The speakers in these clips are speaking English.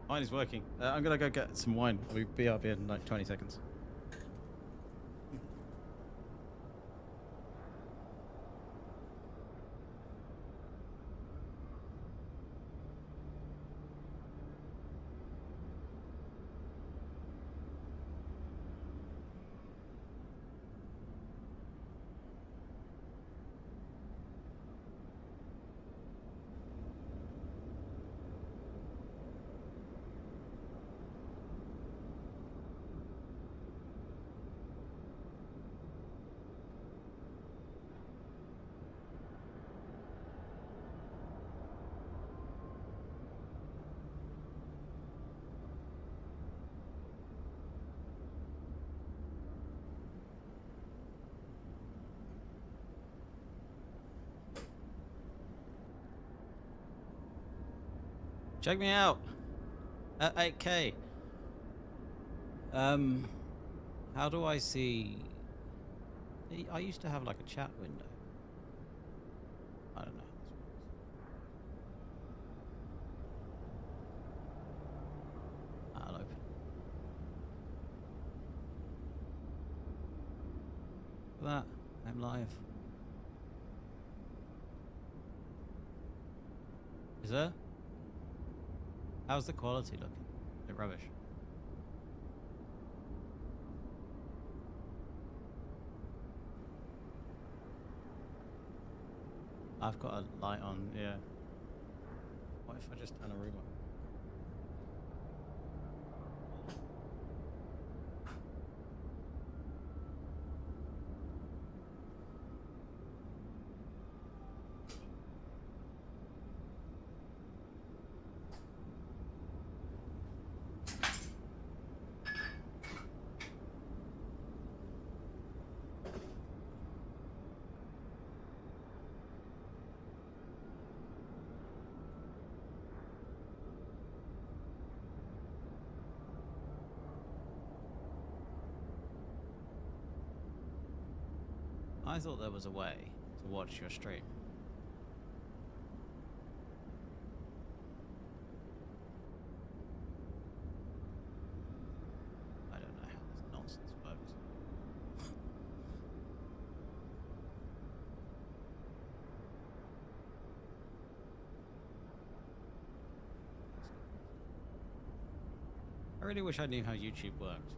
Mine is working. I'm gonna go get some wine. We'll be up in like 20 seconds. Check me out at 8K. How do I see? I used to have like a chat window. I don't know. I'll open. Look at that. I'm live. Is there? How's the quality looking? Is it rubbish? I've got a light on, yeah. What if I just turn a room on? I thought there was a way to watch your stream. I don't know how this nonsense works. I really wish I knew how YouTube worked.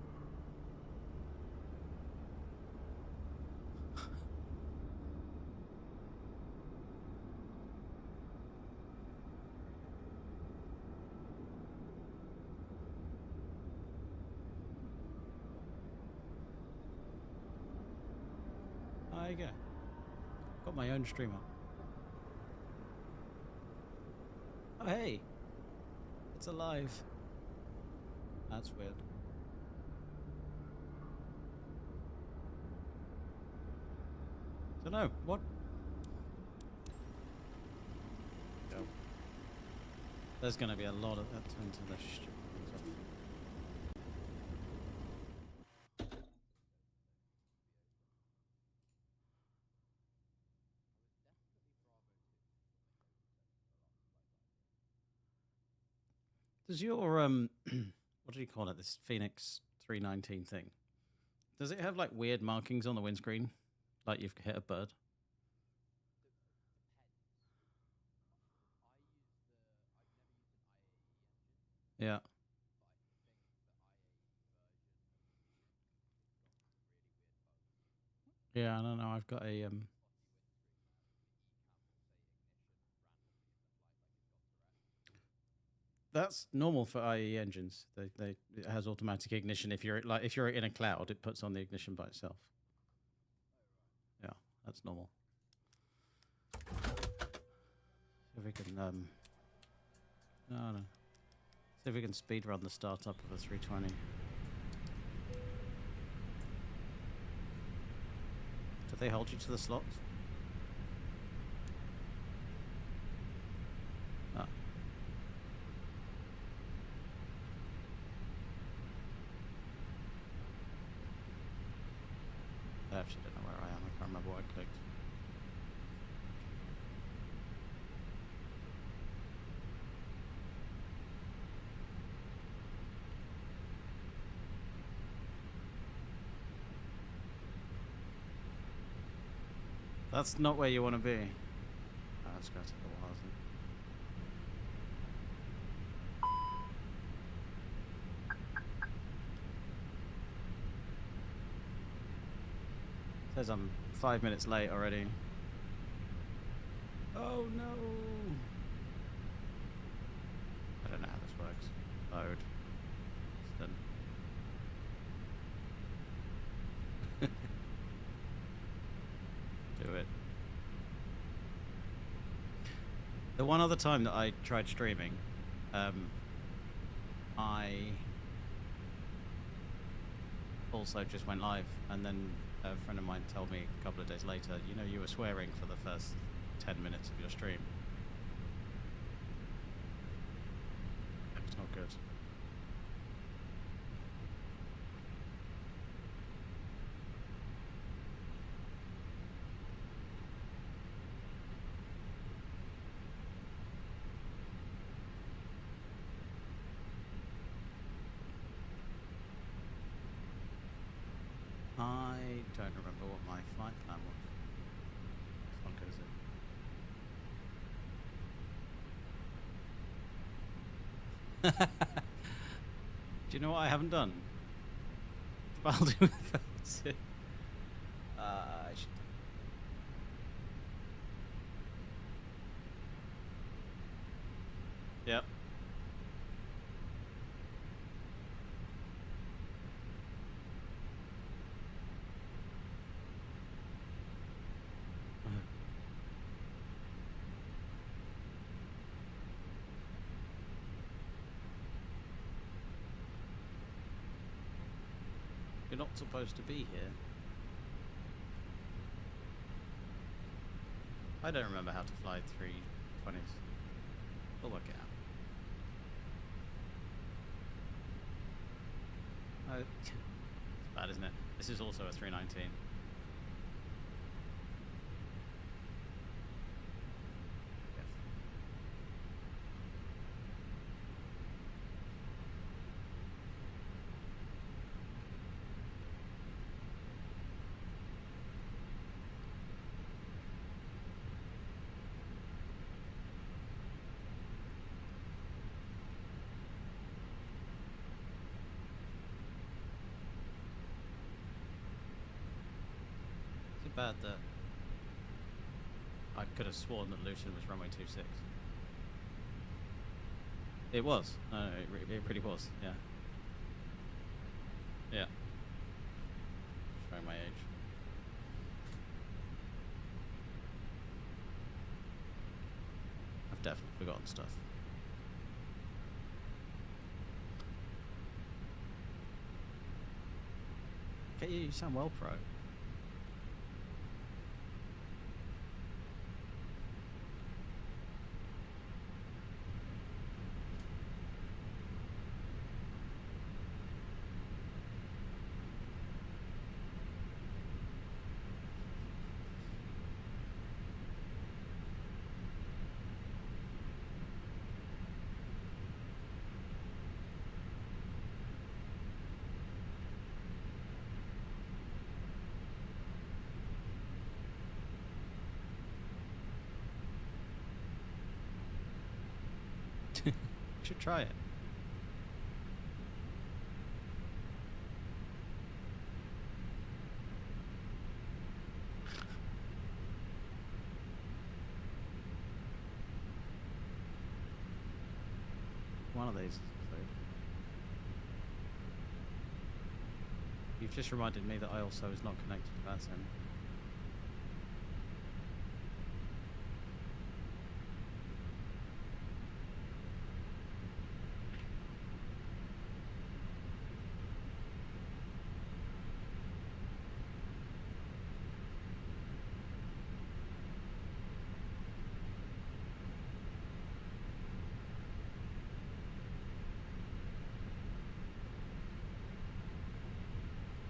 There you go. Got my own stream up. Oh hey, it's alive. That's weird. Don't know what. Go. There's going to be a lot of that into the stupid stuff. Does your what do you call it? This Phoenix 319 thing. Does it have like weird markings on the windscreen, like you've hit a bird? Yeah. Yeah, I don't know. I've got a That's normal for IE engines. It has automatic ignition. If you're in a cloud, it puts on the ignition by itself. Yeah, that's normal. See if we can no. See if we can speed run the startup of a 320. Do they hold you to the slots? Oh. I actually don't know where I am. I can't remember what I clicked. That's not where you want to be. Oh, that's going to take a while, isn't it? Says I'm 5 minutes late already. Oh no! I don't know how this works. Load. It's done. Do it. The one other time that I tried streaming, I also just went live, and then a friend of mine told me a couple of days later, you know, you were swearing for the first 10 minutes of your stream. It's not good. I don't remember what my flight plan was. It's not good, is it? Do you know what I haven't done? I'll do it first. I should. Yep. You're not supposed to be here. I don't remember how to fly 320s. We'll work it out. It's bad, isn't it? This is also a 319. Bad that I could have sworn that Luton was runway 26. It was. No, it really was. Yeah. Yeah. Showing my age. I've definitely forgotten stuff. Okay, you sound well, pro. Should try it. One of these. You've just reminded me that I also was not connected to that sim.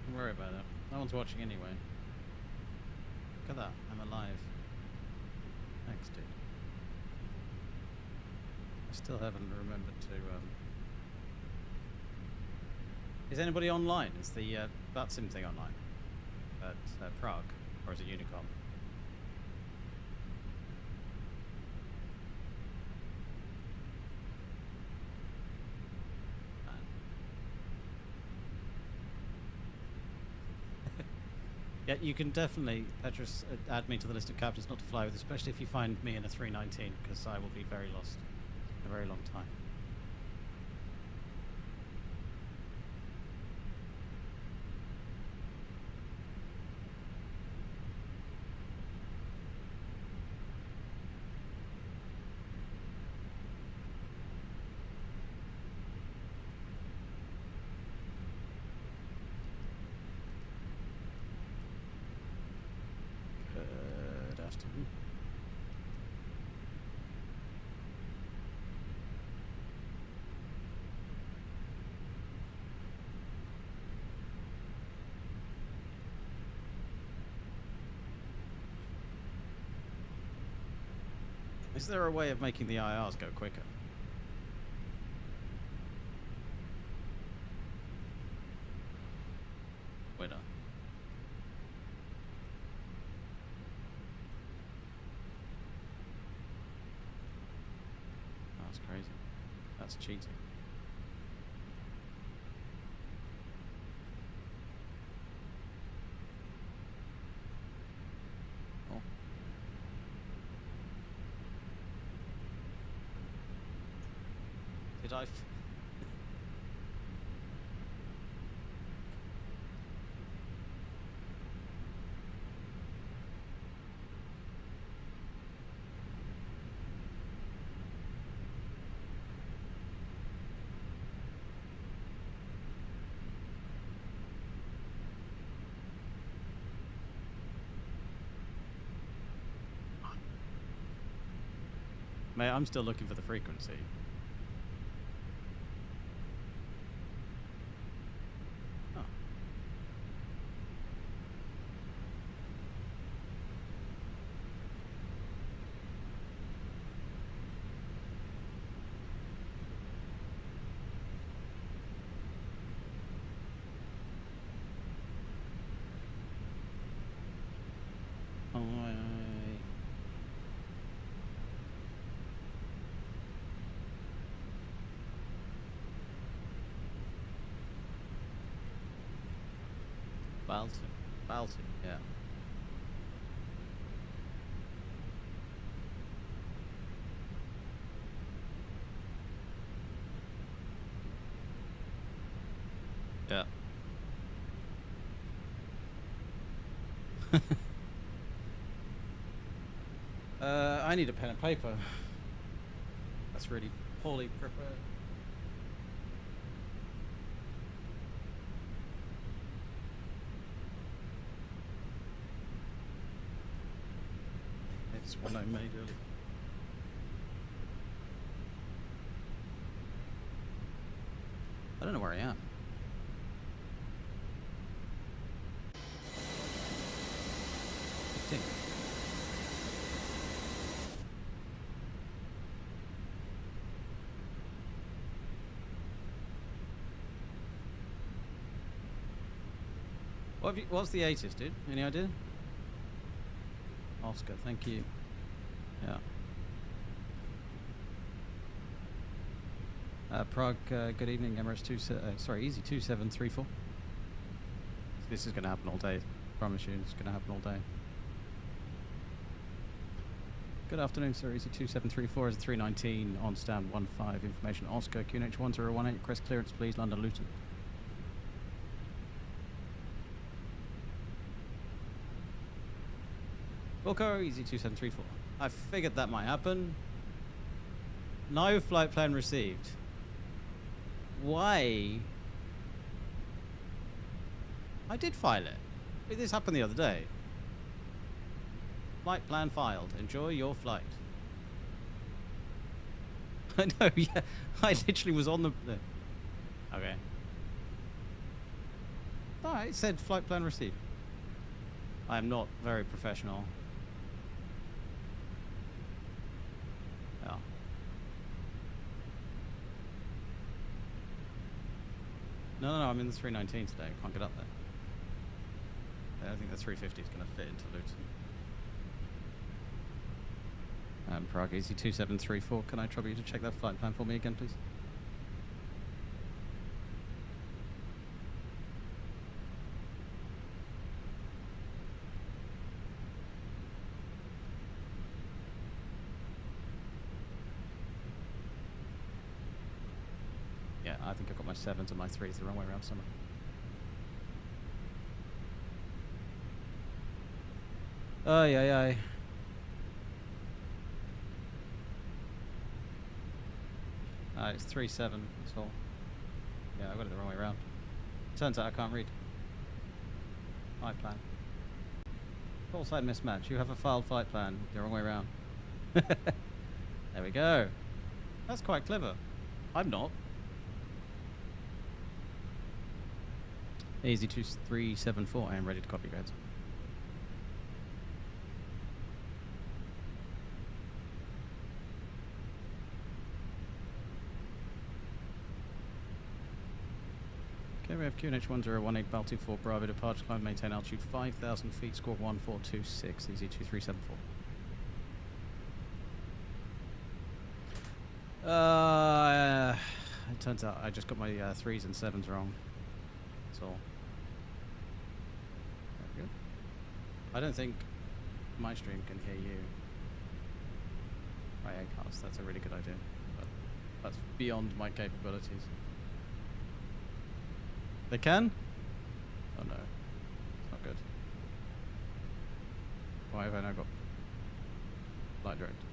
Don't worry about it. No one's watching anyway. Look at that. I'm alive. Thanks, dude. I still haven't remembered to... Is anybody online? Is the that sim thing online? At Prague? Or is it Unicom? Yeah, you can definitely, Petrus, add me to the list of captains not to fly with, especially if you find me in a 319, because I will be very lost in a very long time. Good afternoon. Is there a way of making the IRs go quicker? Winner. That's crazy. That's cheating. Oh. Did I? Mate, I'm still looking for the frequency. Oh. Oh, Baltic, yeah. Yeah. I need a pen and paper. That's really poorly prepared. It's one I made earlier. I don't know where I am. What's the 80th, dude? Any idea? Oscar, thank you. Yeah. Prague, good evening, Emirates Easy 2734. This is going to happen all day. Promise you, it's going to happen all day. Good afternoon, sir. Easy 2734 is a 319 on stand 15. Information Oscar, QNH 1018. Request clearance, please. London Luton. Wilco, Easy 2734. I figured that might happen. No flight plan received. Why? I did file it. This happened the other day. Flight plan filed. Enjoy your flight. I know, yeah. I literally was on the... Okay. No, it said flight plan received. I am not very professional. Yeah. No, I'm in the 319 today. I can't get up there. I don't think the 350 is going to fit into Luton. Prague Easy 2734. Can I trouble you to check that flight plan for me again, please? Yeah, I think I've got my 7s and my 3s the wrong way around somewhere. Ay, ay, ay. It's 3-7, that's all. Yeah, I got it the wrong way around. Turns out I can't read. Fight plan. Full side mismatch. You have a filed fight plan. The wrong way around. There we go. That's quite clever. I'm not. Easy 2374. I am ready to copy, guys. Okay, we have QNH1018 Bal24 Bravo departure climb, maintain altitude 5,000 feet, score 1426, easy 2374. It turns out I just got my 3s and 7s wrong. That's all. There we go. I don't think my stream can hear you. Right, Acast, that's a really good idea. But that's beyond my capabilities. They can? Oh no. It's not good. Why have I now got flight directors?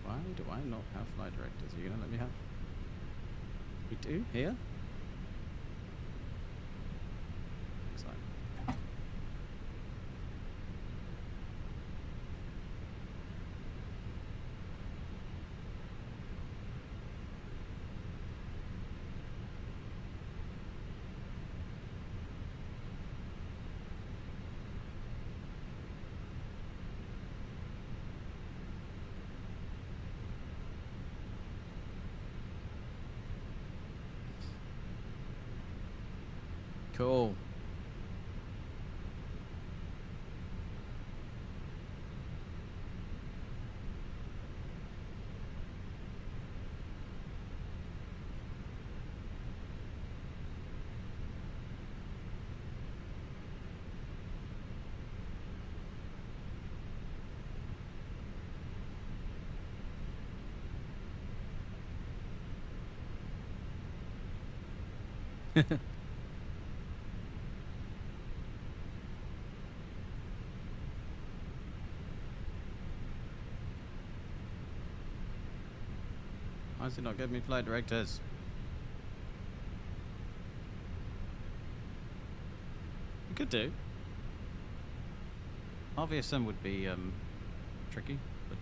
Why do I not have flight directors? Are you gonna let me have? We do? Here? Exciting. Cool. Why does it not give me flight directors? You could do. RVSM would be tricky, but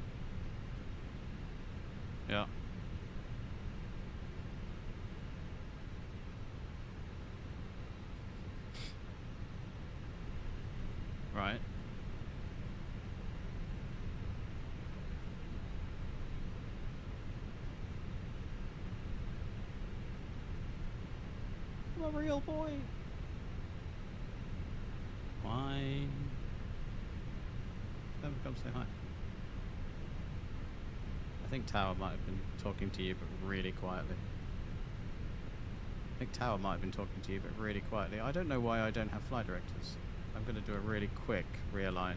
yeah. Right. I'm a real boy. Why? Never come say hi. I think Tower might have been talking to you, but really quietly. I think Tower might have been talking to you, but really quietly. I don't know why I don't have flight directors. I'm going to do a really quick realign.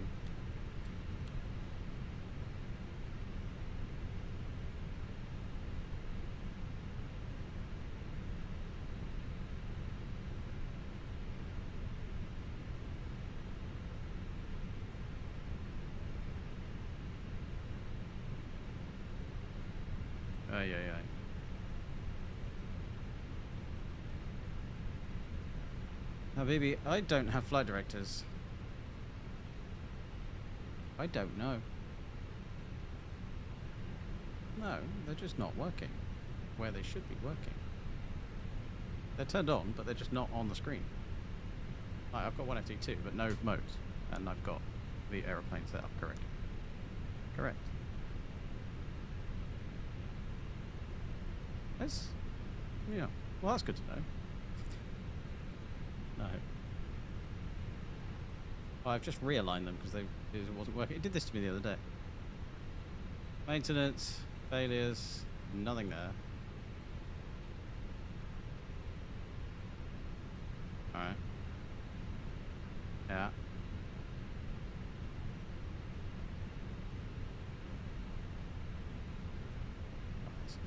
Ay, ay, ay. Now, baby, I don't have flight directors. I don't know. No, they're just not working where they should be working. They're turned on, but they're just not on the screen. Like, I've got one FT2, but no modes, and I've got the aeroplane set up correct. Correct. That's, yeah. Well, that's good to know. No. Oh, I've just realigned them because it wasn't working. It did this to me the other day. Maintenance, failures, nothing there. Alright. Yeah.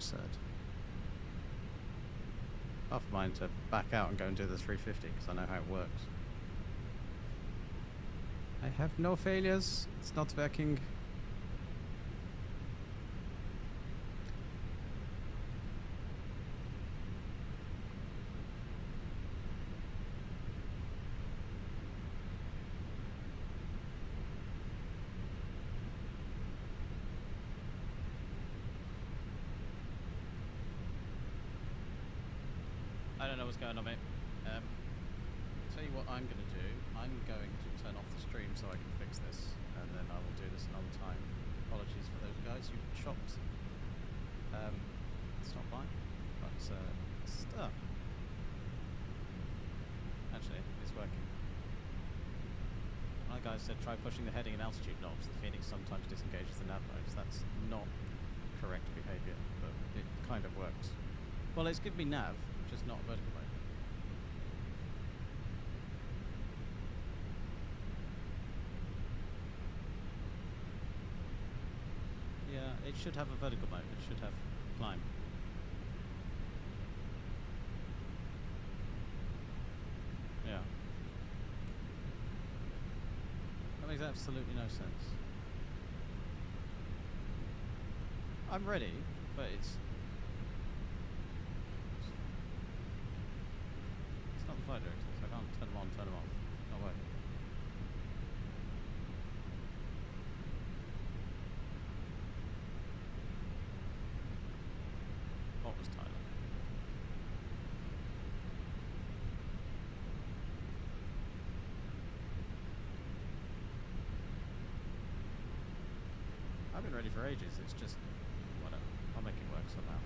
absurd. Half of mine to back out and go and do the 350 because I know how it works. I have no failures. It's not working. I don't know what's going on, mate. Tell you what I'm going to do. I'm going to turn off the stream so I can fix this, and then I will do this another time. Apologies for those guys who chopped. It's not mine, but stuff. Actually, it's working. My guy said try pushing the heading and altitude knobs. The Phoenix sometimes disengages the nav modes. That's not correct behaviour, but it kind of works. Well, it's given me nav, just not vertical mode. Yeah, it should have a vertical mode. It should have climb. Yeah. That makes absolutely no sense. I'm ready, but it's not the flight directors. I can't turn them on, turn them off. Not working. What was Tyler? I've been ready for ages. It's just whatever. I'll make it work somehow.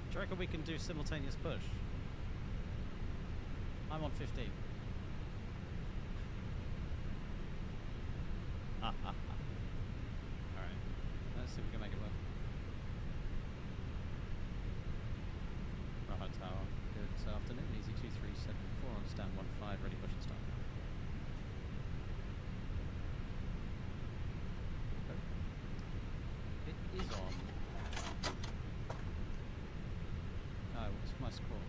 Do you reckon we can do simultaneous push? I'm on 15. Alright. Let's see if we can make it work. Rahat Tower. Good afternoon. Easy 2374 on stand 15. Ready push and start. It is on. Oh, what's my score?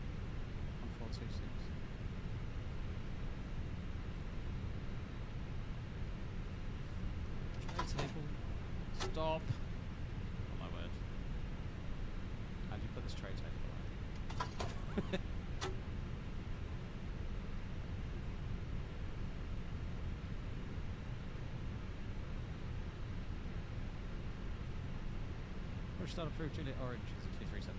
1426. Tray table. Stop. Oh my word. How do you put this tray table away? Push start approved, Juliet Orange is a 237.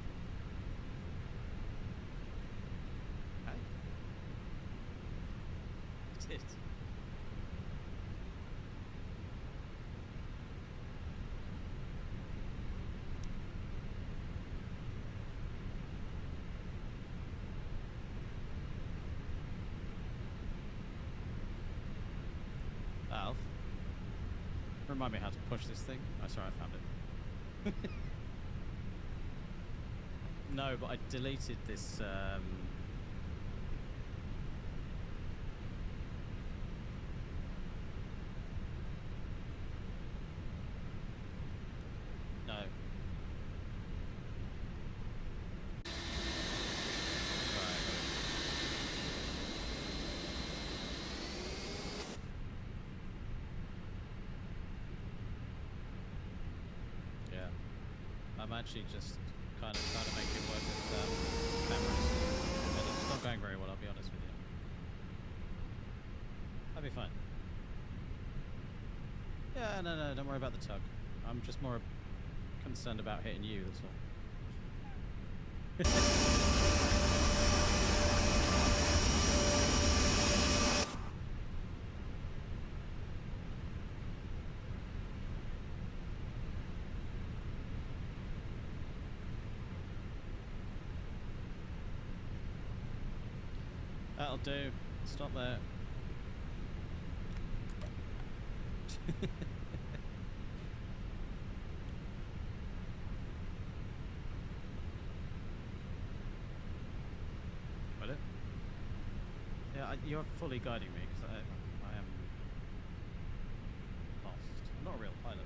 It. Valve, remind me how to push this thing. Oh, sorry, I found it. No, but I deleted this. No. Right. Yeah. I'm actually just kind of trying to make it work with cameras. And it's not going very well, I'll be honest with you. That'll be fine. Yeah, no, don't worry about the tug. I'm just more concerned about hitting you, that's all. That'll do. Stop there. Will it? Yeah, you're fully guiding me because I am lost. I'm not a real pilot.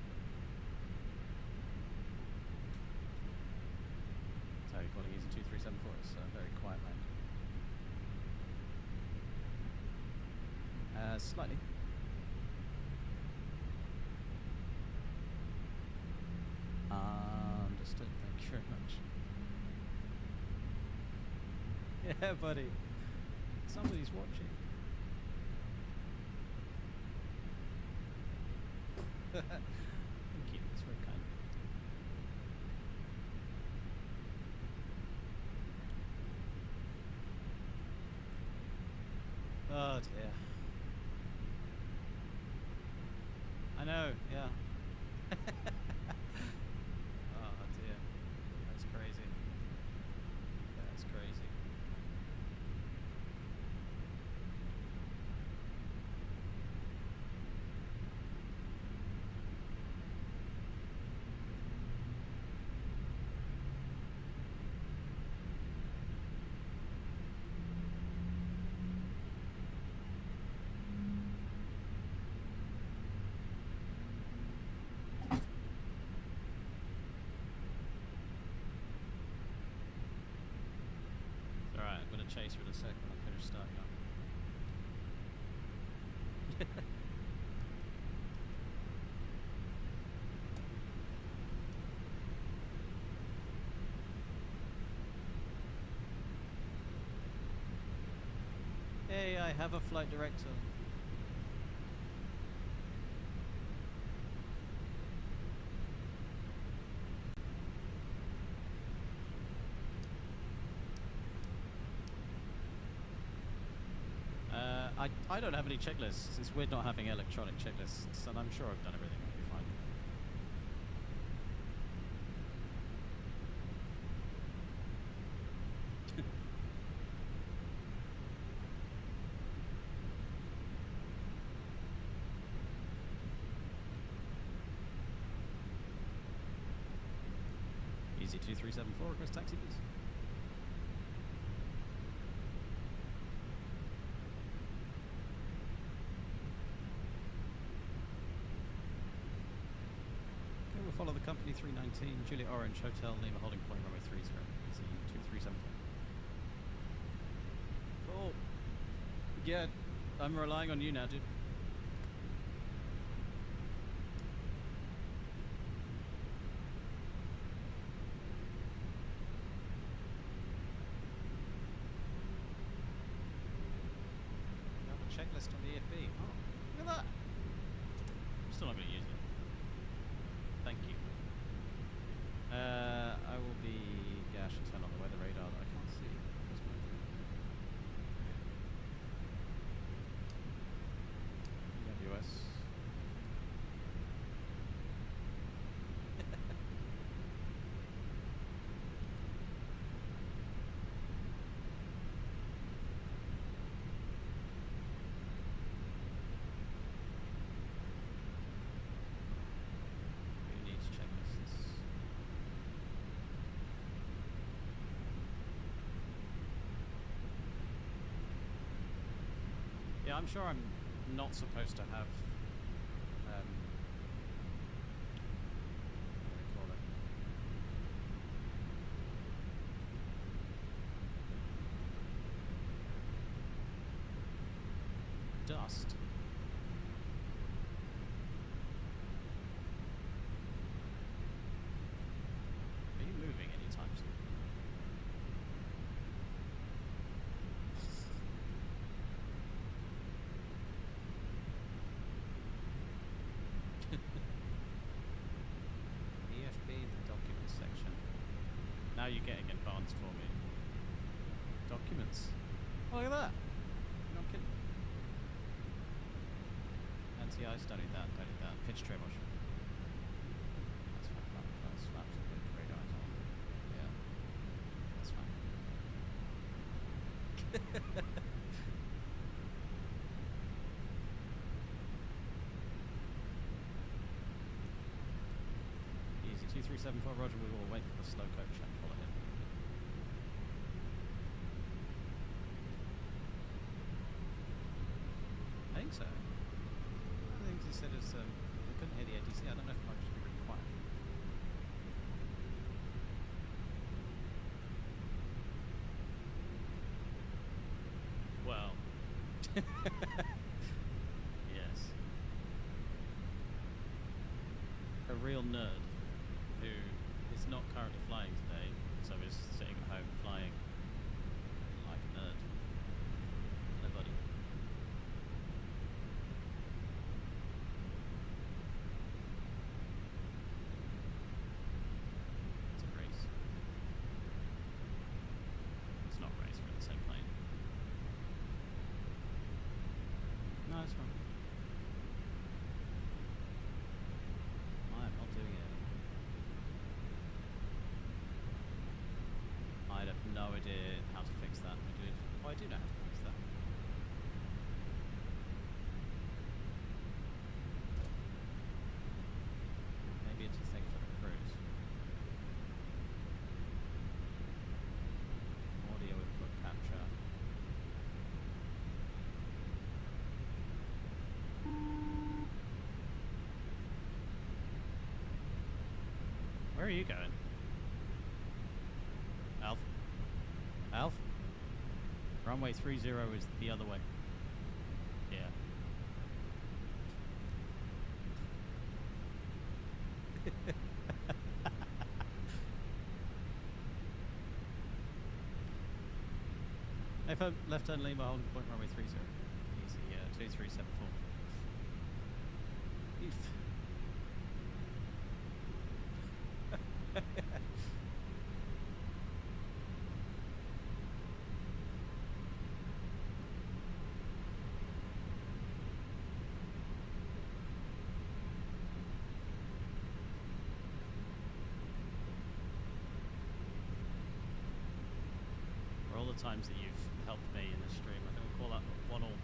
So you're calling easy 2374. It's a very quiet land. Slightly. Understood. Thank you very much. Yeah, buddy. Somebody's watching. Thank you. That's very kind. Oh dear. I know, yeah. Oh dear. That's crazy. That's crazy. Alright, I'm gonna chase her in a sec when I finish starting up. Hey, I have a flight director. I don't have any checklists. It's weird not having electronic checklists, and I'm sure I've done everything. I'll be fine. Easy 2374, request taxi, please. We'll follow the company 319, Juliet Orange, Hotel, Lima, holding point, runway 30, easy 2374. Oh, yeah, I'm relying on you now, dude. You have a checklist on the EFB. Oh, look at that. I'm still not going to use it. Thank you. I will be... Yeah, I should turn on the weather radar that I can't see. AWS. Who needs checklists? Yeah, I'm sure I'm not supposed to have what do they call it? Dust. Are you moving anytime soon? you getting advanced for me? Documents. Oh, look at that. You're not kidding. NCI studied that. Pitch trim, That's fine. That's flaps and good radars on. Yeah. That's fine. Easy. 2374, Roger. We will wait for the slow coach and follow him. I think so. I think he said it's, we couldn't hear the ATC. I don't know if it might just be really quiet. Well. Yes. A real nerd who is not currently flying today, so is sitting at home flying like a nerd. Hello, buddy. It's a race. It's not a race, we're in the same plane. No, it's fine. I am not doing it. I have no idea how to fix that, my dude. Oh, I do know how to fix that. Maybe it's a thing for the cruise. Audio input capture. Where are you going? Alf? Alf? Runway 30 is the other way. Yeah. If left turn Lima, holding point runway 30. Easy, 2374. Youth. For all the times that you've helped me in this stream, I think we'll call that 1-all.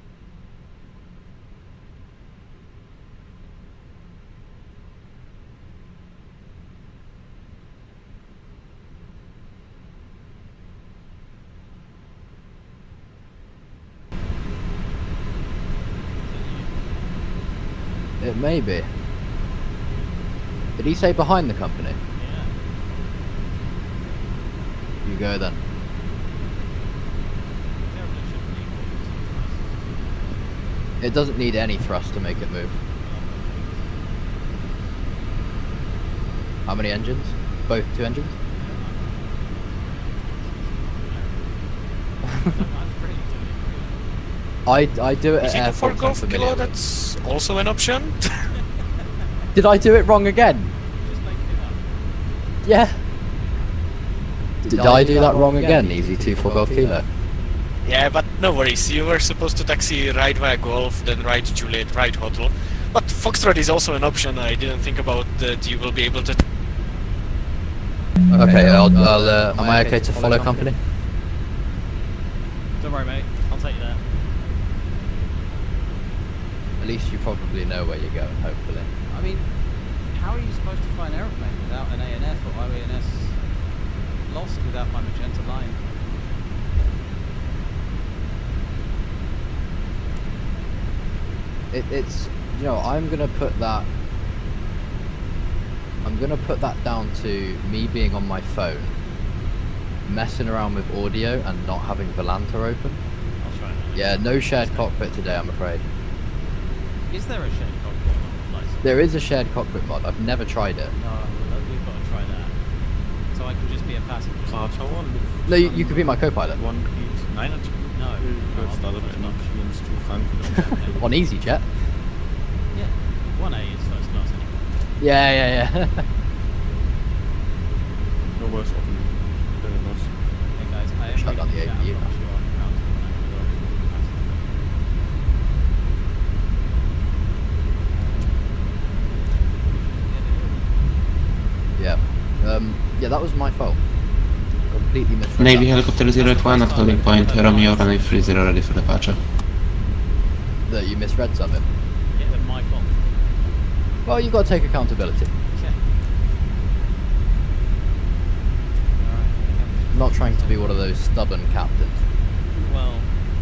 It may be. Did he say behind the company? Yeah. You go then. It doesn't need any thrust to make it move. How many engines? Both 2 engines? I do it at airports. For Golf Kilo, that's also an option. Did I do it wrong again? Yeah. Did I do that wrong again? Easy 2 for Golf Kilo. Yeah, but no worries. You were supposed to taxi right via Golf, then right Juliet, right Hotel. But Foxtrot is also an option. I didn't think about that. You will be able to. Okay, am I okay to follow company? Don't worry, mate. I'll take you there. At least you probably know where you're going, hopefully. I mean, how are you supposed to fly an aeroplane without an ANF or OANS lost without my magenta line? It's, you know, I'm gonna put that down to me being on my phone, messing around with audio and not having Volanta open. I'll try that. Yeah, no shared cockpit today, I'm afraid. Is there a shared cockpit on the flight? There is a shared cockpit mod. I've never tried it. No, we've got to try that. So I can just be a passenger. No, you could be my co-pilot. No. On EasyJet. Yeah. 1A is first class anyway. Yeah. No worse often. shut down the APU now. Yeah. Yeah, that was my fault. Completely misread Navy that. helicopter 081 at holding point Romeo runway 30 ready for departure. That you misread something. Yeah, that's my fault. Well, you've got to take accountability. Yeah. I'm not trying to be one of those stubborn captains. Well,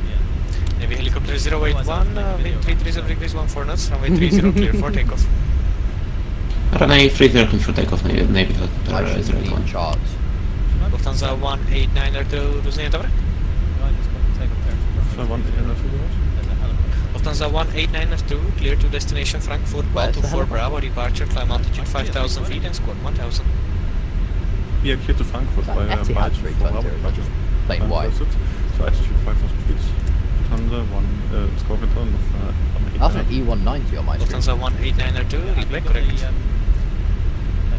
yeah. Navy helicopter 081, wind 330 degrees 14 knots, runway 30 clear for takeoff. Runway 30 clear for takeoff, Navy helicopter I should 081. need charts. Lufthansa 189 do rozumiem, dobre? I just got to take up there. Lufthansa 189 clear to destination Frankfurt, Where's the 224 helicopter? Bravo, departure, climb altitude 5,000 feet and squawk 1,000. We are clear to Frankfurt Is that by an Etihad 320 or just plain white? So altitude 5,000 feet. Lufthansa 1, squawk return of That's an E190 on my screen. Lufthansa 189 replay correct.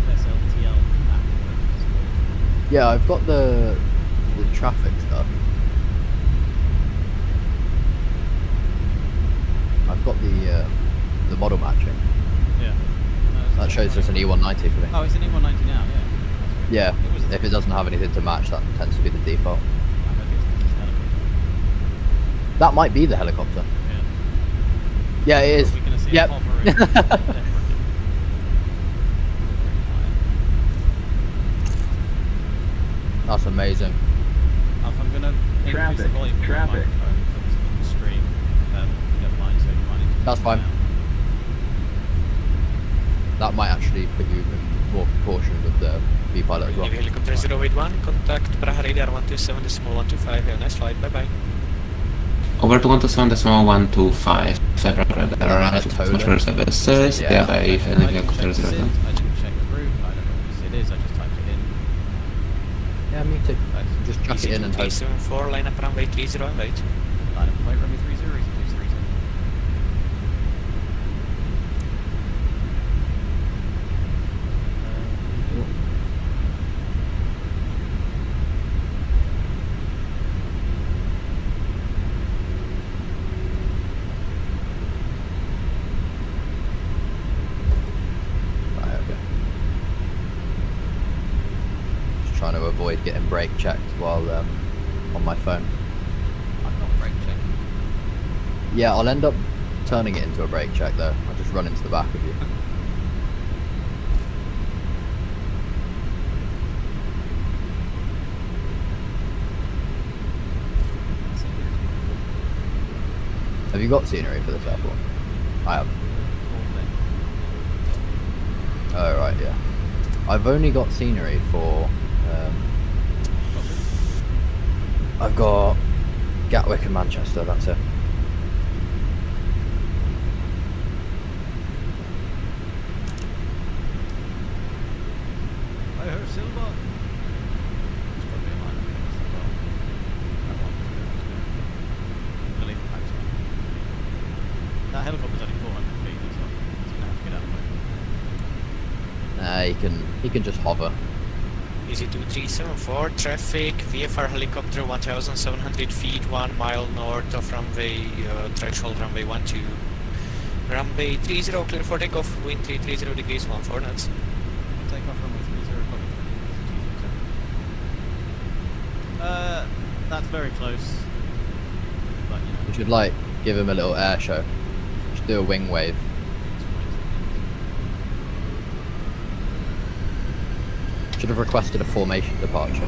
FSLTL app. Yeah, I've got the traffic stuff. I've got the model matching. Yeah. That shows us an E190 for me. Oh, it's an E190 now, yeah. Yeah, It was if it doesn't have anything to match, that tends to be the default. That might be the helicopter. Yeah. Yeah, it is. We're gonna see Yep. it hovering. That's amazing. I'm gonna increase the volume of my microphone for the stream. If you don't mind, so you might need to That's fine. down. That might actually put you in more proportion with the V-pilot as well. Navy helicopter 081, contact Praha radar 127.125, have a nice flight, bye bye. Over to 127.125, February radar, atmosphere service, Yeah. stand by Navy I didn't helicopter check the 081. SID, I didn't check the route, I don't know what it is, I just typed it in. Yeah, me too. Just chuck it in and hope. 374, line up runway 30 and wait. Line up and wait, runway 30, easy 230. Right, okay. Just trying to avoid getting brake checked while on my phone. I'm not brake checking. Yeah, I'll end up turning it into a brake check though. I'll just run into the back of you. Have you got scenery for this airport? I have. Oh right, yeah. I've only got scenery for. I've got Gatwick and Manchester. That's it. I heard Silver. It's probably a line of things as well. That one was good. We'll leave the packs on. That helicopter's only 400 feet, so he's gonna have to get out of the way. He can just hover. Easy 2374, traffic, VFR helicopter 1700 feet, 1 mile north of runway, threshold runway 12. Runway 30, clear for takeoff, wind 330 degrees, 14 knots. Take off runway 30, copy. That's very close. But, you know. We should like give him a little air show. Should do a wing wave. Should have requested a formation departure.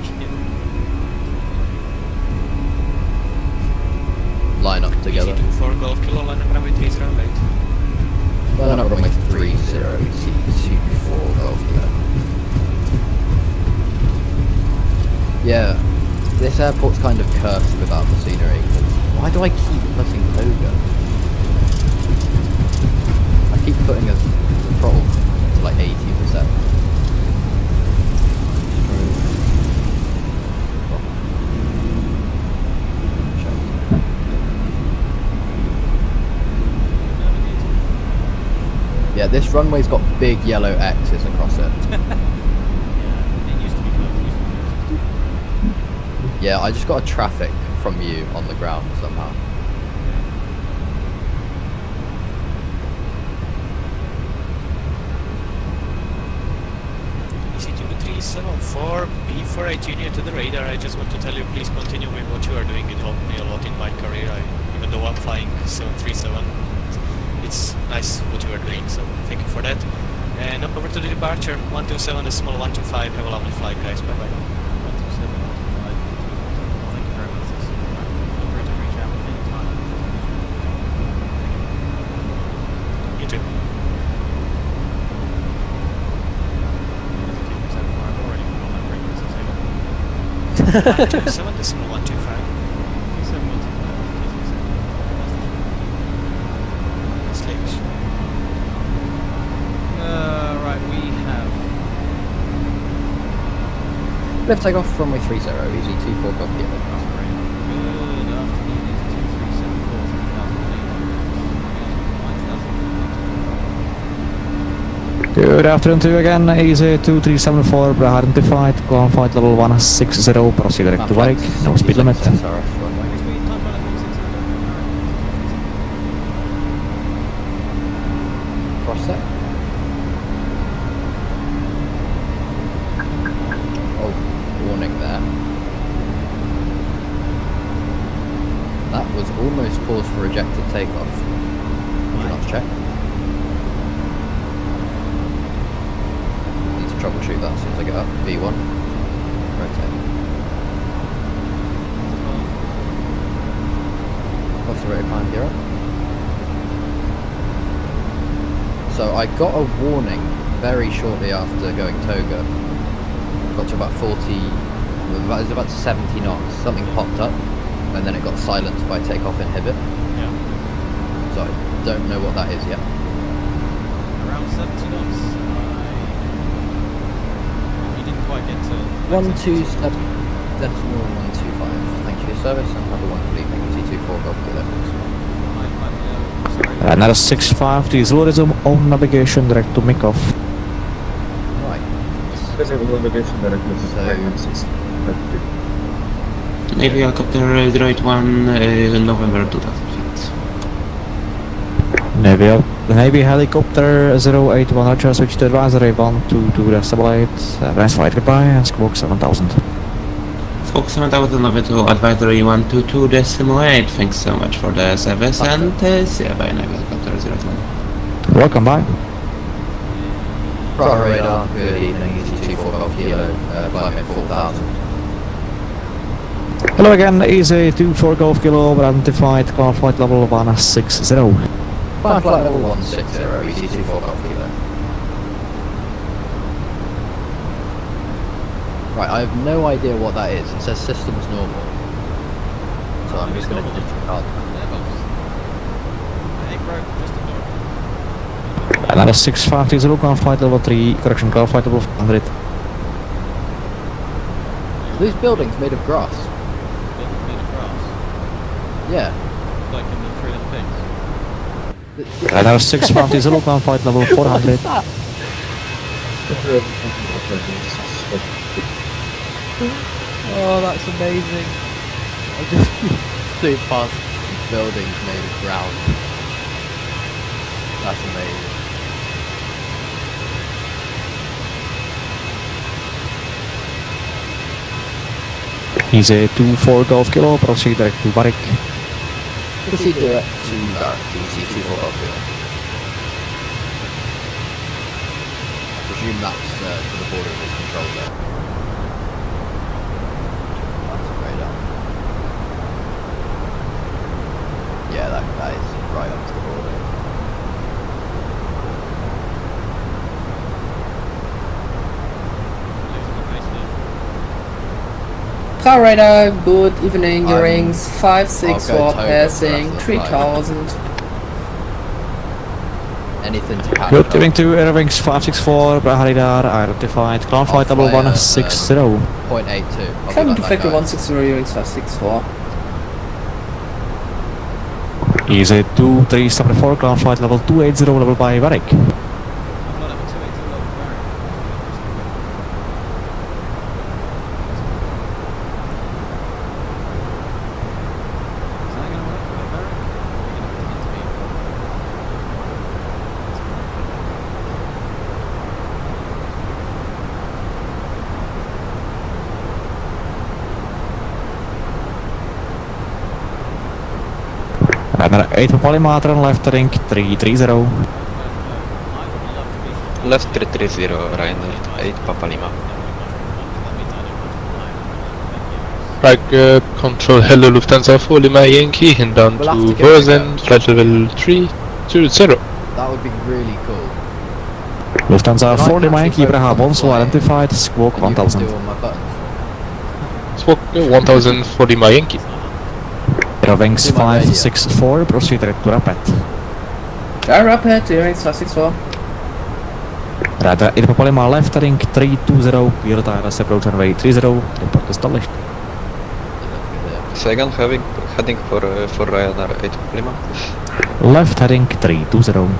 Line up together. Easy 24, Golf Kilo, line up runway 30, right. Line up runway 30, T24 Golf Kilo. Yeah, this airport's kind of cursed without the scenery. Why do I keep pressing Toga? I keep putting the throttle to like 80%. Yeah, this runway's got big yellow X's across it. Yeah, it used to be close. Yeah, I just got a traffic from you on the ground somehow. EC2374, before I tune you to the radar, I just want to tell you, please continue with what you are doing. It helped me a lot in my career. Even though I'm flying 737, it's nice what you are doing, so thank you for that. And over to the departure, 127, decimal 125. Have a lovely flight, guys. Bye-bye. 127, 125. Thank you very much. Feel free to reach out anytime. You too. I've already forgotten that frequency, so 127, decimal 125. 27, 125. Slaves. Right, we have... Left takeoff runway 30, easy 24 Golf Kilo. Good afternoon, it's 2374, 3000. Good afternoon to you again, easy 2374, identified, ground flight level 160, proceed direct to Warwick, no speed limit. SRS runway. Speed, time flight level 600. Cross set. Oh, warning there. That was almost cause for rejected takeoff. Would you not check? Need to troubleshoot that as soon as I get up. V1. Rotate. What's the rate of climb gear up? So I got a warning very shortly after going Toga. Got to about 40, it was about 70 knots. Something popped up, and then it got silenced by takeoff inhibit. Yeah. So I don't know what that is yet. Around 70 knots. You didn't quite get to... 127 decimal 125. Thank you for your service and have a wonderful evening. EC24 Golf Kilo. Sorry. Another 650, resume on navigation direct to Mikov. Right. Navy helicopter 081, November 2000 feet. Navy helicopter 081, Roger, switch to advisory 122, decelerate, advance flight goodbye, and squawk 7000. Squawk 7000 over to advisory 122 decimal 8. Thanks so much for the service and see you by Navy helicopter 081. Welcome, bye. Pro radar, good evening. EC24 Golf Kilo, climb at 4000. Hello again, easy 24 Golf Kilo, identified, ground flight level 160. Climb flight level 160, EC24 Golf Kilo. Right, I have no idea what that is. It says systems normal. So I'm just going to disregard that. It broke just a bit. Another 650, ground flight level 3, correction, ground flight level 100. Are these buildings made of grass? Made of grass. Yeah. Like in the Three Little Pigs. Another 650, ground flight level 400. Oh, that's amazing. I just flew past buildings made of ground. That's amazing. He's a 24 Golf Kilo, proceed direct to Warwick. Proceed direct to EC24 Golf Kilo. I presume that's to the border of this control zone. That's radar. Yeah, that is right up to the border. Car radar, good evening, I'm- rings I'll 564 go Toga passing for the 3000. Anything to catch Good up. evening to Airwings 564, Radar, identified, ground flight level 160. 0.82. I'll Coming be to like that factory guy. 160, rings 564. Easy 2374, ground flight level 280, level by Warwick. I've got it with 280 level variant. Ryanair 8 Papa Lima, turn left heading 330. Left 330, Ryanair 8 Papa Lima. Control Hello Lufthansa 4 Lima Yankee, down We'll have to to get Börsen, flight level 320. That would be really cool. Lufthansa Can I 4 Lima actually Yankee, Praha focus on 1, so flying? identified, squawk You can 1000. do all my buttons. Squawk 1000 for Lima Yankee. Wings Do my radio. 564, proceed to rapid. Dry rapid, Airwings 564. Radar 8 Papa Lima, left heading 320, clear tires, approach runway 30, report established. Second heading for Ryanair 8 Papa Lima. Left heading 320.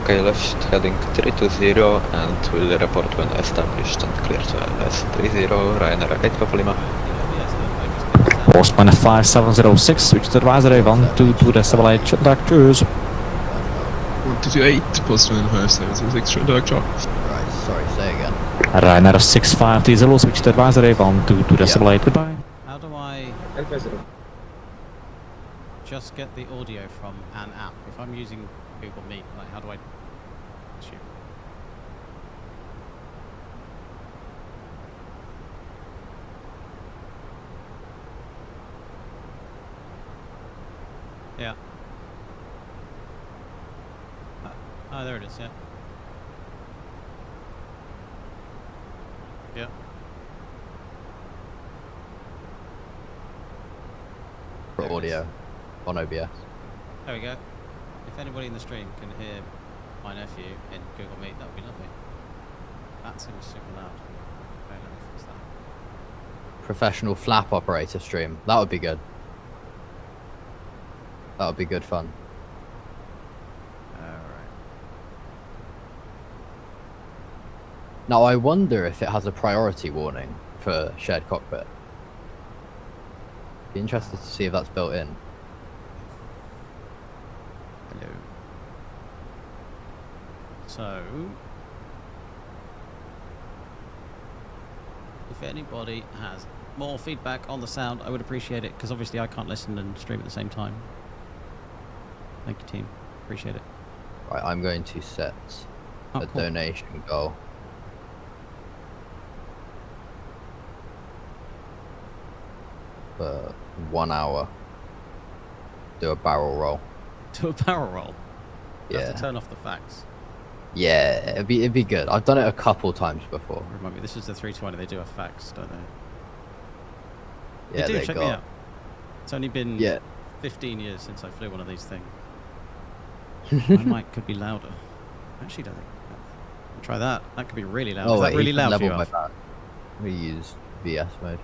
Okay, left heading 320 and will report when established and clear to LS30 Ryanair 8 Papa Lima. Postman 5706, switch to advisory 122 decibel, contact cheers. 128, Postman 5706, contact Right, sorry, say again. Ryanair 6530, switch to advisory 122 decibel, goodbye. How do I just get the audio from an app? If I'm using Google Meet, like how do I shoot? Yeah. Oh, there it is, yeah. Yeah. For There it audio is. on OBS. There we go. If anybody in the stream can hear my nephew in Google Meet, that would be lovely. That seems super loud. Okay, let me fix that. Professional flap operator stream. That would be good. That would be good fun. Alright. Now I wonder if it has a priority warning for shared cockpit. Be interested to see if that's built in. Hello. So, if anybody has more feedback on the sound, I would appreciate it, because obviously I can't listen and stream at the same time. Thank you, team. Appreciate it. Right, I'm going to set Oh, a cool. donation goal. For 1 hour. Do a barrel roll. To a barrel roll. You have Yeah. to turn off the fax. Yeah, it'd be good. I've done it a couple times before. Remind me, this is the 320. They do a fax, don't they? Yeah, they do. they Check me got. out. It's only been Yeah. 15 years since I flew one of these things. My mic could be louder. Actually, don't think. Try that. That could be really loud. Oh Is wait, that really you can loud for level you, my Alf? back. We use VS mode.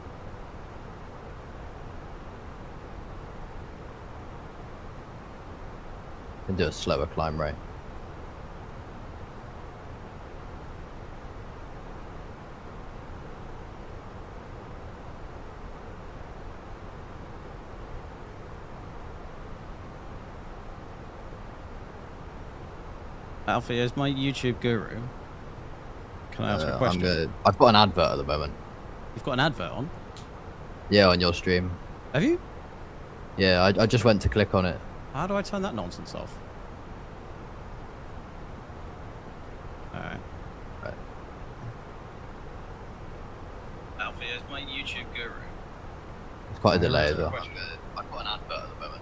And do a slower climb rate. Alfie, as my YouTube guru, can I ask a question? I've got an advert at the moment. You've got an advert on? Yeah, on your stream. Have you? Yeah, I just went to click on it. How do I turn that nonsense off? Alright. Right. Alfie, as my YouTube guru. It's quite a delay as well. I've got an advert at the moment.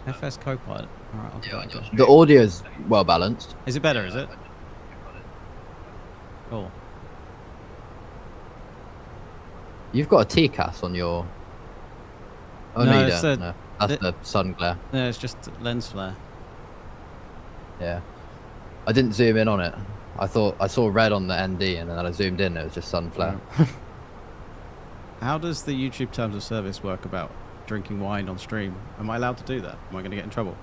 FS Copilot. Alright, I'll give that a go. The audio's well balanced. Is it better, is it? Cool. You've got a TCAS on your. Oh No, no, you it's don't. the- No, that's the sun glare. No, it's just lens flare. Yeah, I didn't zoom in on it. I thought I saw red on the ND, and then I zoomed in. It was just sun flare. How does the YouTube terms of service work about drinking wine on stream? Am I allowed to do that? Am I going to get in trouble?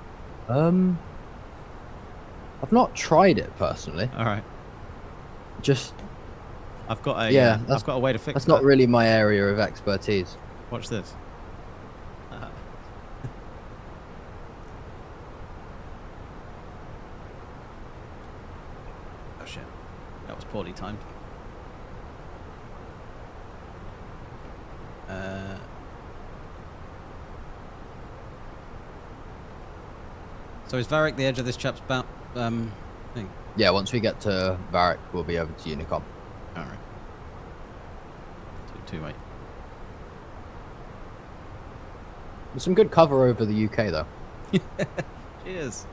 I've not tried it personally. All right. Just I've got a Yeah, I've got a way to fix that's that. not really my area of expertise. Watch this. Oh shit. That was poorly timed. So is Varric the edge of this chap's thing? Yeah, once we get to Varric, we'll be over to Unicom. Alright. 228. There's some good cover over the UK though. Cheers.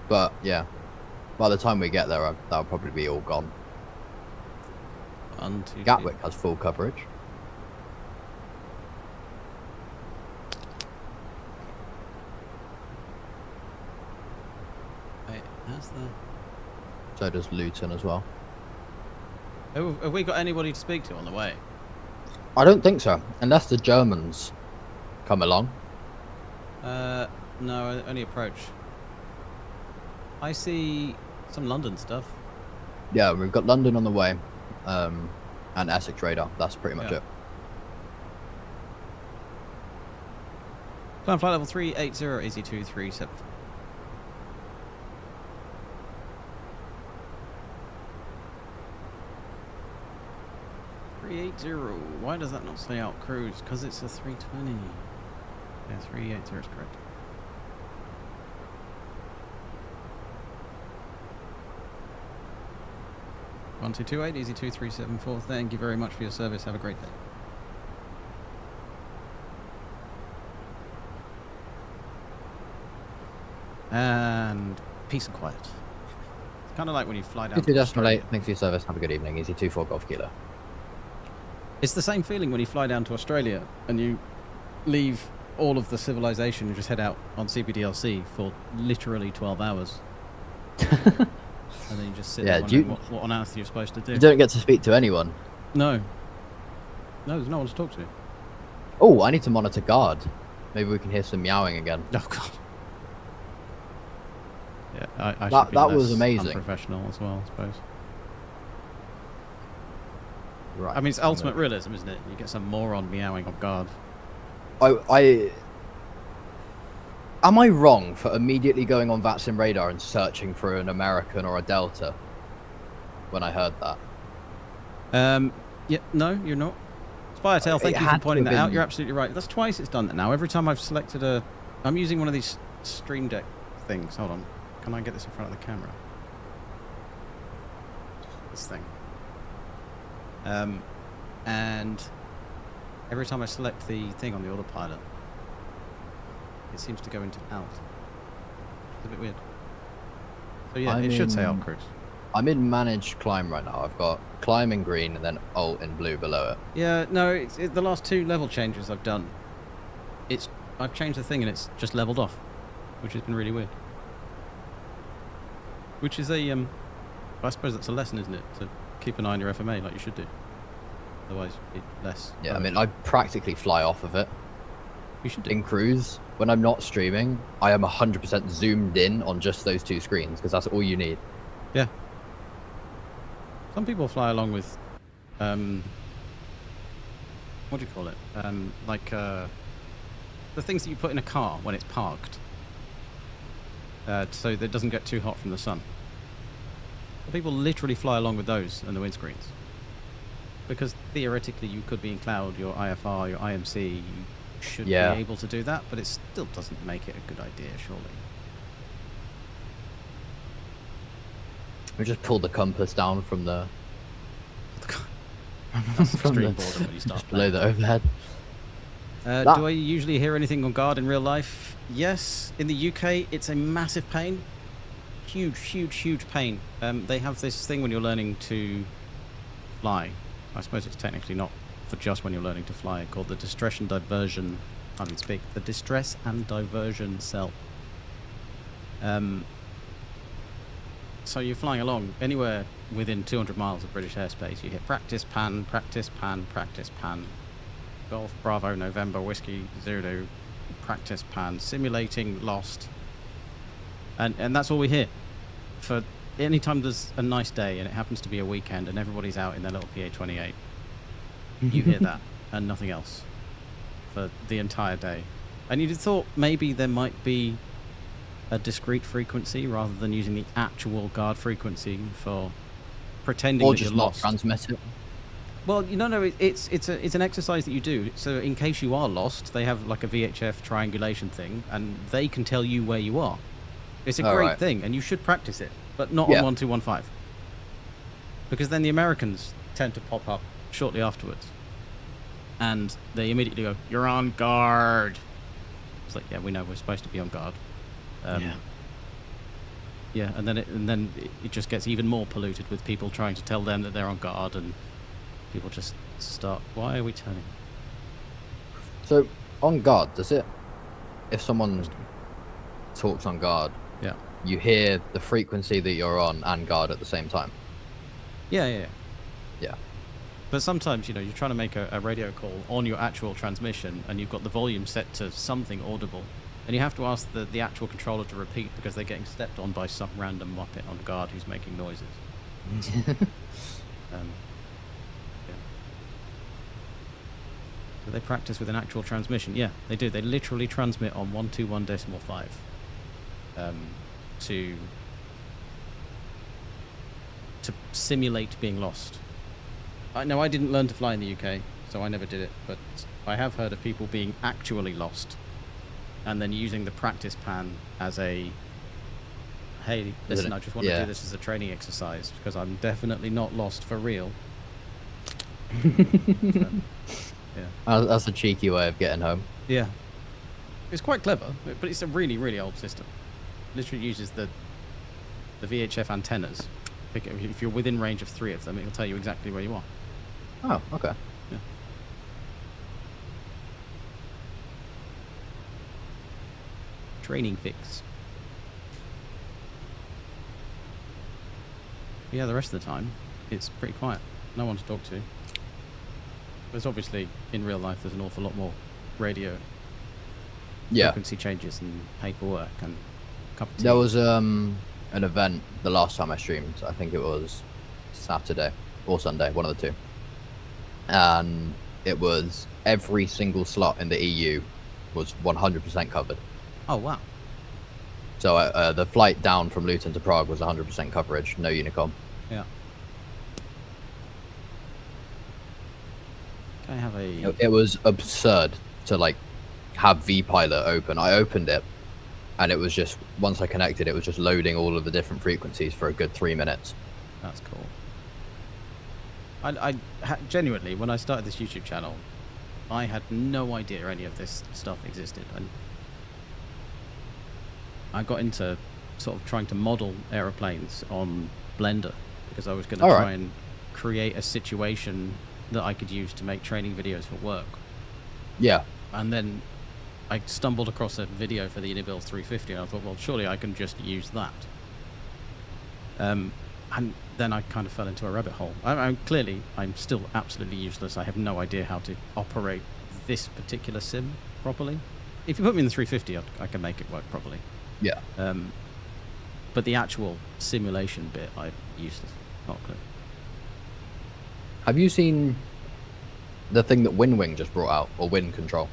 But yeah, by the time we get there, that'll probably be all gone. 1, 2, Gatwick has full coverage. Wait, how's the... So does Luton as well. Have we got anybody to speak to on the way? I don't think so, unless the Germans come along. No, only approach. I see some London stuff. Yeah, we've got London on the way, and Essex radar. That's pretty much it. Climb flight level 380, easy 237. Why does that not say out cruise? Because it's a 320. Yeah, 380 is correct. One 228, easy 2374. Thank you very much for your service. Have a great day. And peace and quiet. It's kind of like when you fly down. 2.8. Thanks for your service. Have a good evening. Easy 24 Golf Kilo. It's the same feeling when you fly down to Australia and you leave all of the civilization and just head out on CBDLC for literally 12 hours. And then you just sit there wondering what on earth you're supposed to do. You don't get to speak to anyone. No. No, there's no one to talk to. Oh, I need to monitor guard. Maybe we can hear some meowing again. Oh, God. Yeah, I that should be that less was amazing. Unprofessional as well, I suppose. Right. I mean, it's ultimate realism, isn't it? You get some moron meowing on guard. Am I wrong for immediately going on VATSIM radar and searching for an American or a Delta when I heard that? Yeah, no, you're not. Spiretail, thank you for pointing that out. You're absolutely right. That's twice it's done that now. Every time I've selected I'm using one of these Stream Deck things. Hold on. Can I get this in front of the camera? This thing. And every time I select the thing on the autopilot, it seems to go into alt. It's a bit weird. So yeah, it should say alt cruise. I'm in managed climb right now. I've got climb in green and then alt in blue below it. Yeah, no, the last 2 level changes I've done, I've changed the thing and it's just leveled off, which has been really weird. Which is I suppose that's a lesson, isn't it? To keep an eye on your FMA like you should do. Otherwise, it's less. Yeah, I mean, I practically fly off of it. You should do. In cruise, when I'm not streaming, I am 100% zoomed in on just those 2 screens because that's all you need. Yeah. Some people fly along with, what do you call it? The things that you put in a car when it's parked, so that it doesn't get too hot from the sun. People literally fly along with those and the windscreens. Because theoretically you could be in cloud, your IFR, your IMC, you should be able to do that, but it still doesn't make it a good idea, surely. We just pulled the compass down from the... from the when you start below the overhead. Do I usually hear anything on guard in real life? Yes. In the UK, it's a massive pain. Huge pain. They have this thing when you're learning to fly. I suppose it's technically not for just when you're learning to fly, called the distress and diversion. I can speak. The distress and diversion cell. So you're flying along anywhere within 200 miles of British airspace. You hit practice pan, practice pan, practice pan. Golf Bravo November Whiskey Zulu, practice pan, simulating lost. And that's all we hear. For any time there's a nice day and it happens to be a weekend and everybody's out in their little PA-28, you hear that and nothing else for the entire day. And you'd have thought maybe there might be a discrete frequency rather than using the actual guard frequency for pretending that you're lost. Or just not transmit it. Well, no, it's an exercise that you do. So in case you are lost, they have like a VHF triangulation thing, and they can tell you where you are. It's a great thing, and you should practice it, but not on 1215. Because then the Americans tend to pop up shortly afterwards, and they immediately go, "You're on guard." It's like, yeah, we know we're supposed to be on guard. Yeah, and then it just gets even more polluted with people trying to tell them that they're on guard, and people just start, why are we turning? So, on guard, does it... If someone talks on guard, Yeah. you hear the frequency that you're on and guard at the same time? Yeah. Yeah. But sometimes, you're trying to make a radio call on your actual transmission, and you've got the volume set to something audible, and you have to ask the actual controller to repeat because they're getting stepped on by some random muppet on guard who's making noises. So they practice with an actual transmission. Yeah, they do. They literally transmit on 121.5 to simulate being lost. I didn't learn to fly in the UK, so I never did it, but I have heard of people being actually lost and then using the practice pan as a, hey, listen, I just want to do this as a training exercise because I'm definitely not lost for real. Yeah. That's a cheeky way of getting home. Yeah. It's quite clever, but it's a really, really old system. Literally uses the VHF antennas. If you're within range of 3 of them, it'll tell you exactly where you are. Oh, okay. Yeah. Training fix. Yeah, the rest of the time, it's pretty quiet. No one to talk to. There's obviously, in real life, there's an awful lot more radio frequency changes and paperwork and cup of tea. There was an event the last time I streamed. I think it was Saturday or Sunday, one of the two. And it was every single slot in the EU was 100% covered. Oh, wow. So the flight down from Luton to Prague was 100% coverage, no Unicom. Yeah. Can I have a... It was absurd to have vPilot open. I opened it, and it was just, once I connected, it was just loading all of the different frequencies for a good 3 minutes. That's cool. I genuinely, when I started this YouTube channel, I had no idea any of this stuff existed, and I got into sort of trying to model aeroplanes on Blender because I was going to try and create a situation that I could use to make training videos for work. Yeah. And then I stumbled across a video for the Unibil 350, and I thought, well, surely I can just use that. And then I kind of fell into a rabbit hole. Clearly, I'm still absolutely useless. I have no idea how to operate this particular sim properly. If you put me in the 350, I can make it work properly. Yeah. But the actual simulation bit, I'm useless. Not a clue. Have you seen the thing that WinWing just brought out, or Wind Control?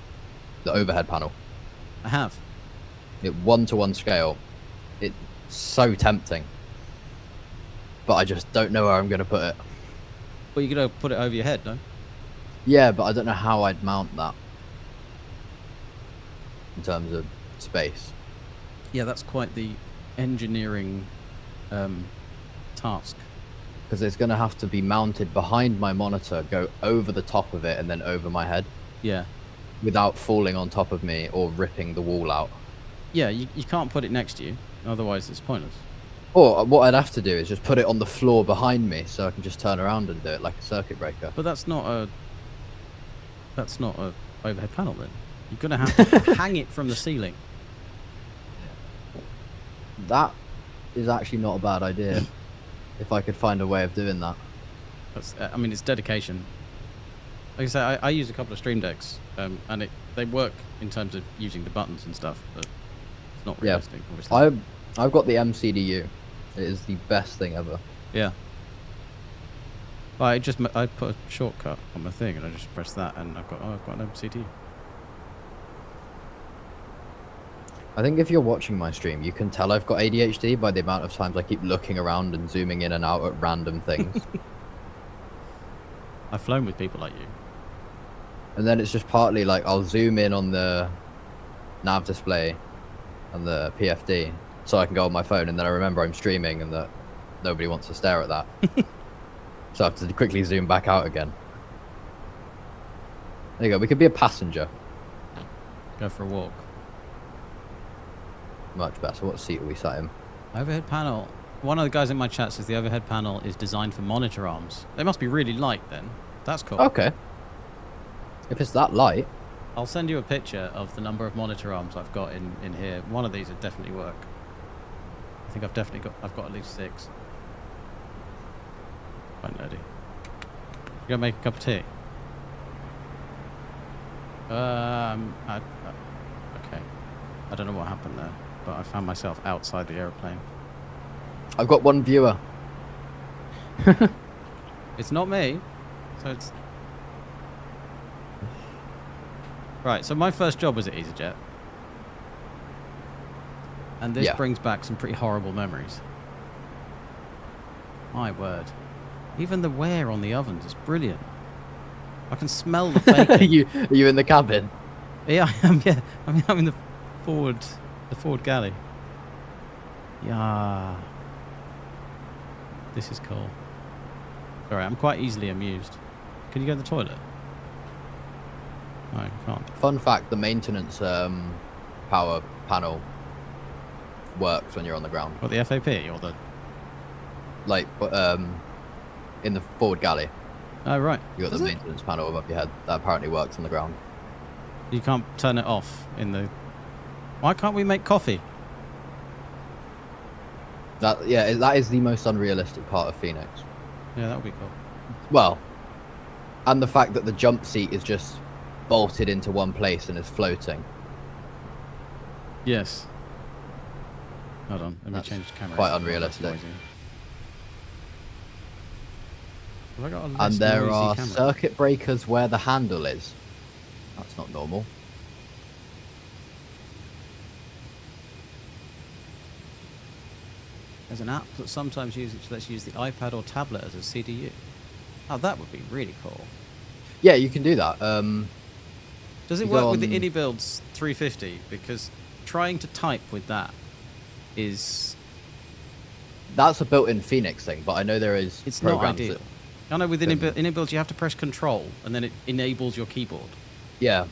The overhead panel. I have. It 1-to-1 scale. It's so tempting. But I just don't know where I'm going to put it. Well, you're going to put it over your head, no? Yeah, but I don't know how I'd mount that. In terms of space. Yeah, that's quite the engineering task. Because it's going to have to be mounted behind my monitor, go over the top of it, and then over my head. Yeah. Without falling on top of me or ripping the wall out. Yeah, you can't put it next to you, otherwise it's pointless. Or what I'd have to do is just put it on the floor behind me so I can just turn around and do it like a circuit breaker. But that's not a overhead panel then. You're going to have to hang it from the ceiling. That is actually not a bad idea. If I could find a way of doing that. That's, I mean, it's dedication. Like I say, I use a couple of Stream Decks, and they work in terms of using the buttons and stuff, but it's not realistic, obviously. I've got the MCDU. It is the best thing ever. Yeah. Well, I put a shortcut on my thing, and I just press that, and I've got an MCDU. I think if you're watching my stream, you can tell I've got ADHD by the amount of times I keep looking around and zooming in and out at random things. I've flown with people like you. And then it's just partly like I'll zoom in on the nav display and the PFD so I can go on my phone, and then I remember I'm streaming and that nobody wants to stare at that. So I have to quickly zoom back out again. There you go. We could be a passenger. Go for a walk. Much better. What seat are we sat in? Overhead panel. One of the guys in my chat says the overhead panel is designed for monitor arms. They must be really light then. That's cool. Okay. If it's that light. I'll send you a picture of the number of monitor arms I've got in here. One of these would definitely work. I think I've got at least 6. Quite nerdy. You gonna make a cup of tea? Okay. I don't know what happened there, but I found myself outside the aeroplane. I've got one viewer. It's not me, so it's... Right, so my first job was at EasyJet. And this brings back some pretty horrible memories. My word. Even the wear on the ovens is brilliant. I can smell the bacon. Are you in the cabin? Yeah, I am, yeah. I'm in the forward galley. Yeah. This is cool. Sorry, I'm quite easily amused. Can you go to the toilet? No, you can't. Fun fact, the maintenance power panel works when you're on the ground. What, the FAP or the... Like, in the forward galley. Oh, right. You got the maintenance panel above your head. That apparently works on the ground. You can't turn it off in the... Why can't we make coffee? That is the most unrealistic part of Phoenix. Yeah, that would be cool. Well, and the fact that the jump seat is just bolted into one place and is floating. Yes. Hold on, let me That's change the camera. quite unrealistic. Have I got a less And there noisy are camera? circuit breakers where the handle is. That's not normal. There's an app that sometimes lets you use the iPad or tablet as a CDU. Oh, that would be really cool. Yeah, you can do that. Does it you work go with the on- IndyBuilds 350? Because trying to type with that is... That's a built-in Phoenix thing, but I know there is It's not programs ideal. that... I know with can- IndyBuilds you have to press Control and then it enables your keyboard. Yeah.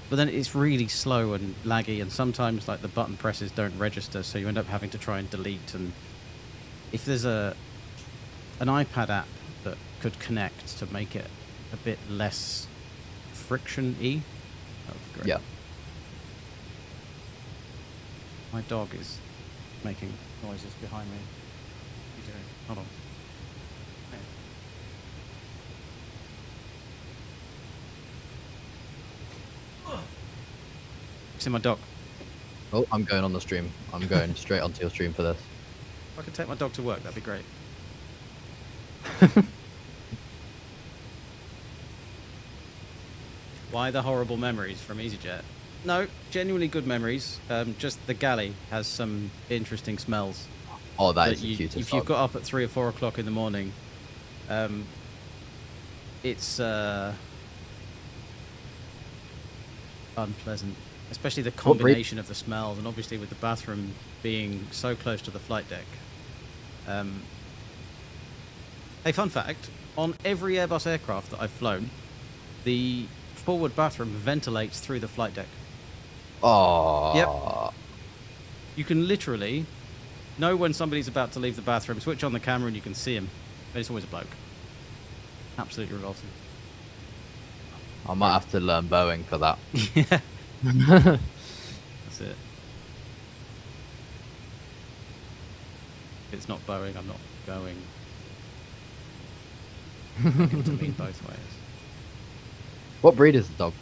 But then it's really slow and laggy, and sometimes like the button presses don't register, so you end up having to try and delete. And if there's an iPad app that could connect to make it a bit less friction-y, that would be great. Yeah. My dog is making noises behind me. What are you doing? Hold on. Hey. See my dog. Oh, I'm going on the stream. I'm going straight onto your stream for this. If I could take my dog to work, that'd be great. Why the horrible memories from EasyJet? No, genuinely good memories. Just the galley has some interesting smells. Oh, that is that the cutest If dog. you've got up at 3 or 4 o'clock in the morning, it's unpleasant. Especially the combination of the smells, and obviously with the bathroom being so close to the flight deck. Hey, fun fact, on every Airbus aircraft that I've flown, the forward bathroom ventilates through the flight deck. Oh. Yep. You can literally know when somebody's about to leave the bathroom, switch on the camera and you can see him. But it's always a bloke. Absolutely revolting. I might have to learn Boeing for that. Yeah. That's it. If it's not Boeing, I'm not going. I can to mean both ways. What breed is the dog?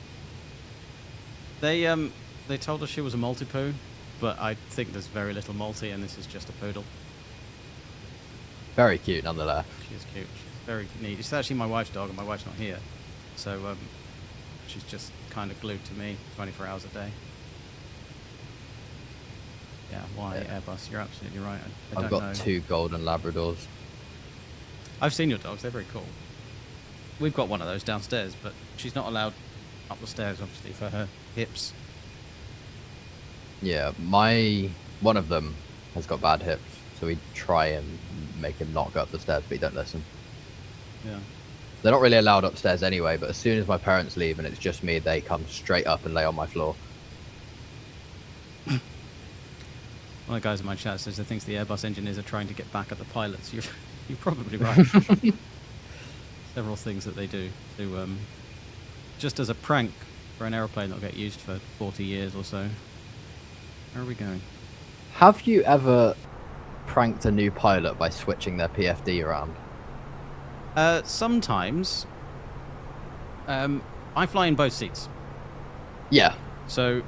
They told us she was a multi-poo, but I think there's very little multi, and this is just a poodle. Very cute, nonetheless. She's cute. She's very neat. It's actually my wife's dog, and my wife's not here, so she's just kind of glued to me 24 hours a day. Yeah, why Airbus? You're absolutely right. I I've don't got know. 2 golden Labradors. I've seen your dogs. They're very cool. we've got one of those downstairs, but she's not allowed up the stairs, obviously, for her hips. Yeah, one of them has got bad hips, so we try and make him not go up the stairs, but he don't listen. Yeah. They're not really allowed upstairs anyway, but as soon as my parents leave and it's just me, they come straight up and lay on my floor. One of the guys in my chat says he thinks the Airbus engineers are trying to get back at the pilots. You're probably right. Several things that they do to just as a prank for an aeroplane that'll get used for 40 years or so. Where are we going? Have you ever pranked a new pilot by switching their PFD around? Sometimes. I fly in both seats. Yeah. So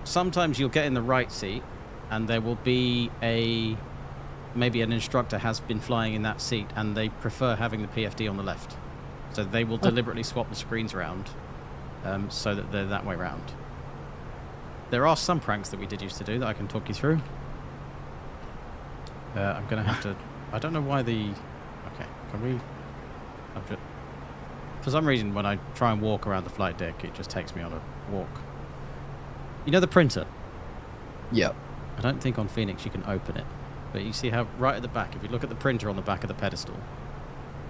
sometimes you'll get in the right seat, and there will be maybe an instructor has been flying in that seat, and they prefer having the PFD on the left. So they will deliberately swap the screens around, so that they're that way round. There are some pranks that we did used to do that I can talk you through. I'm going to have to... I don't know why the... Okay, can we... For some reason, when I try and walk around the flight deck, it just takes me on a walk. You know the printer? Yeah. I don't think on Phoenix you can open it. But you see how right at the back, if you look at the printer on the back of the pedestal,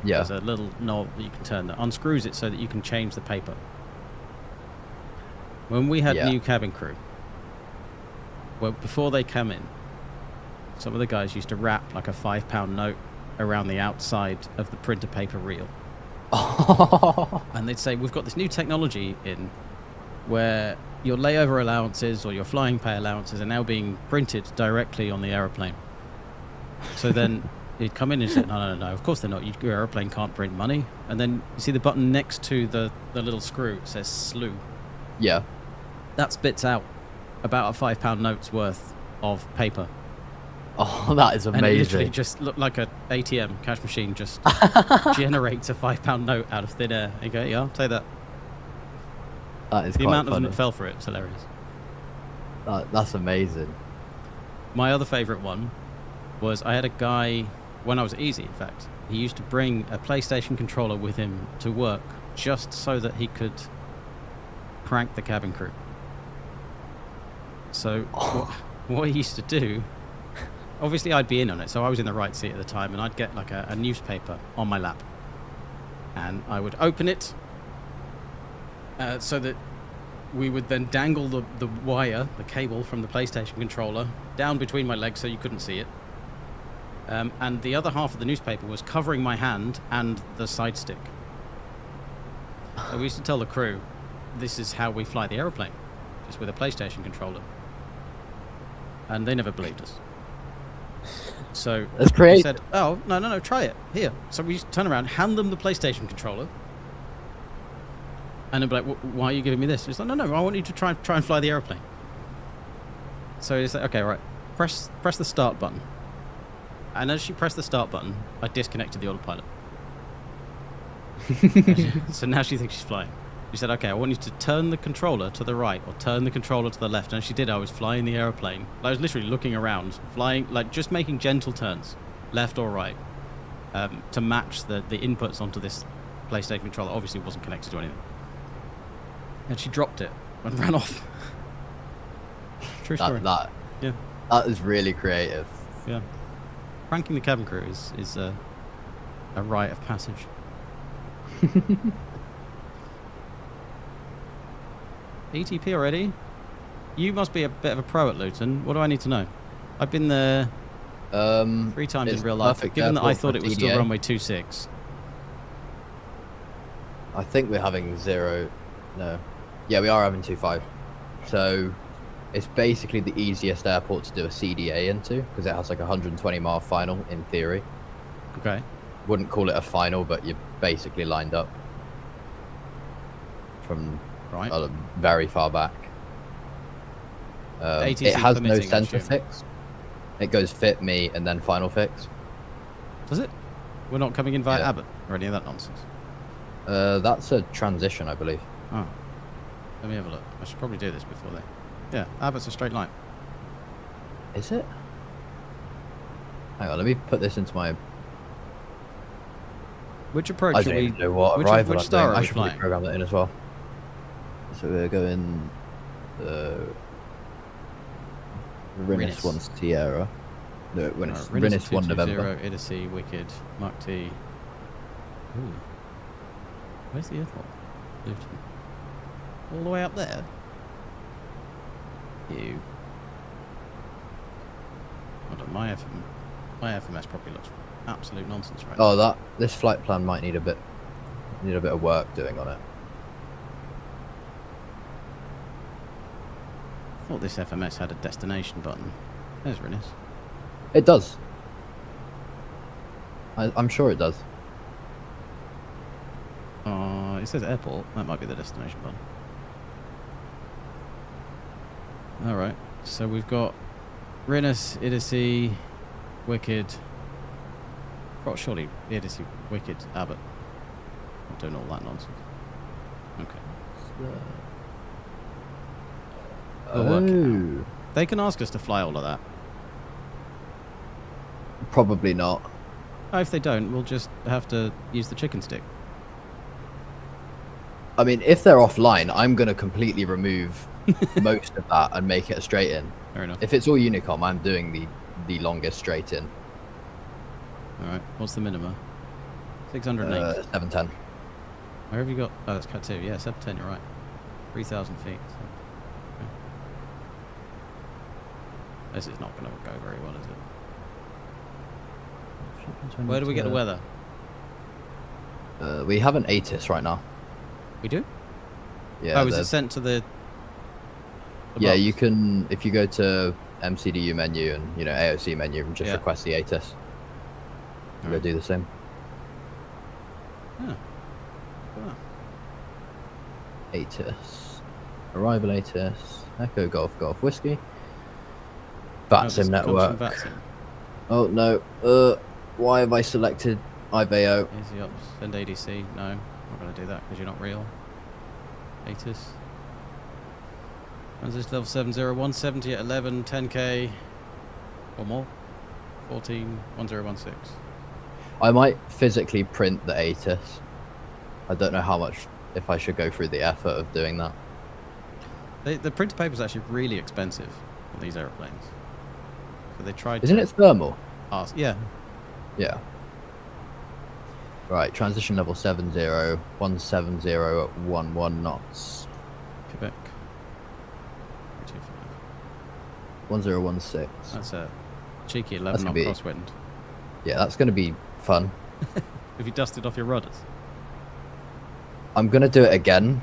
Yeah. there's a little knob that you can turn that unscrews it so that you can change the paper. When we had new cabin crew, well, before they come in, some of the guys used to wrap like a £5 note around the outside of the printer paper reel. And they'd say, we've got this new technology in where your layover allowances or your flying pay allowances are now being printed directly on the aeroplane. So then he'd come in and say, no, of course they're not. Your aeroplane can't print money. And then you see the button next to the little screw, it says SLU. Yeah. That spits out about a £5 note's worth of paper. Oh, that is amazing. And it literally just looked like an ATM cash machine just generates a £5 note out of thin air. You go, yeah, I'll take that. That is the quite amount of funny. them that fell for it. It's hilarious. That's amazing. My other favourite one was I had a guy, when I was at Easy, in fact, he used to bring a PlayStation controller with him to work just so that he could prank the cabin crew. So what he used to do, obviously I'd be in on it, so I was in the right seat at the time, and I'd get like a newspaper on my lap. And I would open it so that we would then dangle the wire, the cable from the PlayStation controller down between my legs so you couldn't see it. And the other half of the newspaper was covering my hand and the side stick. So we used to tell the crew, this is how we fly the aeroplane, just with a PlayStation controller. And they never believed us. So That's we creative. said, oh, no, try it. Here. So we used to turn around, hand them the PlayStation controller. And they'd be like, why are you giving me this? It's like, no, I want you to try and fly the aeroplane. So it's like, okay, right. Press the start button. And as she pressed the start button, I disconnected the autopilot. So now she thinks she's flying. She said, okay, I want you to turn the controller to the right or turn the controller to the left. And she did. I was flying the aeroplane. I was literally looking around, flying, like just making gentle turns, left or right, to match the inputs onto this PlayStation controller. Obviously, it wasn't connected to anything. And she dropped it and ran off. True story. Yeah. That is really creative. Yeah. Pranking the cabin crew is a rite of passage. ETP already? You must be a bit of a pro at Luton. What do I need to know? I've been there 3 times in real life. Given that I thought it was still runway 26. I think we're having 0. No. Yeah, we are having 25. So it's basically the easiest airport to do a CDA into because it has like a 120-mile final in theory. Okay. Wouldn't call it a final, but you're basically lined up from very far back. It has no center fix. It goes fit, me, and then final fix. Does it? We're not coming in via Abbott or any of that nonsense? That's a transition, I believe. Oh. Let me have a look. I should probably do this before they... Yeah, Abbott's a straight line. Is it? Hang on, let me put this into my... Which approach I are don't we? even know what which arrival which I'm star doing. are I we should probably flying? program that in as well. So we're going Rinus 1's Tierra. No, when it's Rinus 1 November. Idiocy, Wicked, Mark T. Ooh. Where's the airport? Luton. All the way up there? You. Hold on, my FMS probably looks absolute nonsense right now. Oh, this flight plan might need a bit of work doing on it. I thought this FMS had a destination button. There's Rinus. It does. I'm sure it does. It says airport. That might be the destination button. Alright, so we've got Rinus, Idiocy, Wicked. Oh, surely Idiocy, Wicked, Abbott. I'm doing all that nonsense. Okay. We'll work it out. They can ask us to fly all of that. Probably not. Oh, if they don't, we'll just have to use the chicken stick. I mean, if they're offline, I'm going to completely remove most of that and make it a straight in. Fair enough. If it's all Unicom, I'm doing the longest straight in. Alright, what's the minima? 608. 710. Where have you got? Oh, that's Cat 2. Yeah, 710, you're right. 3,000 feet. So. Okay. This is not going to go very well, is it? Where do we get the weather? We have an ATIS right now. We do? Yeah. Oh, is it sent to the yeah, box? you can, if you go to MCDU menu and, AOC menu and just request the ATIS. They'll do the same. Yeah. Wow. ATIS. Arrival ATIS. Echo Golf Golf Whiskey. VATSIM network. Oh no. Why have I selected IVAO? Easy ops. Send ADC. No, I'm not going to do that because you're not real. ATIS. Transition level 70, 170 at 11, 10k or more. 14, 1016. I might physically print the ATIS. I don't know how much, if I should go through the effort of doing that. The printer paper is actually really expensive on these aeroplanes. So they tried. Isn't it thermal? Yeah. Yeah. Right, transition level 70, 170 at 11 knots. Quebec. 1016. That's a cheeky 11 knot crosswind. Yeah, that's going to be fun. Have you dusted off your rudders? I'm going to do it again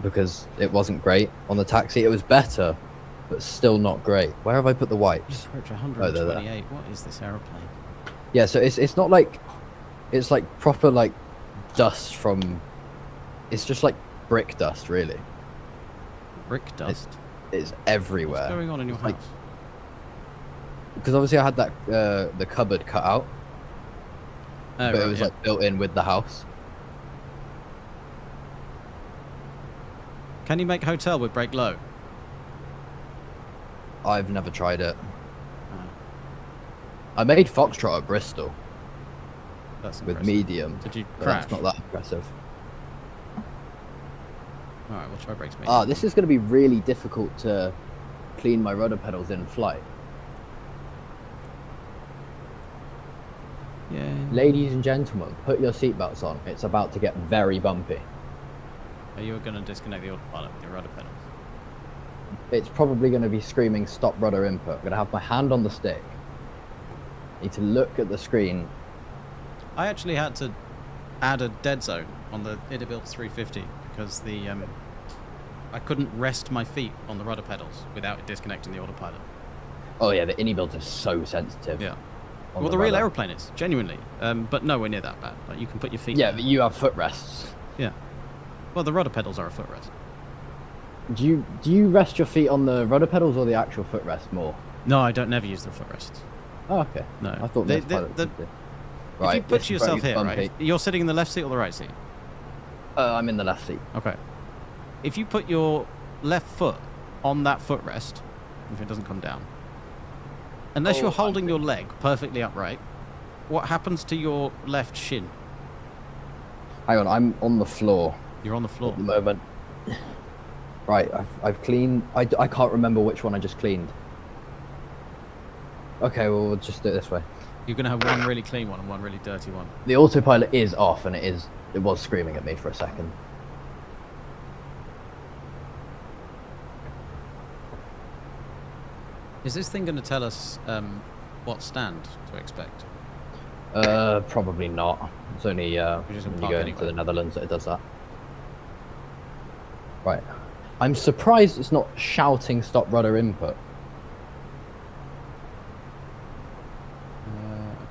because it wasn't great on the taxi. It was better, but still not great. Where have I put the wipes? Approach 128. What is this aeroplane? Yeah, so it's not like, it's like proper like dust from, it's just like brick dust really. Brick dust? It's everywhere. What's going on in your house? Because obviously I had that the cupboard cut out, but right, it was like built in with the house. Can you make hotel with brake low? I've never tried it. I made Foxtrot at Bristol. That's with medium. Did you but crash? That's not that impressive. Alright, we'll try brakes medium. Ah, this is going to be really difficult to clean my rudder pedals in flight. Yeah. Ladies and gentlemen, put your seatbelts on. It's about to get very bumpy. Are you going to disconnect the autopilot with your rudder pedals? It's probably going to be screaming stop rudder input. I'm going to have my hand on the stick. Need to look at the screen. I actually had to add a dead zone on the Itabuild 350 because the I couldn't rest my feet on the rudder pedals without it disconnecting the autopilot. Oh yeah, the Itabuilds are so sensitive. Yeah. Well, the real aeroplane is, genuinely, but nowhere near that bad. Like, you can put your feet. Yeah, but you have footrests. Yeah. Well, the rudder pedals are a footrest. Do you rest your feet on the rudder pedals or the actual footrest more? No, I don't never use the footrests. Oh, okay. No. I thought most pilots did. Right, if you put yourself here, right? You're sitting in the left seat or the right seat? I'm in the left seat. Okay. If you put your left foot on that footrest, if it doesn't come down, unless you're holding your leg perfectly upright, what happens to your left shin? Hang on, I'm on the floor You're on the floor. at the moment. Right, I've cleaned. I can't remember which one I just cleaned. Okay, well, we'll just do it this way. You're going to have one really clean one and one really dirty one. The autopilot is off, and it was screaming at me for a second. Is this thing going to tell us what stand to expect? Probably not. It's only We're just when gonna you park go anyway. into the Netherlands that it does that. Right. I'm surprised it's not shouting stop rudder input.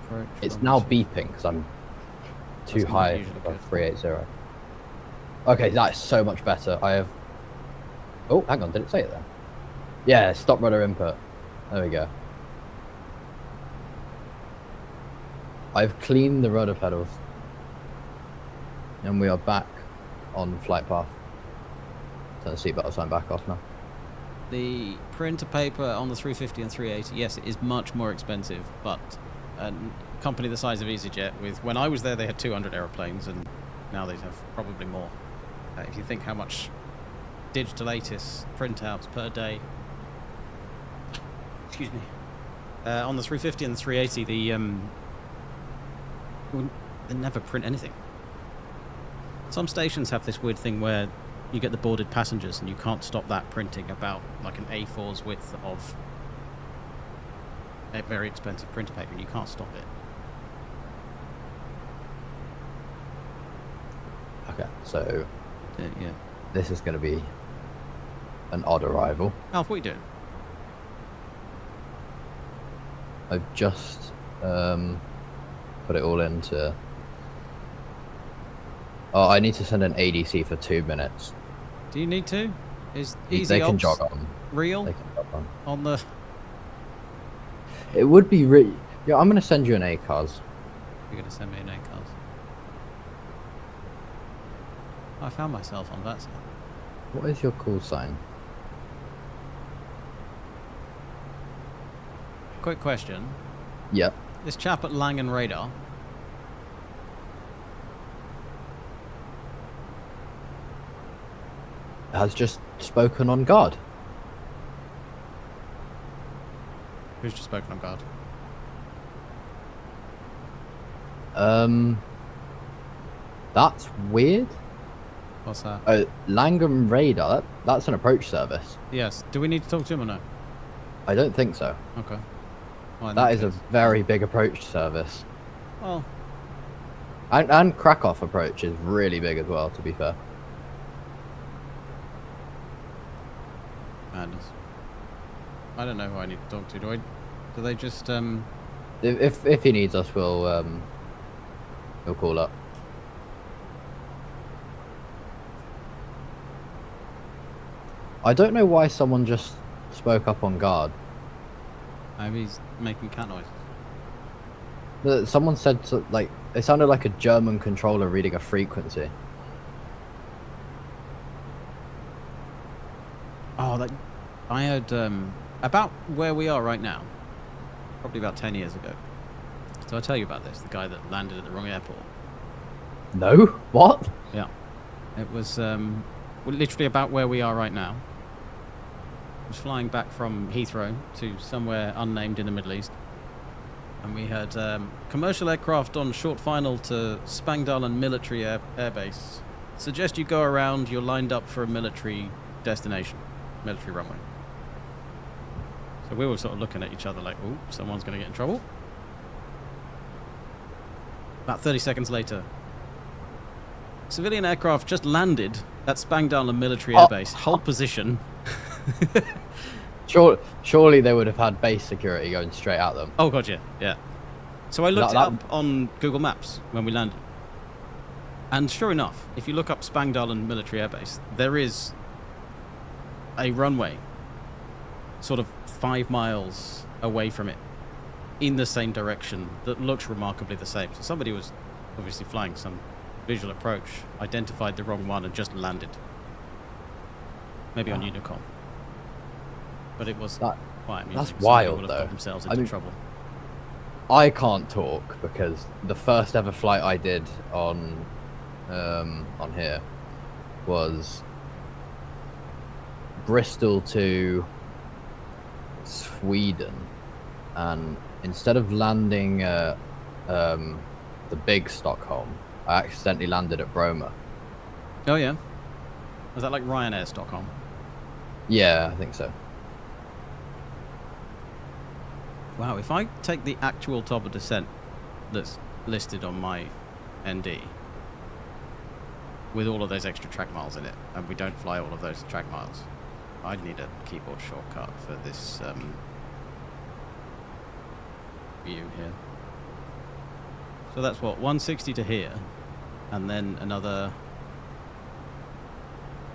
Approach. It's from now two- beeping because I'm too That's not high usually above good. 380. Okay, that's so much better. I have... Oh, hang on, did it say it there? Yeah, stop rudder input. There we go. I've cleaned the rudder pedals. And we are back on flight path. Turn the seatbelt sign back off now. The printer paper on the 350 and 380, yes, it is much more expensive, but a company the size of EasyJet, when I was there, they had 200 aeroplanes, and now they have probably more. If you think how much digital ATIS printouts per day. Excuse me. On the 350 and the 380, they never print anything. Some stations have this weird thing where you get the boarded passengers and you can't stop that printing about like an A4's width of a very expensive printer paper, and you can't stop it. Okay, so Yeah. this is going to be an odd arrival. Alf, what are you doing? I've just put it all into... Oh, I need to send an ADC for 2 minutes. Do you need to? Is They easy can ops jog on. real They can jog on. on the... It would be yeah, I'm going to send you an ACARS. You're going to send me an ACARS. I found myself on that side. What is your call sign? Quick question. Yep. This chap at Langen Radar, Has just spoken on guard. who's just spoken on guard? That's weird. What's that? Langham Radar, that's an approach service. Yes. Do we need to talk to him or no? I don't think so. Okay. Well, in That is a case- very big approach service. Well, And Krakow approach is really big as well, to be fair. madness. I don't know who I need to talk to. Do they just If he needs us, we'll call up. I don't know why someone just spoke up on guard. maybe he's making cat noises? Someone said like it sounded like a German controller reading a frequency. Oh, that I heard about where we are right now. Probably about 10 years ago. So I tell you about this, the guy that landed at the wrong airport. No? What? Yeah. It was literally about where we are right now. Was flying back from Heathrow to somewhere unnamed in the Middle East. And we had commercial aircraft on short final to Spangdahlem military airbase. Suggest you go around, you're lined up for a military destination, military runway. So we were sort of looking at each other like, oh, someone's going to get in trouble. About 30 seconds later, civilian aircraft just landed at Spangdahlem military airbase. Hold position. Surely they would have had base security going straight at them. Oh god, yeah. So I looked That- it up on Google Maps when we landed. And sure enough, if you look up Spangdahlem military airbase, there is a runway sort of 5 miles away from it in the same direction that looks remarkably the same. So somebody was obviously flying some visual approach, identified the wrong one and just landed. Maybe on Unicom. But it was quite amusing. That's Somebody wild, would have though. got themselves I into mean, trouble. I can't talk because the first ever flight I did on on here was Bristol to Sweden, and instead of landing at the big Stockholm, I accidentally landed at Bromma. Oh yeah. Was that like Ryanair Stockholm? Yeah, I think so. Wow, if I take the actual top of descent that's listed on my ND with all of those extra track miles in it, and we don't fly all of those track miles, I'd need a keyboard shortcut for this view here. So that's what, 160 to here, and then another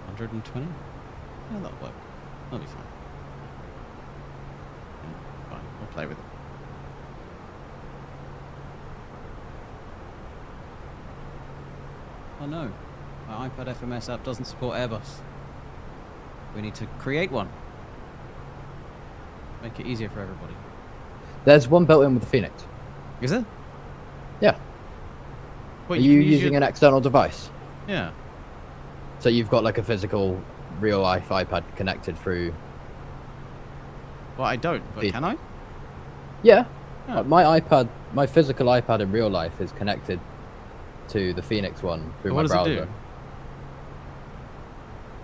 120? Yeah, that'll work. That'll be fine. Yeah, fine, we'll play with it. Oh no, my iPad FMS app doesn't support Airbus. We need to create one. Make it easier for everybody. There's one built in with the Phoenix. Is it? Yeah. What, Are you can use using your... an external device? Yeah. So you've got like a physical, real life iPad connected through. Well, I don't, but can I? Yeah. Oh. My iPad, my physical iPad in real life is connected to the Phoenix one through my browser. What does it do?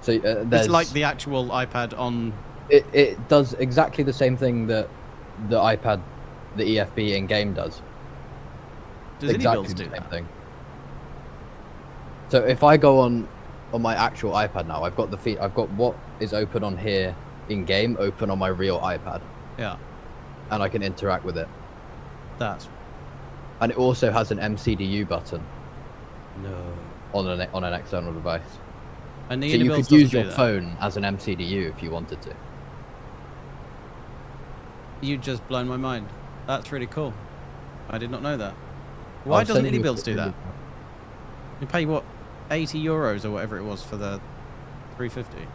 So there's... It's like the actual iPad on... It does exactly the same thing that the iPad, the EFB in-game does. Does exactly any builds the do same that? thing. So if I go on my actual iPad now, I've got I've got what is open on here in-game open on my real iPad. Yeah. And I can interact with it. That's... And it also has an MCDU button. No. On an external device. And the so you Unibuilds could use doesn't your do that. phone as an MCDU if you wanted to. You just blown my mind. That's really cool. I did not know that. Why doesn't Unibuilds do that? You pay what, 80 euros or whatever it was for the 350.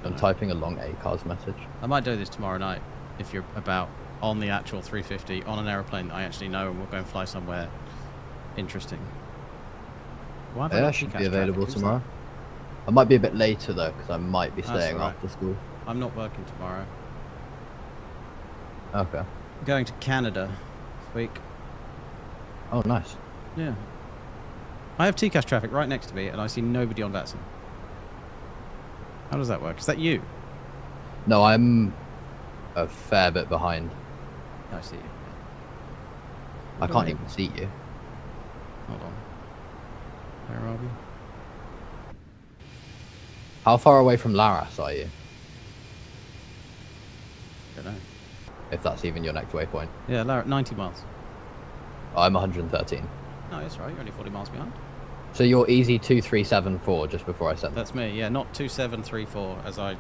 I'm typing a long ACARS message. I might do this tomorrow night if you're about on the actual 350 on an aeroplane that I actually know, and we'll go and fly somewhere interesting. Why have I Yeah, got I should PCAS be available traffic? Who's tomorrow. I might be a bit later though, because I might be That's staying all right. after school. I'm not working tomorrow. Okay. I'm going to Canada this week. Oh, nice. Yeah. I have TCAS traffic right next to me, and I see nobody on Vatson. How does that work? Is that you? No, I'm a fair bit behind. I see you. I can't even see you. Hold on. Where are we? How far away from Laras are you? Don't know. If that's even your next waypoint. Yeah, 90 miles. I'm 113. No, that's right. You're only 40 miles behind. So you're easy 2374 just before I sent That's me. Yeah, not 2734 as I tried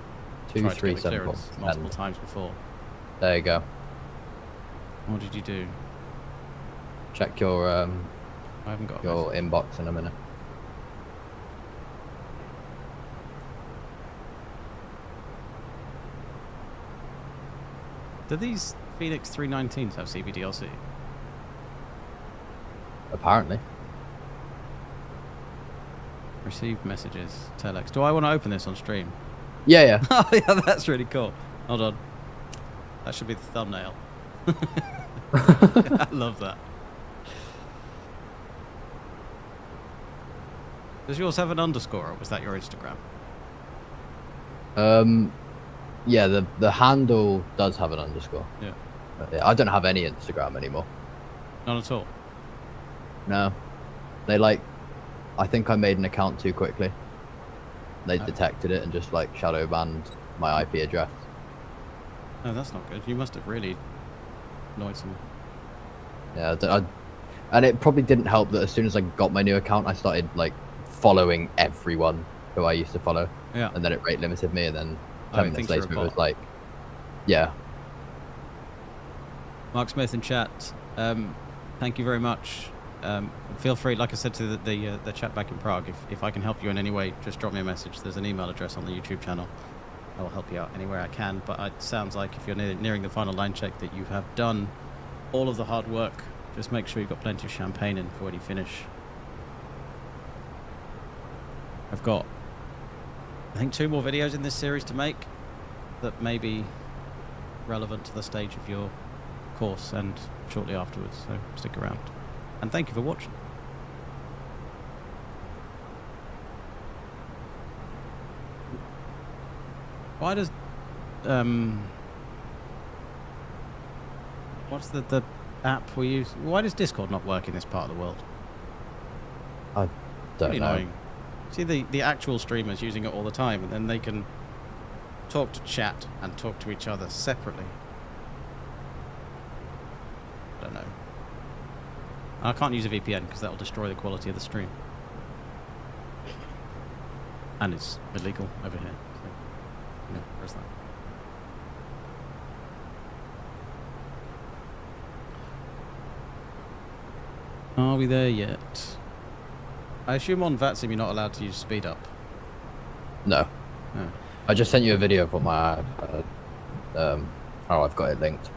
to get the 2374. clearance multiple times before. There you go. What did you do? Check your I haven't got a your message. inbox in a minute. Do these Phoenix 319s have CBDLC? Apparently. Received messages. Telex. Do I want to open this on stream? Yeah, yeah. Oh yeah, that's really cool. Hold on. That should be the thumbnail. I love that. Does yours have an underscore, or was that your Instagram? Yeah, the handle does have an underscore. Yeah. Yeah, I don't have any Instagram anymore. None at all. No. They I think I made an account too quickly. They detected it and just shadow banned my IP address. No, that's not good. You must have really annoyed someone. Yeah, and it probably didn't help that as soon as I got my new account, I started following everyone who I used to follow. Yeah. And then it rate limited me, and then 10 minutes later it was yeah. Mark Smith in chat. Thank you very much. Feel free, like I said to the chat back in Prague, if I can help you in any way, just drop me a message. There's an email address on the YouTube channel. I will help you out anywhere I can. But it sounds like if you're nearing the final line check that you have done all of the hard work Just make sure you've got plenty of champagne in for when you finish. I've got, I think, 2 more videos in this series to make that may be relevant to the stage of your course and shortly afterwards, so stick around. And thank you for watching. Why does what's the app we use? Why does Discord not work in this part of the world? I don't Pretty know. annoying. See the actual streamers using it all the time, and then they can talk to chat and talk to each other separately. I don't know. I can't use a VPN because that'll destroy the quality of the stream. And it's illegal over here. So, yeah, there's that. Are we there yet? I assume on VATSIM you're not allowed to use speed up. No. Oh. I just sent you a video of my how I've got it linked.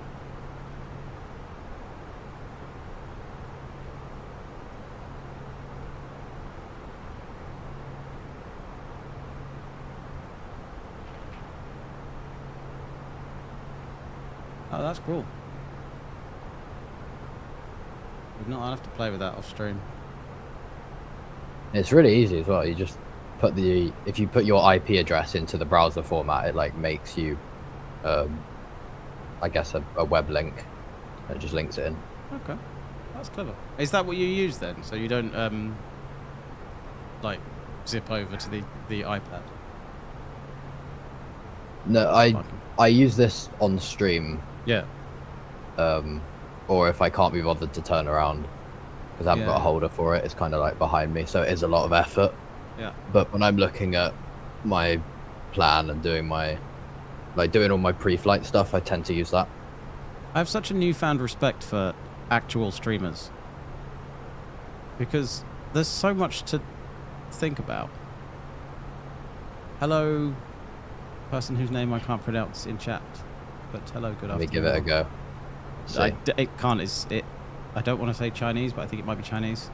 Oh, that's cool. I'll have to play with that off stream. It's really easy as well. You just put if you put your IP address into the browser format, it like makes you, I guess a web link. It just links it in. Okay, that's clever. Is that what you use then? So you don't like zip over to the iPad? No, I use this on stream. Yeah. Or if I can't be bothered to turn around because I haven't got a holder for it, it's kind of like behind me, so it is a lot of effort. Yeah. But when I'm looking at my plan and doing all my pre-flight stuff, I tend to use that. I have such a newfound respect for actual streamers because there's so much to think about. Hello, person whose name I can't pronounce in chat, but hello, good afternoon. Let me give it a go. It can't. I don't want to say Chinese, but I think it might be Chinese.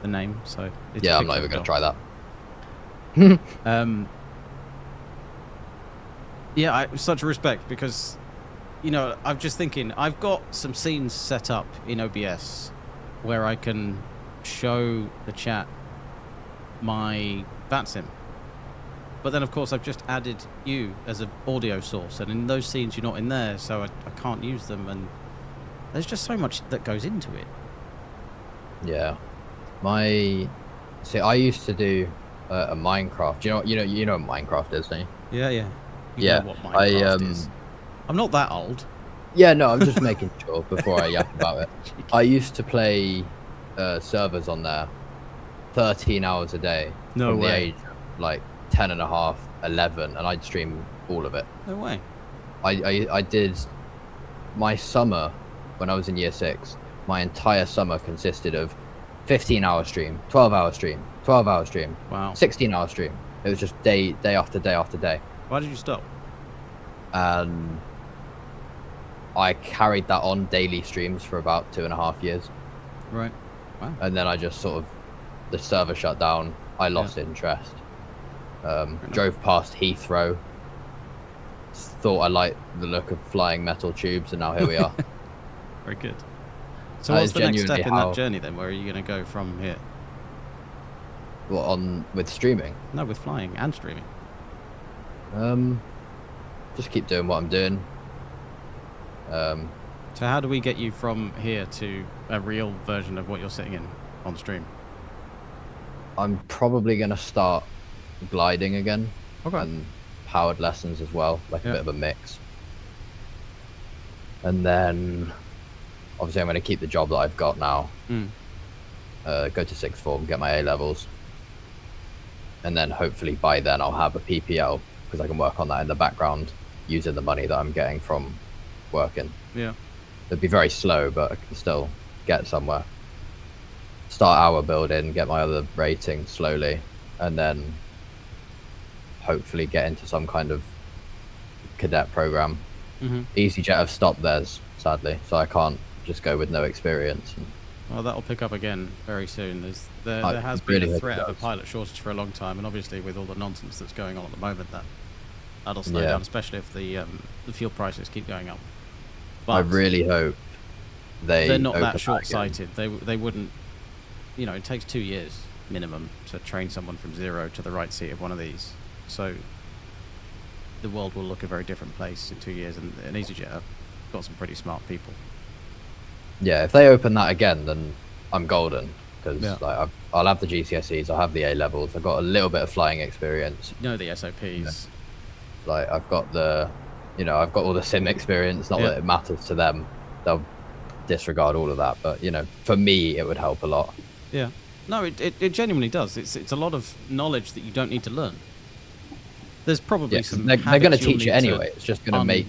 The name, so. It's yeah, I'm not even going to try that. Yeah, I such respect because, you know, I'm just thinking I've got some scenes set up in OBS where I can show the chat my VATSIM. But then, of course, I've just added you as an audio source, and in those scenes you're not in there, so I can't use them, and there's just so much that goes into it. Yeah, I used to do a Minecraft. You know what Minecraft is, don't you? Yeah, yeah. You Yeah, know what Minecraft is. I'm not that old. Yeah, no, I'm just making sure before I yap about it. I used to play servers on there 13 hours a day. No from way. the age of like 10 and a half, 11, and I'd stream all of it. No way. I did my summer when I was in year 6. My entire summer consisted of 15-hour stream, 12-hour stream, 12-hour stream, Wow. 16-hour stream. It was just day after day after day. Why did you stop? And I carried that on daily streams for about 2.5 years. Right. Wow. And then I just sort of, the server shut down. I lost interest. Drove past Heathrow. Thought I liked the look of flying metal tubes, and now here we are. Very good. So That what's is the next step genuinely in how- that journey then? Where are you going to go from here? What, with streaming? No, with flying and streaming. Just keep doing what I'm doing. So how do we get you from here to a real version of what you're sitting in on stream? I'm probably going to start gliding again. Okay. And powered lessons as well, like a bit of a mix. And then, obviously, I'm going to keep the job that I've got now. Go to sixth form, get my A levels. And then hopefully by then I'll have a PPL, because I can work on that in the background using the money that I'm getting from working. Yeah. It'd be very slow, but I can still get somewhere. Start hour building, get my other rating slowly, and then hopefully get into some kind of cadet program. EasyJet have stopped theirs, sadly, so I can't just go with no experience. Well, that'll pick up again very soon. There I has really been a hope it threat of a does. pilot shortage for a long time, and obviously with all the nonsense that's going on at the moment, that'll slow Yeah. down, especially if the fuel prices keep going up. But I really hope they're not open that again. short-sighted. They wouldn't. You know, it takes 2 years minimum to train someone from zero to the right seat of one of these. So the world will look a very different place in 2 years, and EasyJet have got some pretty smart people. Yeah, if they open that again, then I'm golden because Yeah. like I'll have the GCSEs, I'll have the A levels, I've got a little bit of flying experience. You know the SOPs. Like I've got I've got all the sim experience. Not Yeah. that it matters to them; they'll disregard all of that. But for me, it would help a lot. Yeah. No, it genuinely does. It's a lot of knowledge that you don't need to learn. There's probably Yeah, some. they're going to habits you'll teach it need to anyway. It's just going to make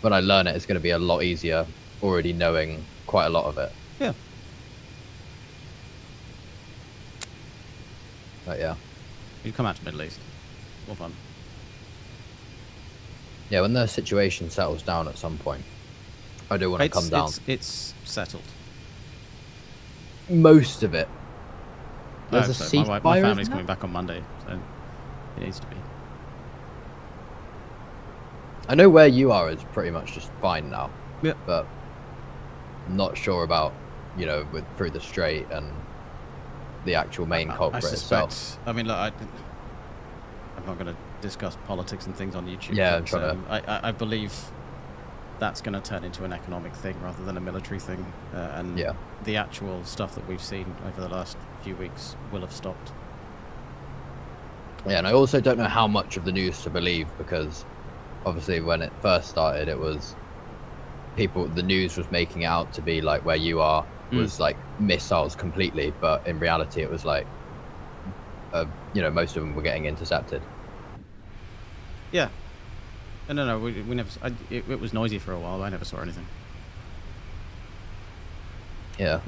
when I learn it, it's going to be a lot easier. Already knowing quite a lot of it. Yeah. But yeah. You'd come out to Middle East. More fun. Yeah, when the situation settles down at some point, I do want to come down. It's settled. Most of it. I There's hope a so. ceasefire. My family's isn't coming there? back on Monday, so it needs to be. I know where you are is pretty much just fine now. Yeah. But I'm not sure about through the strait and the actual main culprit I suspect. itself. I mean, look, I'm not going to discuss politics and things on YouTube. Yeah, I'm but, trying I believe that's going to turn into an economic thing rather than a military thing, and Yeah. the actual stuff that we've seen over the last few weeks will have stopped. Yeah, and I also don't know how much of the news to believe because obviously when it first started, it was the news was making it out to be like where you are was like missiles completely, but in reality it was like most of them were getting intercepted. Yeah. No, we never. It was noisy for a while. I never saw anything. Yeah.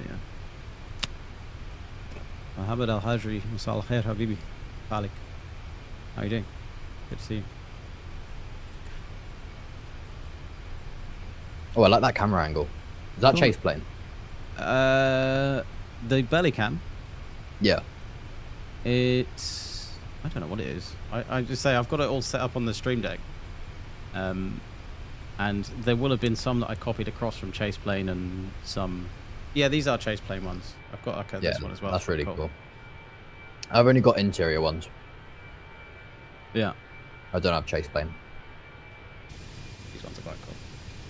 Mohammed Al Hajri, Masal al Khair Habibi, Falik. How you doing? Good to see you. Oh, I like that camera angle. Is that Cool. chase plane? The belly cam. Yeah. It's. I don't know what it is. I just say I've got it all set up on the stream deck. And there will have been some that I copied across from chase plane and some. Yeah, these are chase plane ones. I've got this one as well. That's really cool. I've only got interior ones. Yeah. I don't have chase plane. These ones are quite cool.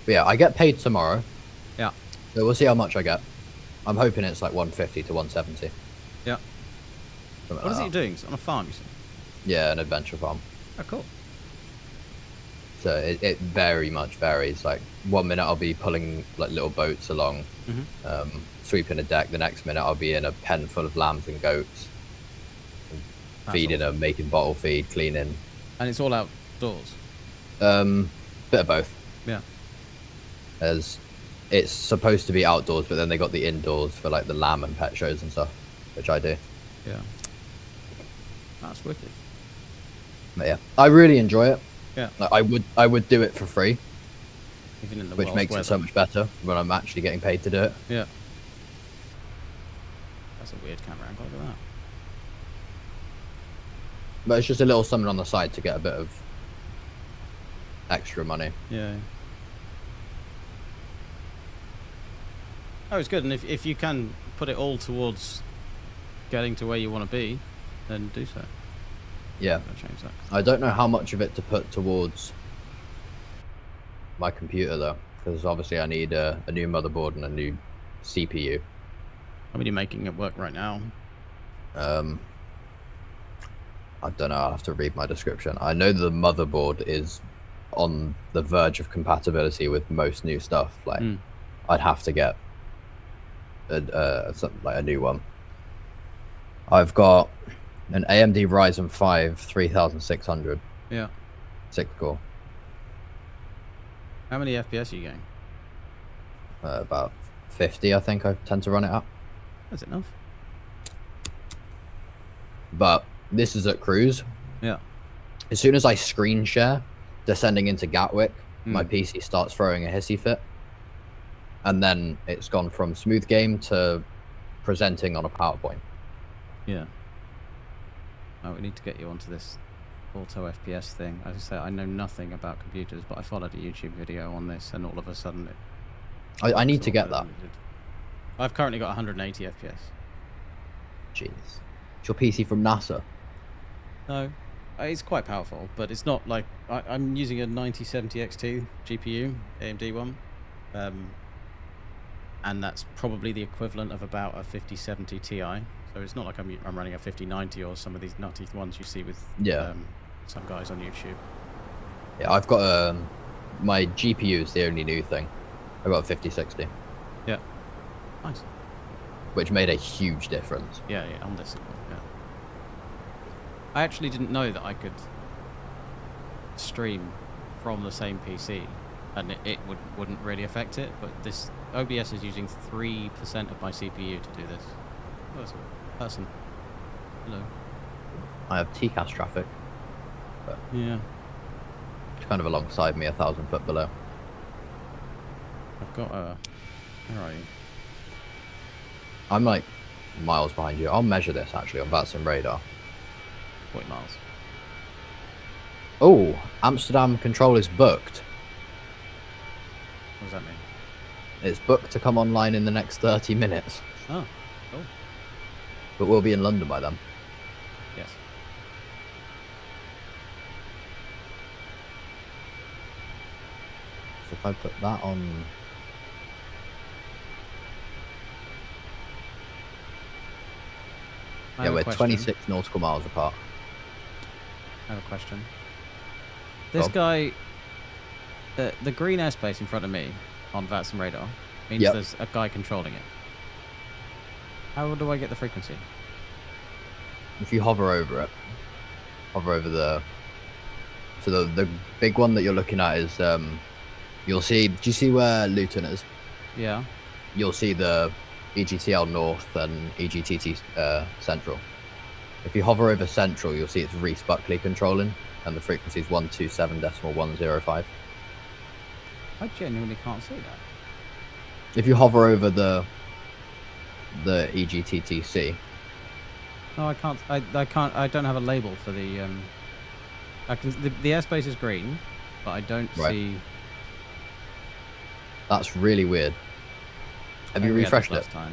But yeah, I get paid tomorrow. Yeah. So we'll see how much I get. I'm hoping it's like 150 to 170. Yeah. Something What is like it that. doing? It's on a farm, you said? Yeah, an adventure farm. Oh, cool. So it very much varies. Like 1 minute I'll be pulling like little boats along, sweeping a deck. The next minute I'll be in a pen full of lambs and goats, feeding them, making bottle feed, cleaning. And it's all outdoors. Bit of both. Yeah. As it's supposed to be outdoors, but then they got the indoors for like the lamb and pet shows and stuff, which I do. Yeah. That's wicked. But yeah, I really enjoy it. Yeah. Like, I would do it for free, Even in the which Welsh makes weather. it so much better when I'm actually getting paid to do it. Yeah. That's a weird camera angle. Look at that. But it's just a little something on the side to get a bit of extra money. Yeah. Oh, it's good. And if you can put it all towards getting to where you want to be, then do so. Yeah. I'm gonna change that. I don't know how much of it to put towards my computer though, because obviously I need a new motherboard and a new CPU. How many are you making it work right now? I don't know, I'll have to read my description. I know the motherboard is on the verge of compatibility with most new stuff. Like, I'd have to get something like a new one. I've got an AMD Ryzen 5 3600. Yeah. 6 core. How many FPS are you getting? About 50, I think I tend to run it at. That's enough. But this is at cruise. Yeah. As soon as I screen share descending into Gatwick, my PC starts throwing a hissy fit. and then it's gone from smooth game to presenting on a PowerPoint. Yeah. Oh, we need to get you onto this auto FPS thing. As I say, I know nothing about computers, but I followed a YouTube video on this, and all of a sudden it... I need to get that. I've currently got 180 FPS. Jeez. It's your PC from NASA. No, it's quite powerful, but it's not like... I'm using a 9070 XT GPU, AMD one. And that's probably the equivalent of about a 5070 Ti. So it's not like I'm running a 5090 or some of these nutty ones you see with some guys on YouTube. Yeah, I've got my GPU is the only new thing. I've got a 5060. Yeah. Nice. Which made a huge difference. Yeah, on this. Yeah. I actually didn't know that I could stream from the same PC and it wouldn't really affect it, but this OBS is using 3% of my CPU to do this. Oh, there's a person. Hello. I have TCAS traffic. But yeah. It's kind of alongside me, 1,000 foot below. I've got a... Where are you? I'm like miles behind you. I'll measure this actually on VATSIM radar. 40 miles. Oh, Amsterdam control is booked. What does that mean? It's booked to come online in the next 30 minutes. Oh, cool. But we'll be in London by then. Yes. So if I put that on... Yeah, we're 26 nautical miles apart. I have a question. This guy, the green airspace in front of me on VATSIM radar means there's a guy controlling it. How do I get the frequency? If you hover over it, hover over the... So the big one that you're looking at is, you'll see, do you see where Luton is? Yeah. You'll see the EGTL North and EGTT Central. If you hover over Central, you'll see it's Reese Buckley controlling, and the frequency is 127.105. I genuinely can't see that. If you hover over the EGTTC. No, I can't. I can't. I don't have a label for the. I can. The airspace is green, but I don't see. That's really weird. Have you refreshed it? Last time.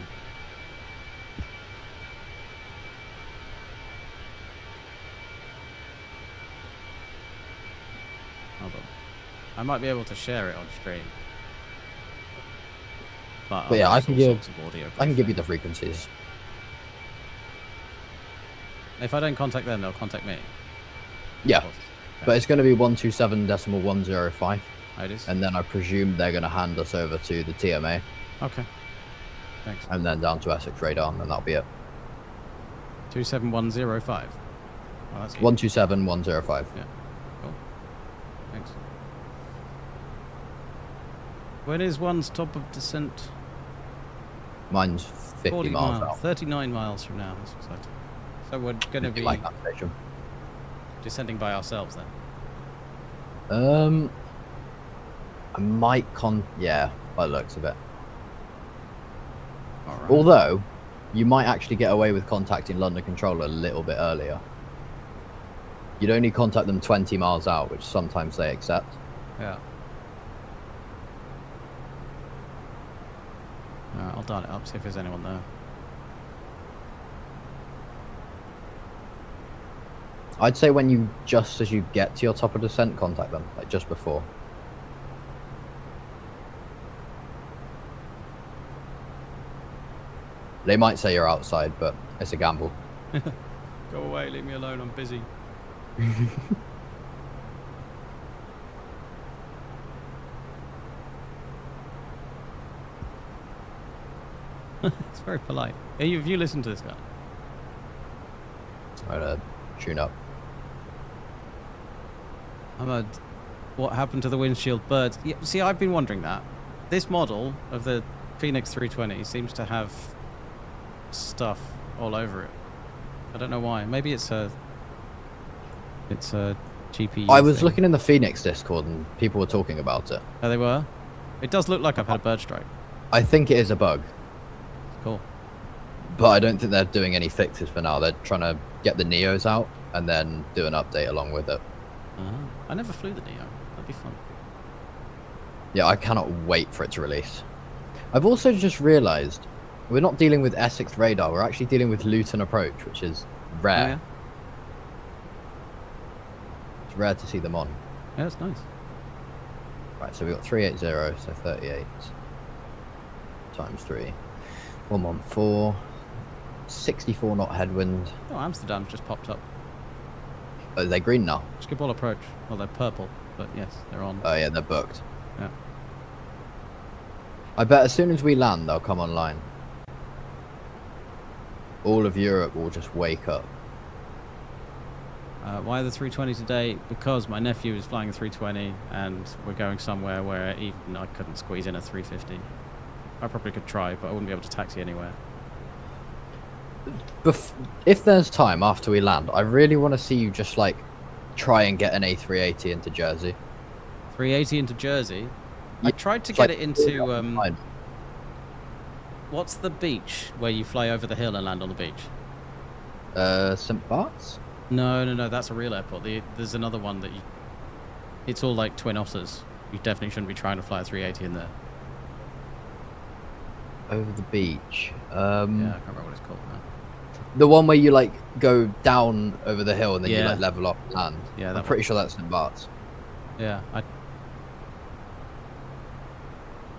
Hold on. I might be able to share it on stream. But yeah, I can give you the frequencies. If I don't contact them, they'll contact me. Yeah, but it's going to be 127.105. It is. And then I presume they're going to hand us over to the TMA. Okay. Thanks. And then down to Essex radar, and that'll be it. 27105. Oh, that's 127.105. Yeah. Cool. Thanks. When is one's top of descent? Mine's 50 miles out. 39 miles from now. That's exciting. So we're going to be like that station. Descending by ourselves then? I might yeah, by the looks of it. All right. Although, you might actually get away with contacting London Control a little bit earlier. You'd only contact them 20 miles out, which sometimes they accept. Yeah. Alright, I'll dial it up, see if there's anyone there. I'd say when you, just as you get to your top of descent, contact them, like just before. They might say you're outside, but it's a gamble. Go away, leave me alone, I'm busy. It's very polite. Have you listened to this guy? I'm gonna tune up. What happened to the windshield birds? Yeah, see, I've been wondering that. This model of the Phoenix 320 seems to have stuff all over it. I don't know why. Maybe it's a GPU I was thing. looking in the Phoenix Discord and people were talking about it. Oh, they were? It does look like I've had a bird strike. I think it is a bug, Cool. but I don't think they're doing any fixes for now. They're trying to get the Neos out and then do an update along with it. I never flew the Neo. That'd be fun. Yeah, I cannot wait for it to release. I've also just realised we're not dealing with Essex radar. We're actually dealing with Luton approach, which is rare. Oh, yeah. It's rare to see them on. Yeah, that's nice. Right, so we got 380, so 38 times 3. 114. 64 knot headwind. Oh, Amsterdam's just popped up. Oh, they're green now. Schiphol approach. Well, they're purple, but yes, they're on. Oh yeah, they're booked. Yeah. I bet as soon as we land, they'll come online. All of Europe will just wake up. Why the 320 today? Because my nephew is flying a 320 and we're going somewhere where even I couldn't squeeze in a 350. I probably could try, but I wouldn't be able to taxi anywhere. If there's time after we land, I really want to see you just like try and get an A380 into Jersey. 380 into Jersey? Yeah, I tried to it's get like it into... what's the beach where you fly over the hill and land on the beach? St. Bart's? No, that's a real airport. There's another one that you... It's all like twin otters. You definitely shouldn't be trying to fly a 380 in there. Over the beach. Yeah, I can't remember what it's called now. The one where you like go down over the hill and then you Yeah. like level off and land. Yeah, I'm that pretty one. sure that's St. Bart's. Yeah, I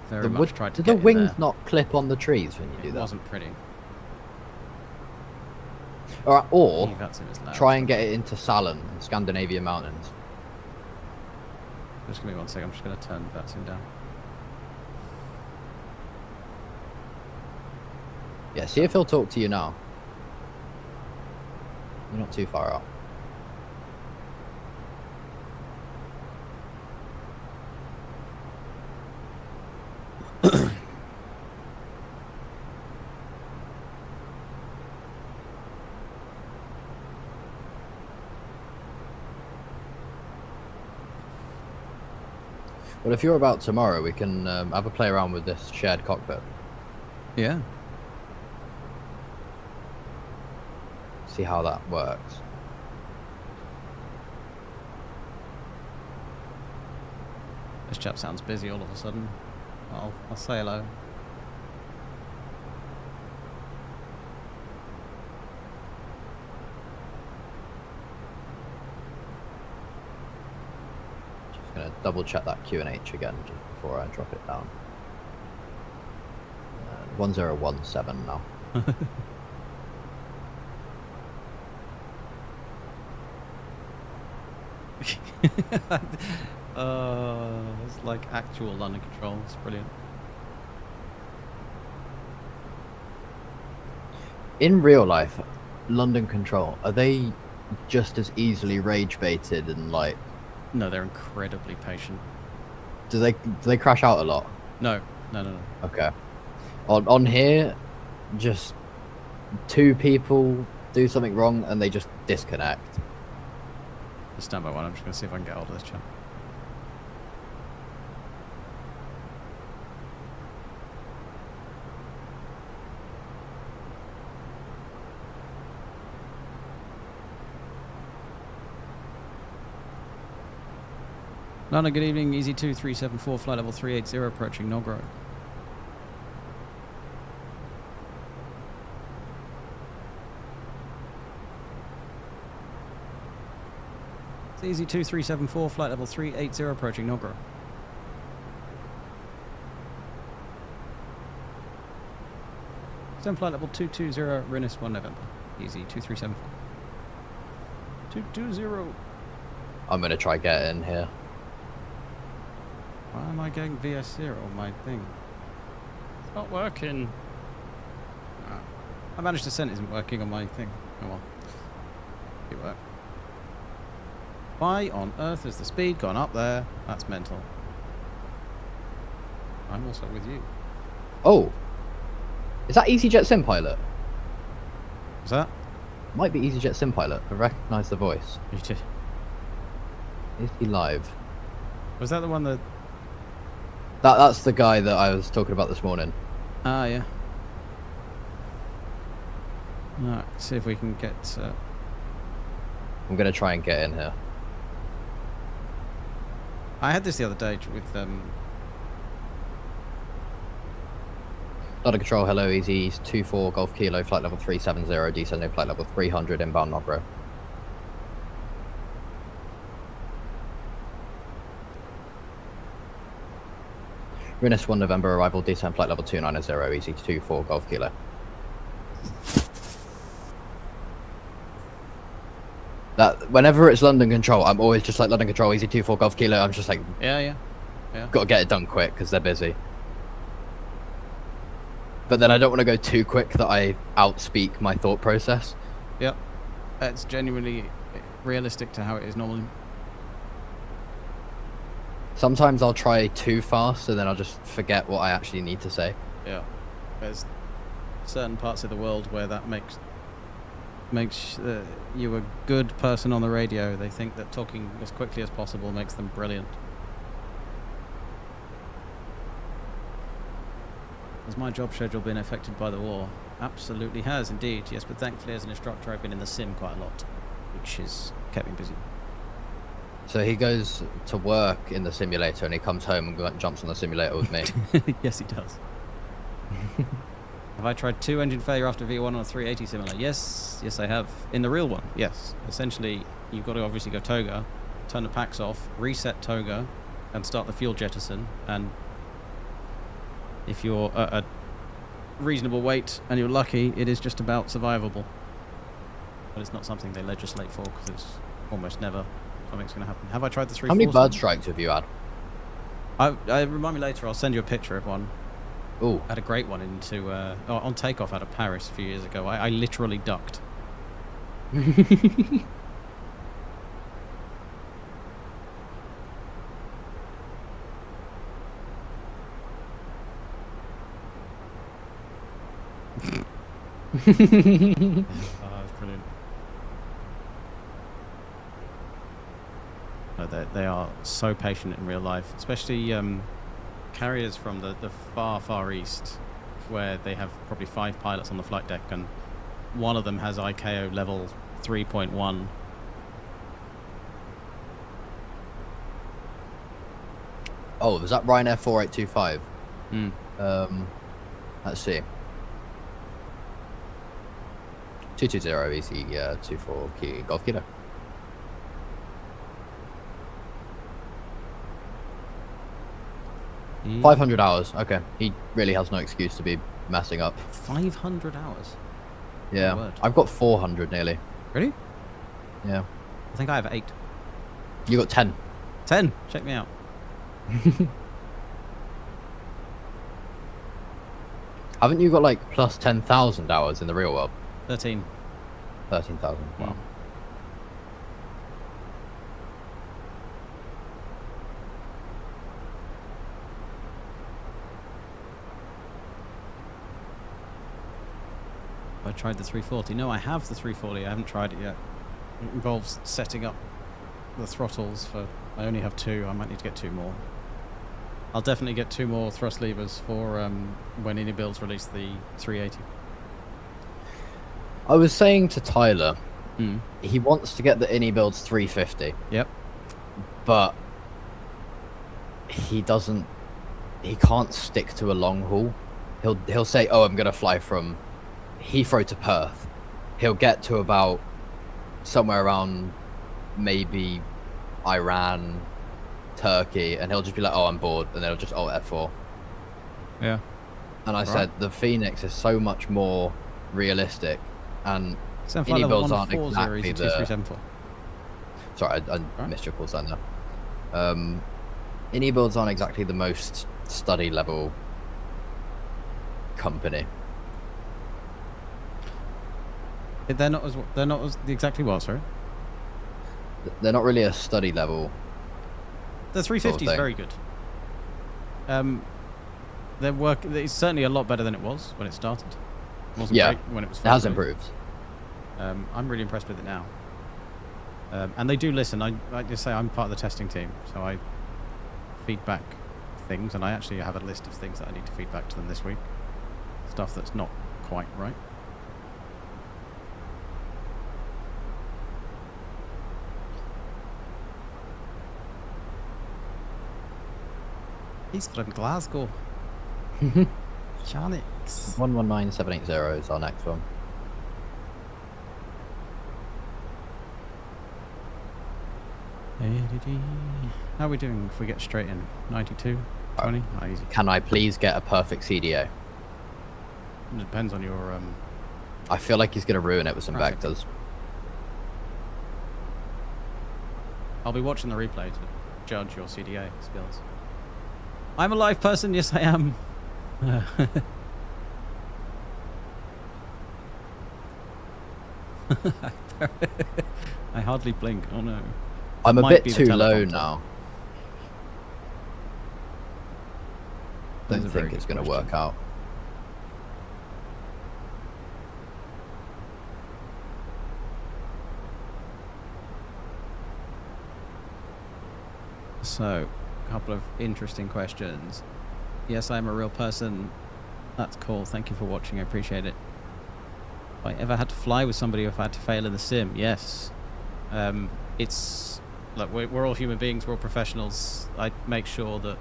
very The much wood- tried to do get the in wings there. not clip on the trees when you do It that? wasn't pretty. Alright, or That's in his lab. try and get it into Salon in Scandinavian mountains. Just give me 1 second. I'm just going to turn that thing down. Yeah, see if he'll talk to you now. You're not too far out. Well, if you're about tomorrow, we can have a play around with this shared cockpit. Yeah. See how that works. This chap sounds busy all of a sudden. I'll say hello. Just gonna double check that Q&H again just before I drop it down. 1017 now. It's like actual London control. It's brilliant. In real life, London Control, are they just as easily rage baited and like, No, they're incredibly patient. do they crash out a lot? No. Okay. On here, just two people do something wrong and they just disconnect. Just stand by one. I'm just going to see if I can get hold of this chap. London, good evening. Easy 2374, flight level 380, approaching Nogro. It's Easy 2374, flight level 380, approaching Nogro. Send flight level 220, Rinus 1 November. Easy 2374. 220. I'm gonna try get in here. Why am I getting VS0 on my thing? It's not working. I managed to send it isn't working on my thing. Oh well. It worked. Why on earth has the speed gone up there? That's mental. I'm also with you. Oh, is that EasyJet Sim Pilot? Was that? Might be EasyJet Sim Pilot. I recognise the voice. You did. Is he live? Was that the one that... That's the guy that I was talking about this morning. Ah, yeah. Alright, see if we can get... I'm gonna try and get in here. I had this the other day with... Data control, hello, easy, 24 Golf Kilo, flight level 370, descending flight level 300, inbound Nogro. Renus 1 November arrival, descent flight level 290, easy 24 Golf Kilo. That whenever it's London control, I'm always just like London control, easy 24 Golf Kilo. I'm just like, Yeah. gotta get it done quick because they're busy. But then I don't want to go too quick that I outspeak my thought process. Yep. It's genuinely realistic to how it is normally. Sometimes I'll try too fast and then I'll just forget what I actually need to say. Yeah. There's certain parts of the world where that makes you a good person on the radio. They think that talking as quickly as possible makes them brilliant. Has my job schedule been affected by the war? Absolutely has, indeed. Yes, but thankfully as an instructor I've been in the sim quite a lot, which has kept me busy. So he goes to work in the simulator and he comes home and jumps on the simulator with me. Yes, he does. Have I tried 2 engine failure after V1 on a 380 simulator? Yes, I have. In the real one, yes. Essentially, you've got to obviously go toga, turn the packs off, reset toga, and start the fuel jettison. And if you're at a reasonable weight and you're lucky, it is just about survivable. But it's not something they legislate for because it's almost never something's going to happen. Have I tried the 340? How many bird strikes have you had? I remind me later. I'll send you a picture of one. Ooh. I had a great one into on takeoff out of Paris a few years ago. I literally ducked. That's brilliant. No, they are so patient in real life, especially carriers from the far east, where they have probably 5 pilots on the flight deck, and one of them has ICAO level 3.1. Oh, is that Ryanair 4825? Mm. Let's see. 220 easy 24 Golf Kilo. Yeah. 500 hours. Okay, he really has no excuse to be messing up. 500 hours? Yeah, My word. I've got 400 nearly. Really? Yeah. I think I have 8. You got 10. 10? Check me out. Haven't you got like plus 10,000 hours in the real world? 13. 13,000. Wow. Mm. I tried the 340. No, I have the 340. I haven't tried it yet. It involves setting up the throttles for... I only have 2. I might need to get 2 more. I'll definitely get 2 more thrust levers for when Builds release the 380. I was saying to Tyler, Mm. he wants to get the Builds 350. Yep. But he can't stick to a long haul. He'll say, oh, I'm going to fly from Heathrow to Perth. He'll get to about somewhere around maybe Iran, Turkey, and he'll just be like, oh, I'm bored, and then he'll just alt F4. Yeah. And I said the Phoenix is so much more realistic, and Builds aren't exactly the... 2374. Sorry, I missed your call sign there. Builds aren't exactly the most study level company. They're not as exactly what, sorry? They're not really a study level. The 350 is very good. Their work is certainly a lot better than it was when it started. It wasn't great when it was first it has released. improved. I'm really impressed with it now. And they do listen. I just say I'm part of the testing team, so I feed back things, and I actually have a list of things that I need to feed back to them this week. Stuff that's not quite right. He's from Glasgow. Chanix. 119780 is our next one. How are we doing if we get straight in? 92? 20? Not easy. Can I please get a perfect CDO? It depends on your... I feel like he's going to ruin it with some Perfect. vectors. I'll be watching the replay to judge your CDA skills. I'm a live person, yes I am. I hardly blink, oh no. I'm a Might bit be the too low teleprompter. now. That's a Don't very think it's good going to question. work out. So, a couple of interesting questions. Yes, I'm a real person. That's cool. Thank you for watching. I appreciate it. If I ever had to fly with somebody, or if I had to fail in the sim, yes. It's look, we're all human beings. We're all professionals. I make sure that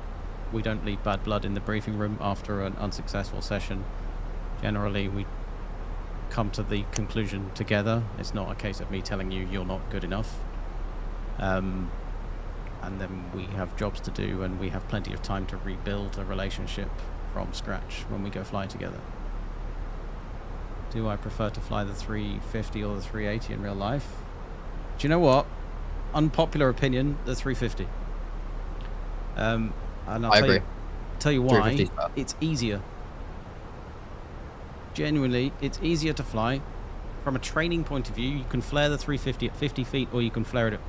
we don't leave bad blood in the briefing room after an unsuccessful session. Generally, we come to the conclusion together. It's not a case of me telling you you're not good enough. And then we have jobs to do, and we have plenty of time to rebuild a relationship from scratch when we go fly together. Do I prefer to fly the 350 or the 380 in real life? Do you know what? Unpopular opinion, the 350. And I'll I tell agree. tell you why. 350 is better. It's easier. Genuinely, it's easier to fly. From a training point of view, you can flare the 350 at 50 feet, or you can flare it at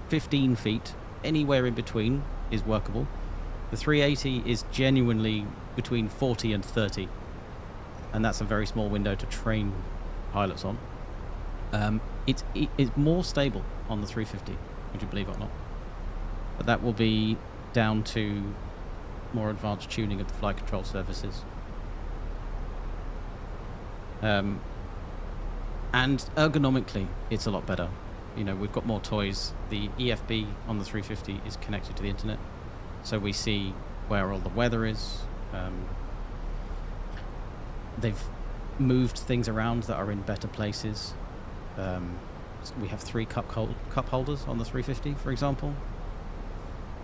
15 feet. Anywhere in between is workable. The 380 is genuinely between 40 and 30, and that's a very small window to train pilots on. It's more stable on the 350, would you believe it or not? But that will be down to more advanced tuning of the flight control surfaces. And ergonomically, it's a lot better. You know, we've got more toys. The EFB on the 350 is connected to the internet, so we see where all the weather is. They've moved things around that are in better places. We have 3 cup holders on the 350, for example.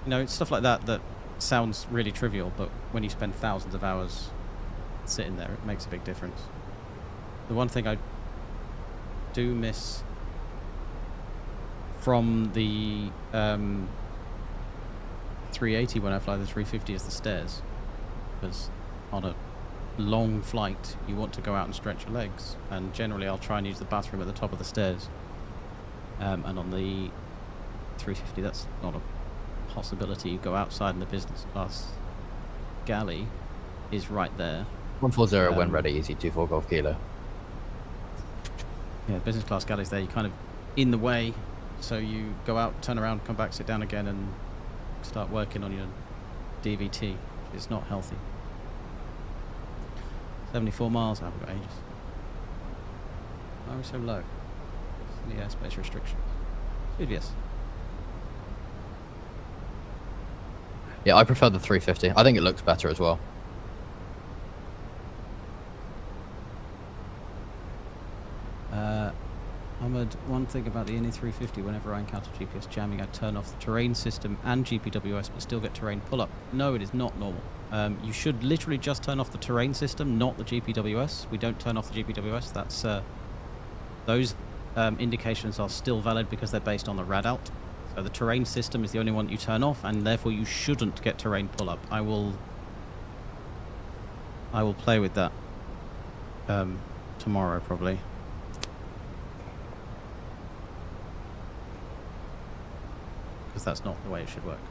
You know, it's stuff like that that sounds really trivial, but when you spend thousands of hours sitting there, it makes a big difference. The one thing I do miss from the 380 when I fly the 350 is the stairs, because on a long flight you want to go out and stretch your legs, and generally I'll try and use the bathroom at the top of the stairs, and on the 350 that's not a possibility. You go outside, and the business class galley is right there. 140 when ready, easy 24 Golf Kilo. Yeah, business class galley's there. You're kind of in the way. So you go out, turn around, come back, sit down again, and start working on your DVT. It's not healthy. 74 miles, I haven't got ages. Why are we so low? The airspace restrictions. Yes. Yeah, I prefer the 350. I think it looks better as well. Ahmed, one thing about the NE350, whenever I encounter GPS jamming, I turn off the terrain system and GPWS, but still get terrain pull-up. No, it is not normal. You should literally just turn off the terrain system, not the GPWS. We don't turn off the GPWS. That's those indications are still valid because they're based on the RADALT. So the terrain system is the only one that you turn off, and therefore you shouldn't get terrain pull-up. I will play with that tomorrow, probably. Because that's not the way it should work.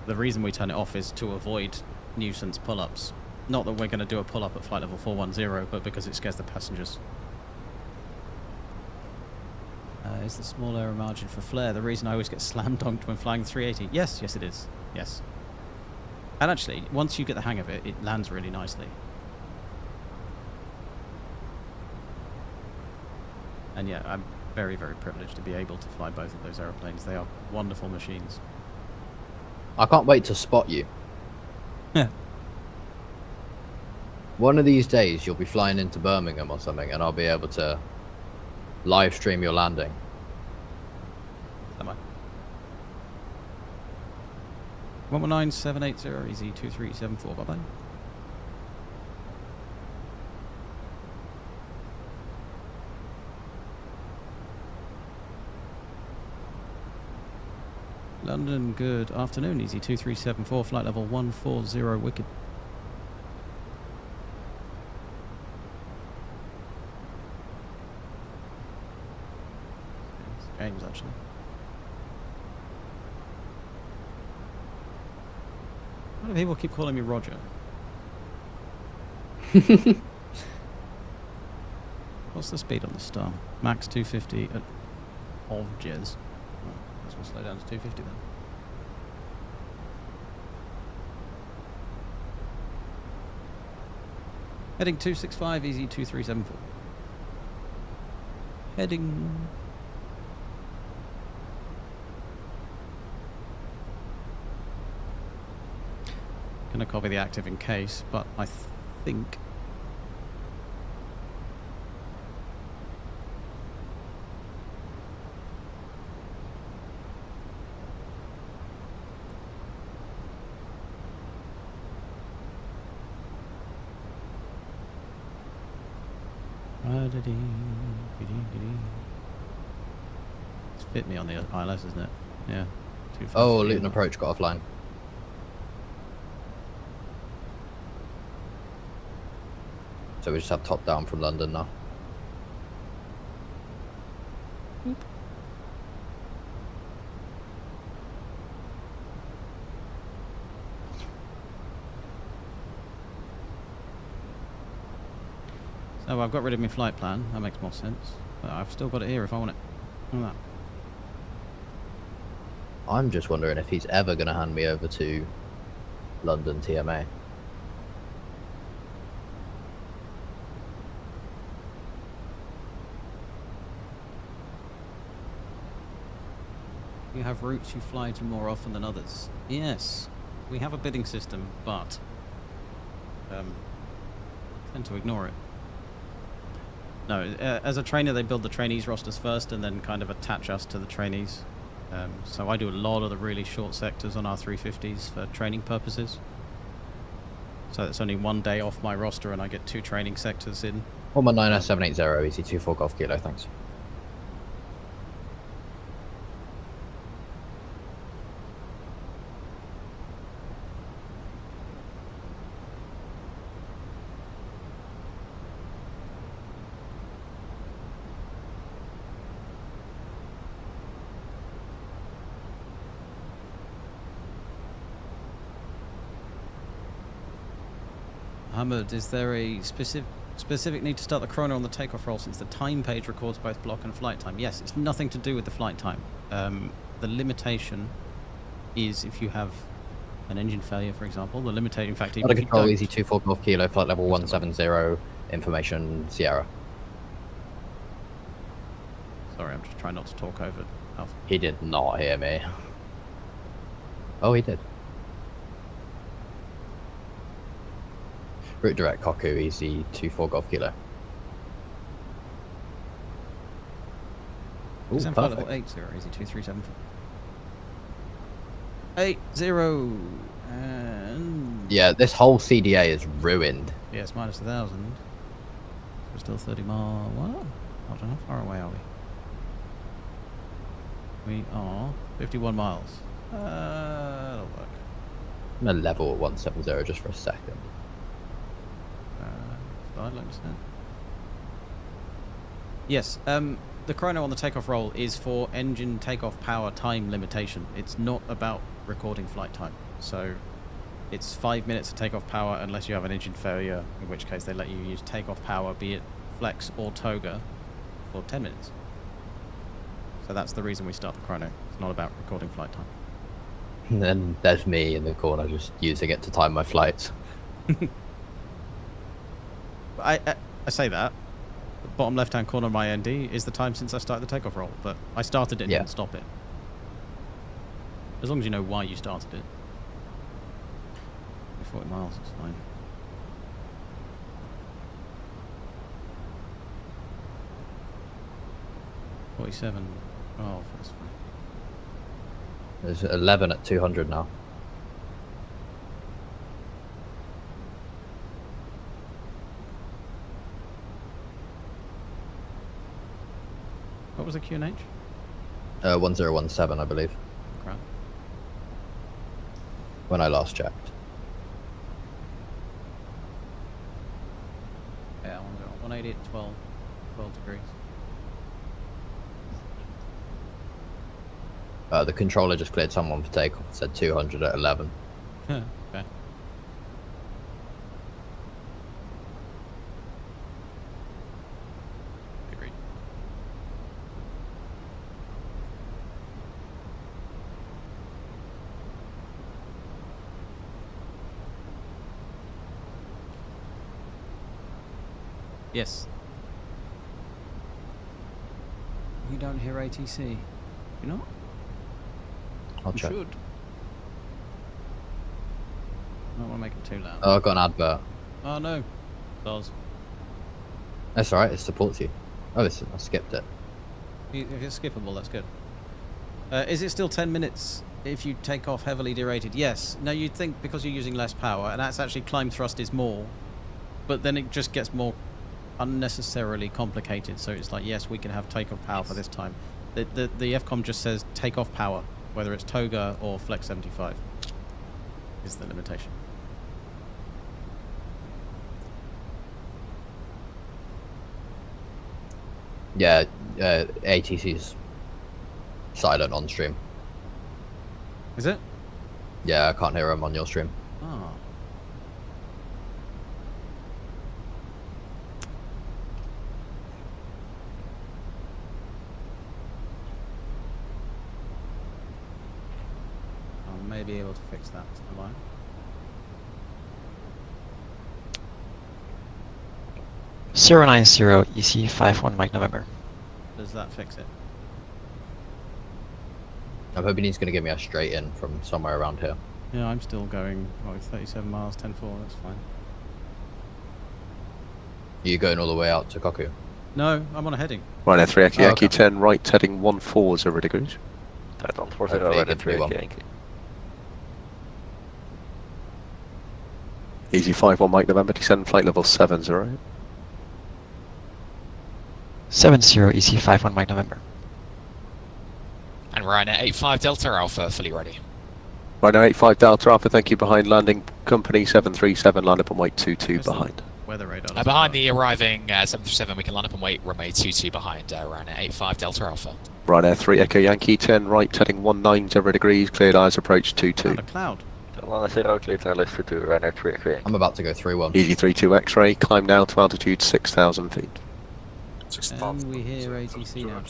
The reason we turn it off is to avoid nuisance pull-ups. Not that we're going to do a pull-up at flight level 410, but because it scares the passengers. Is the small error margin for flare the reason I always get slam dunked when flying the 380? Yes, yes it is. Yes. And actually, once you get the hang of it, it lands really nicely. And yeah, I'm very, very privileged to be able to fly both of those aeroplanes. They are wonderful machines. I can't wait to spot you. One of these days, you'll be flying into Birmingham or something, and I'll be able to live stream your landing. Am I? 119780 easy 2374. Bye bye. London, good afternoon. Easy 2374, flight level 140 Wicked. James, actually. Why do people keep calling me Roger? What's the speed on the Star? Max 250 at Ovjes. Oh, let's slow down to 250 then. Heading 265, easy 2374. Heading. Gonna copy the active in case, but I think. It's fit me on the ILS, isn't it? Yeah. Oh, Luton approach got offline. So we just have top down from London now. Oop. So I've got rid of my flight plan. That makes more sense. But I've still got it here if I want it. Look at that. I'm just wondering if he's ever going to hand me over to London TMA. You have routes you fly to more often than others. Yes, we have a bidding system, but tend to ignore it. No, as a trainer, they build the trainees rosters first and then kind of attach us to the trainees. So I do a lot of the really short sectors on our 350s for training purposes. So it's only one day off my roster and I get 2 training sectors in. 119S780, easy 24 Golf Kilo, thanks. Ahmed, is there a specific need to start the chrono on the takeoff roll since the time page records both block and flight time? Yes, it's nothing to do with the flight time. The limitation is if you have an engine failure, for example. The limiting factor. Out of control, easy 24 Golf Kilo, flight level 170, information Sierra. Sorry, I'm just trying not to talk over Alpha. He did not hear me. Oh, he did. Route direct Koku, easy 24 Golf Kilo. Ooh, Flight perfect. level 80, easy 2374. 80 and Yeah, this whole CDA is ruined. yes, minus 1,000. We're still 30 miles. What? I don't know. How far away are we? We are 51 miles. That'll work. I'm gonna level at 170 just for a second. I'd like to say. Yes, the chrono on the takeoff roll is for engine takeoff power time limitation. It's not about recording flight time. So it's 5 minutes of takeoff power unless you have an engine failure, in which case they let you use takeoff power, be it flex or toga, for 10 minutes. So that's the reason we start the chrono. It's not about recording flight time. And then there's me in the corner just using it to time my flights. I say that. The bottom left-hand corner of my ND is the time since I started the takeoff roll, but I started it and didn't stop it. As long as you know why you started it. 40 miles, it's fine. $47. Oh, that's fine. There's 11 at 200 now. What was the QNH? 1017, I believe. Crap. When I last checked. Yeah, 180 at 12 degrees. The controller just cleared someone for takeoff. It said 200 at 11. Okay. Agreed. Yes. We don't hear ATC. You know? I'll You check. should. I don't want to make it too loud. Oh, I've got an advert. Oh no. Stars. That's alright, it supports you. Oh, listen, I skipped it. If it's skippable, that's good. Is it still 10 minutes if you take off heavily derated? Yes. No, you'd think because you're using less power, and that's actually climb thrust is more, but then it just gets more unnecessarily complicated. So it's like, yes, we can have takeoff power for this time. The FCOM just says takeoff power, whether it's Toga or Flex 75 is the limitation. Yeah, ATC's silent on stream. Is it? Yeah, I can't hear him on your stream. Oh. I may be able to fix that. Am I? Zero 90 EC 51 Mike November. Does that fix it? I'm hoping he's going to give me a straight in from somewhere around here. Yeah, I'm still going, 37 miles, 10-4, that's fine. Are you going all the way out to Koku? No, I'm on a heading. Ryanair 3 Echo Yankee okay. 10 right heading 140 degrees. Right on Hopefully 40 you Ryanair get 3 3-1. Yankee. Easy 51 Mike November, descend flight level 70. 70 EC 51 Mike November. And Ryanair 85 Delta Alpha, fully ready. Ryanair 85 Delta Alpha, thank you, behind landing company 737, line up and wait 22 behind. Weather radar. Behind the arriving 737, we can line up and wait, runway 22 behind Ryanair 85 Delta Alpha. Ryanair 3 Echo Yankee 10 right heading 190 degrees, cleared eyes approach 22. A cloud. 10 cleared airlift to Ryanair 3 Echo Yankee. I'm about to go 3-1. Easy 32 X-ray, climb now to altitude 6,000 feet. And we hear ATC now.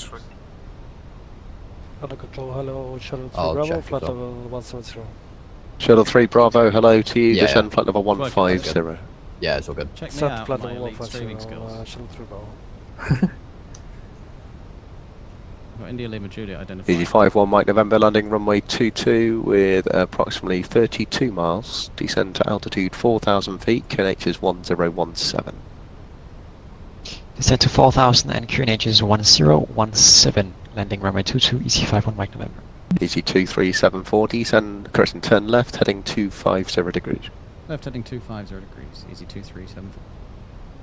Under control, hello, Shuttle 3 I'll Bravo, check flight as well. level 170. Shuttle 3 Bravo, hello to you, Yeah, descend yeah. flight level Good. 150. Yeah, it's all good. Check me Set out flight my level elite streaming 150, skills. Shuttle 3 Bravo. I've got India Lima Juliet identified. Easy 51 Mike November, landing runway 22 with approximately 32 miles, descend to altitude 4,000 feet, QNH is 1017. Descend to 4000 and QNH is 1017. Landing runway 22 EC 51 Mike November. Easy 23740, descend, correction, turn left, heading 250 degrees. Left heading 250 degrees, easy 2374.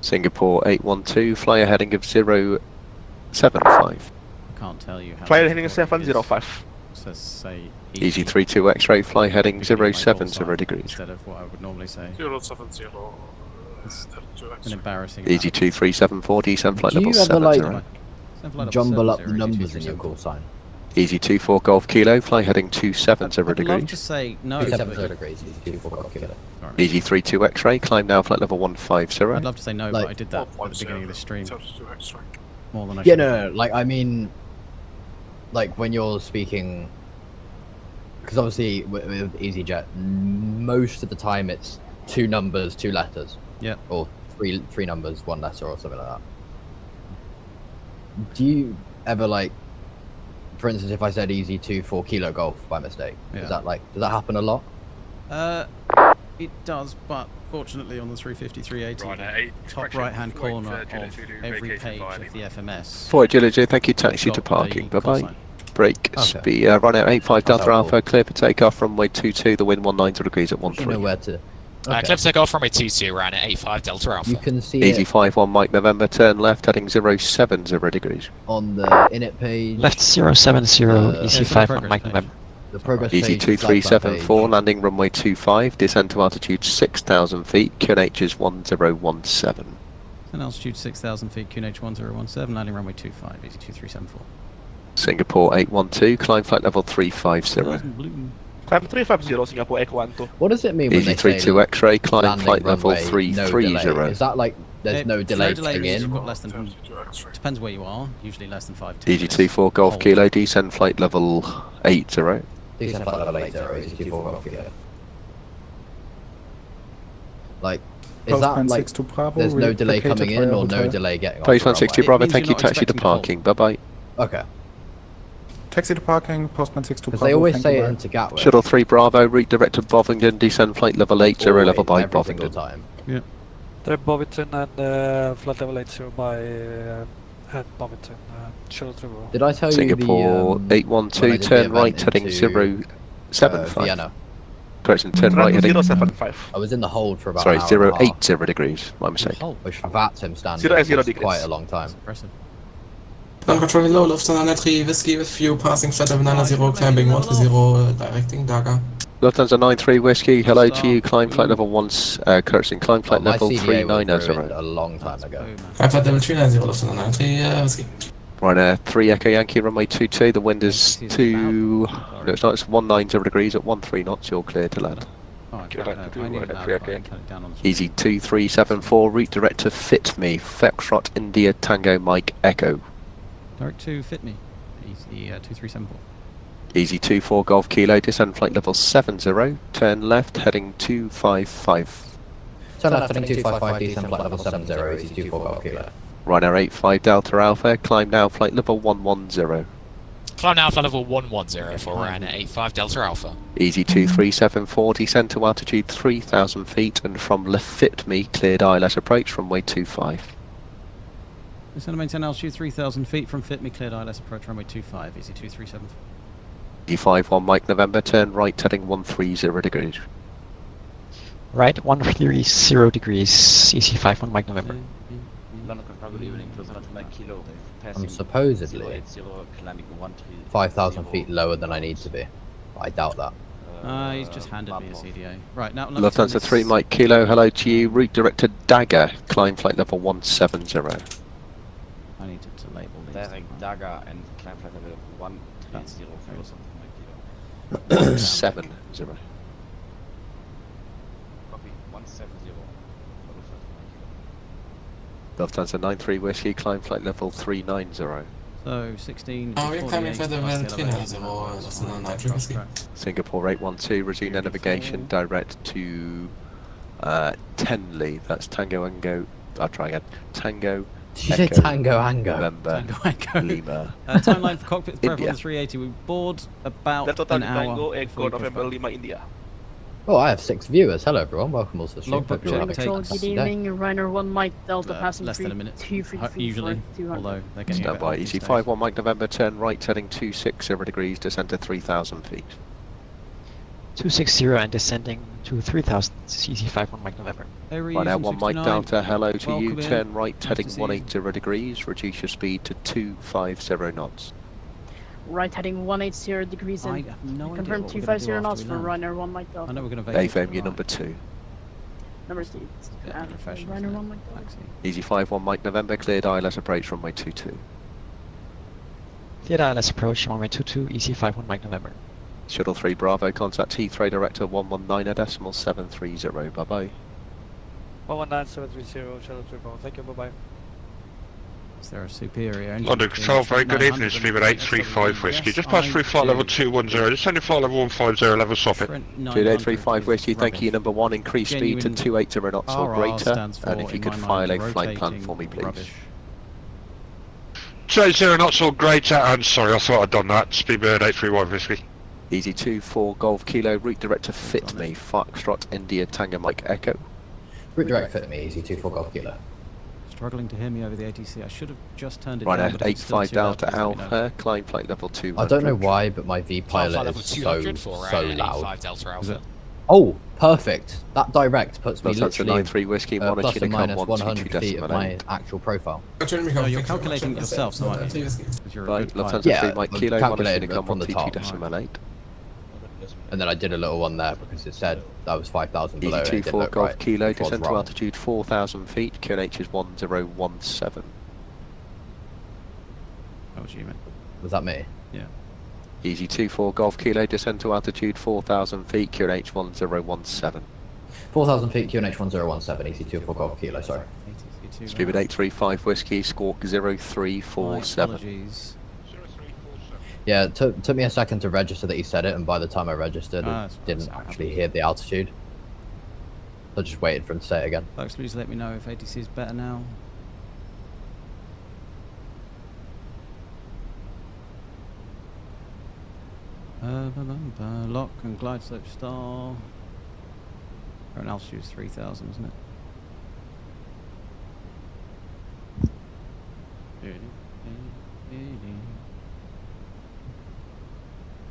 Singapore 812, flyer heading of 075. I can't tell you how. Flyer heading difficult it is. 705. Says say Easy 32 X-ray, fly heading Beginning my call 070 sign degrees. Instead of what I would normally say. 070. It's an embarrassing. Easy 23740, descend flight Do you level ever, like, 70. jumble up the numbers in your call sign? Easy 24 Golf Kilo, fly heading 270 I'd love degrees. to say no. 270 degrees, easy 24 kilo. Easy 32 X-ray, climb now flight level 150. I'd love to say no, Like- but I did that at the beginning of the stream. More than I Yeah, should. no, like, I mean, like, when you're speaking, because obviously with EasyJet, most of the time it's 2 numbers, 2 letters. Yep. Or three numbers, 1 letter, or something like that. Do you ever like, for instance, if I said easy 4 kilo golf by mistake, Yeah. does that happen a lot? It does, but fortunately on the 350, 380, top right-hand corner of every page of the FMS. Fort Agility, thank you, taxi got to parking, the bye-bye. cosine. Brake, Okay. speed, run out 85 Delta helpful. Alpha, clear for takeoff, runway 22, the wind 190 degrees at You know 13. where to. Clear to take off from a 2-2, ran at 85 Delta Alpha. You can see Easy it 51 Mike November, turn left, heading 070 degrees. on the init page. Left 070, it's EC the 5 on progress Mike page. November. The progress Easy page, the flight plan 2374, page. landing runway 25, descend to altitude 6,000 feet, QNH is 1017. And altitude 6,000 feet, QNH 1017, landing runway 25, easy 2374. Singapore 812, climb flight level 350. Climb 350, Singapore Echo 12. What does it mean when Easy they say 32 X-ray, climb landing flight level runway, no 330. delay? Is that like there's no delay delay coming means in? you've got less than, depends where you are, usually less than 5 Easy 24 Golf Kilo, descend flight level 80. Descent flight level 80, easy 24 Golf Kilo. Like, is that like there's no delay coming in or no delay getting off? Postman the 60 runway? Bravo, thank you, taxi to parking, bye-bye. Okay. Taxi to parking, Postman 62 Because Bravo. they always thank say you, it bye. into Gatwick. Shuttle 3 Bravo, route direct to Bovingdon, descend flight level 80, level by every single Bovingdon. time. Yeah. They're Bovington and flight level 80 by at Bovington. Shuttle 3 Bravo. Did I tell Singapore you the 812, turn right, heading 075. Vienna? Correction, turn right, heading... 075. I was in the hold for about Sorry, an hour and a half, 080 degrees, my mistake. which for that Tim standard 0 is degrees. quite a long time. Impressive. Control low, Lufthansa 3 Whiskey with few passing flight of 90, climbing 130, directing Daga. Lufthansa 93 Whiskey, hello to you, climb flight level 1, correction, climb flight My level CDA was 390. ruined a long time ago. Climb flight level 390, Lufthansa 93 Whiskey. Ryanair 3 Echo Yankee, runway 22, the wind is This is 2... about- No, it's not, it's 190 degrees at 13 knots, you're clear to land. Oh, I Good can't, luck to I do need it, an okay, hour, okay. I can cut it down on the Easy 2374, route direct to Fit Me, Foxtrot India Tango Mike Echo. Direct to fit me. Easy 2374. Easy 24 Golf Kilo, descend flight level 70, turn left, heading 255. Turn left heading 255, descend flight level 70, easy 24 Golf Kilo. Ryanair 85 Delta Alpha, climb now flight level 110. Climb now flight level 110 for Ryanair 85 Delta Alpha. Easy 2374, descend to altitude 3,000 feet and from Fit Me, cleared ILS approach, runway 25. Descend to maintain altitude 3,000 feet from fit me, cleared ILS approach runway 25, easy 2374. Easy 51 Mike November, turn right, heading 130 degrees. Right, 130 degrees, EC 5 on Mike November. I'm supposedly 5,000 feet lower than I need to be. I doubt that. He's just handed me a CDA. Right, now... Lufthansa 3 Mike Kilo, hello to you, route direct to Dagger, climb flight level 170. I need to label these. Direct Dagger and climb flight level 130 for something like 70. Copy 170 Lufthansa 93 Whiskey, climb flight level 390. So 16. Oh, we're climbing flight level 390, Lufthansa 93 Whiskey. Singapore 812, resume their navigation direct to Tenley, that's Tango Ango, I'll try again, Tango Did you say Echo, Tango Ango? November, Tango Echo. Lima. Timeline for cockpit prep on India. the 380. We board about Delta an Tango hour. Echo before we push November back. Lima India. Oh, I have 6 viewers. Hello everyone, welcome also to the stream. Logbook Hope you're all check having a takes- fantastic Good day. evening, Ryanair 1 Mike Delta passing less than a minute. 253 Usually, 200. although they're getting a Stand bit by, off easy these days. 51 Mike November, turn right, heading 260 degrees, descend to 3,000 feet. 260 and descending to 3000, EC 5 on Mike November. Right now, 1 Mike Delta, hello to you, Welcome in. turn right, Nice heading to see you. 180 degrees, reduce your speed to 250 knots. Right heading 180 degrees I and have no idea confirm what we're gonna do 250 after knots we for land. Ryanair 1 Mike I Delta. know we're going to vacate. AFM, you're number 2. Number 2. Yeah, professional. Ryanair 1 Mike Delta. Easy 51 Mike November, cleared ILS approach, runway 22. Cleared ILS approach, runway 22, EC 5 on Mike November. Shuttle 3 Bravo, contact Heathrow Director 119.730, bye bye. 119730, Shuttle 3 Bravo. Thank you, bye bye. Is there a superior engine? London Control, very good evening, speed at 835 Whiskey. Just pass through flight level 210, just send your flight level 150, level stop it. 2835 Whiskey, thank you, number 1, increase speed to 280 knots or greater, and if you could file a flight plan for me, please. 280 knots or greater, and sorry, I thought I'd done that, Speedbird 831 Whiskey. Easy 24 Golf Kilo, route director fit me, Foxtrot India Tango Mike Echo. Route direct fit me, easy 24 Golf Kilo. Struggling to hear me over the ATC. I should have just turned it Right down. at 85 Delta Alpha, climb flight level 2. I don't know why, but my V pilot is so loud. Delta Alpha. Oh, perfect. That direct puts me That's literally 93 Whiskey, plus or minus 100 feet of my 122.8. actual profile. Oh, you're calculating it yourself, so aren't you? 'Cause you're a Right, good pilot. Lufthansa 3 Mike I've Kilo, calculated Monaco from the top. 122.8. And then I did a little one there because it said that was 5,000 below. Easy And it didn't 24 look Golf right. Kilo, which was descend to wrong. altitude 4,000 feet, QNH is 1017. That was you, mate. Was that me? Yeah. Easy 24 Golf Kilo, descend to altitude 4,000 feet, QNH 1017. 4,000 feet, QNH 1017, easy 24 Golf Kilo, sorry. Speedbird 835 Whiskey, Squawk 0347. Apologies. Yeah, it took me a second to register that he said it, and by the time I registered, I didn't actually hear the altitude. So I just waited for him to say it again. Folks, please let me know if ATC is better now. Lock and glide slope star. Current altitude is 3,000, isn't it?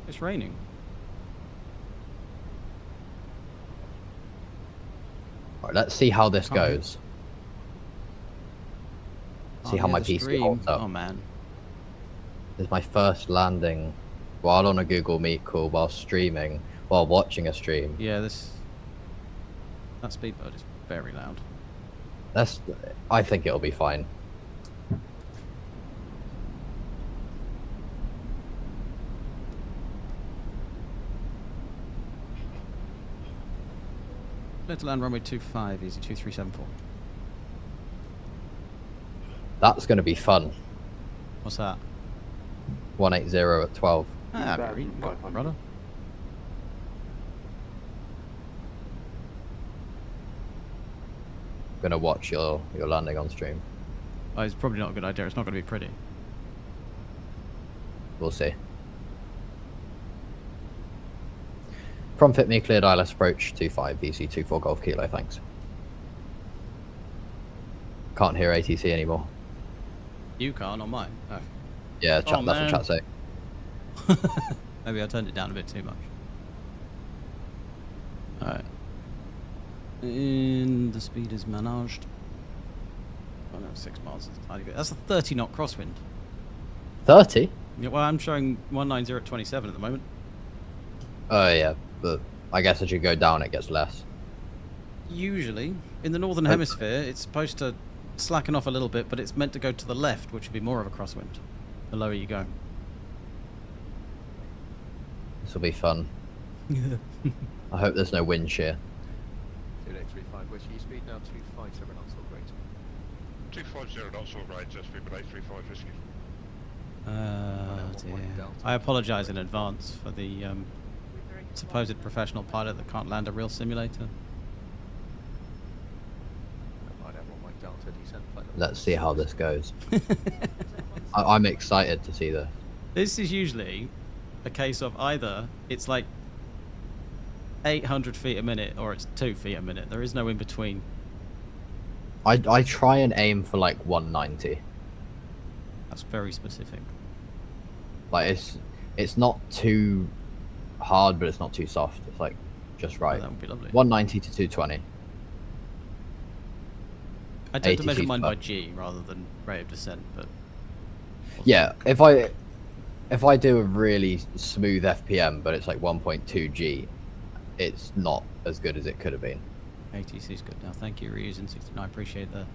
It's raining. Alright, let's see how this Can't hear. goes. See Can't how hear my the PC stream. holds up. Oh man. This is my first landing while on a Google Meet call, while streaming, while watching a stream. Yeah, that speedboat is very loud. I think it'll be fine. Clear to land runway 25, easy 2374. That's going to be fun. What's that? 180 at 12. Ah, very good, brother. Gonna watch your landing on stream. Oh, it's probably not a good idea. It's not going to be pretty. We'll see. From fit me, cleared ILS approach 25 VC 24 Golf Kilo, thanks. Can't hear ATC anymore. You can't on mine. Oh. Yeah, Oh, that's what chat say. Maybe I turned it down a bit too much. Alright. And the speed is managed. Oh no, 6 miles is a tiny bit. That's a 30 knot crosswind. 30? Yeah, well, I'm showing 190 at 27 at the moment. Oh yeah, but I guess as you go down it gets less. Usually, in the northern hemisphere, it's supposed to slacken off a little bit, but it's meant to go to the left, which would be more of a crosswind, the lower you go. This will be fun. I hope there's no wind shear. 2835 Whiskey, speed now 250 knots or greater. 250 knots or greater, Speedbird 835 Whiskey. Dear. I apologise in advance for the supposed professional pilot that can't land a real simulator. Let's see how this goes. I'm excited to see this. This is usually a case of either it's like 800 feet a minute or it's 2 feet a minute. There is no in between. I try and aim for like 190. That's very specific. Like it's not too hard, but it's not too soft. It's like just right. Oh, that would be lovely. 190 to 220. I tend to 80 measure feet mine per- by G rather than rate of descent, but Yeah, if I do a really smooth FPM, but it's like 1.2 G, it's not as good as it could have been. ATC is good now. Thank you, Reusing 69. Appreciate the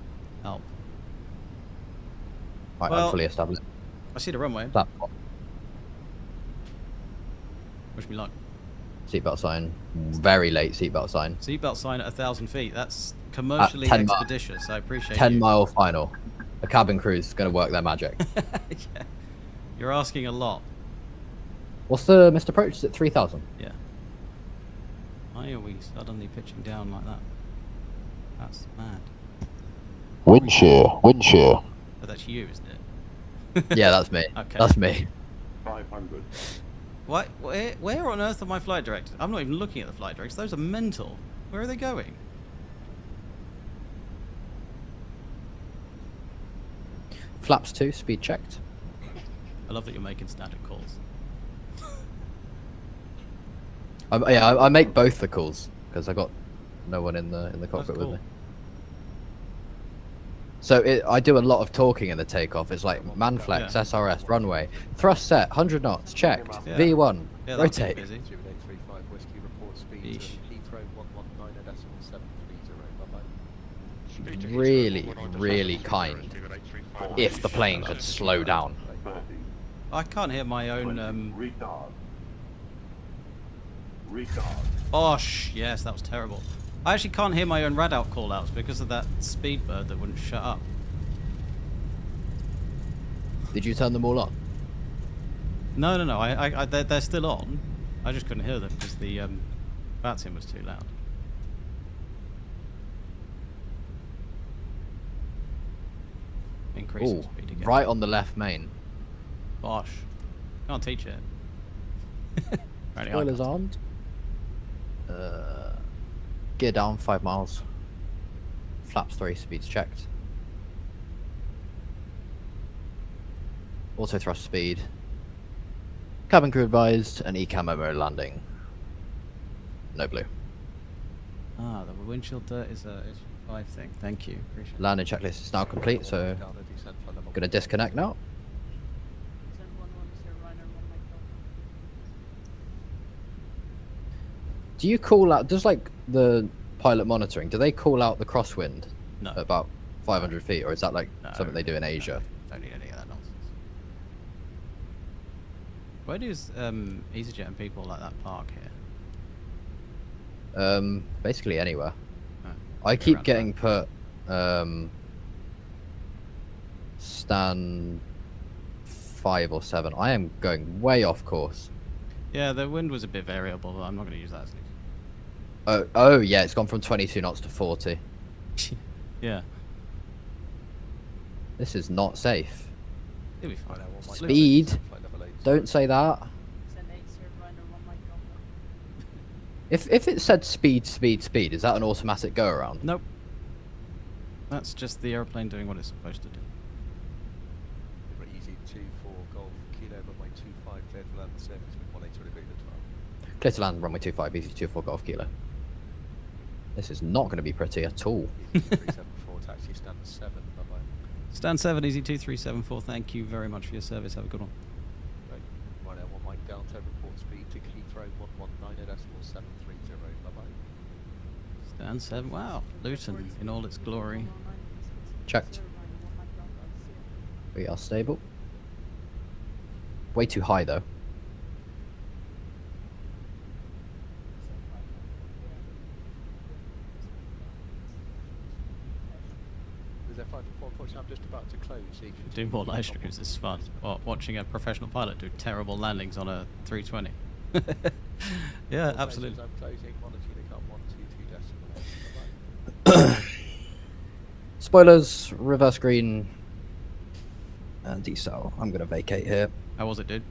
help. Right, Well, I'm fully established. I see the runway. That Wish me luck. seatbelt sign, very late seatbelt sign. Seatbelt sign at 1,000 feet. That's commercially 10 mi- expeditious. I appreciate 10 you. mile final. the cabin crew's going to work their magic. Yeah. You're asking a lot. What's the missed approach? Is it 3,000? Yeah. Why are we suddenly pitching down like that? That's mad. Wind shear, wind shear. Oh, that's you, isn't it? Yeah, that's me. Okay. That's me. 500. What? Where on earth are my flight directors? I'm not even looking at the flight directors. Those are mental. Where are they going? Flaps 2, speed checked. I love that you're making standard calls. I make both the calls because I got no one in the cockpit cool. with me. So I do a lot of talking in the takeoff. It's like man flex, SRS, runway, thrust set, 100 knots, checked, Yeah. V1, Yeah, that's rotate. busy. Really, really kind. If the plane could slow down. I can't hear my own. Bosh! Yes, that was terrible. I actually can't hear my own rad-out call-outs because of that speedbird that wouldn't shut up. Did you turn them all on? No. They're still on. I just couldn't hear them because the Batsian was too loud. Increasing Ooh, speed again. right on the left main. Bosh. Can't teach it. Apparently I Spoilers can't. aren't. Gear down 5 miles. Flaps 3, speeds checked. Auto thrust speed. Cabin crew advised, an ECAM landing. No blue. Ah, the windshield dirt is a 5 thing. Thank you. Appreciate it. Landing checklist is now complete, so I'm gonna disconnect now. Do you call out, does like the pilot monitoring, do they call out the crosswind No. at about 500 feet, or is that like something they do in Asia? Don't need any of that nonsense. Where does EasyJet and people like that park here? Basically anywhere. Oh, I go keep around getting put stand 5 or 7. I am going way off course. Yeah, the wind was a bit variable, but I'm not going to use that as an Oh yeah, it's gone from 22 knots to 40. excuse. Yeah. This is not safe. It'll be fine. Speed. Don't say that. If it said speed, is that an automatic go around? Nope. That's just the airplane doing what it's supposed to do. Easy 24 Golf Kilo runway 25 clear to land the surface with 180 degree to 12. Clear to land, runway 25, easy 24 Golf Kilo. This is not going to be pretty at all. 374 taxi stand 7, bye bye. Stand 7, easy 2374. Thank you very much for your service. Have a good one. Right now, 1 Mike Delta, report speed to Heathrow 119.730, bye bye. Stand 7. Wow. Luton in all its glory. Checked. We are stable. Way too high though. Unfortunately, I'm just about to close. Do more live streams is fun. Watching a professional pilot do terrible landings on a 320. Yeah, absolutely. I'm closing, monitor unicom 122.1. Spoilers, reverse green, and decel. I'm going to vacate here. How was it, dude?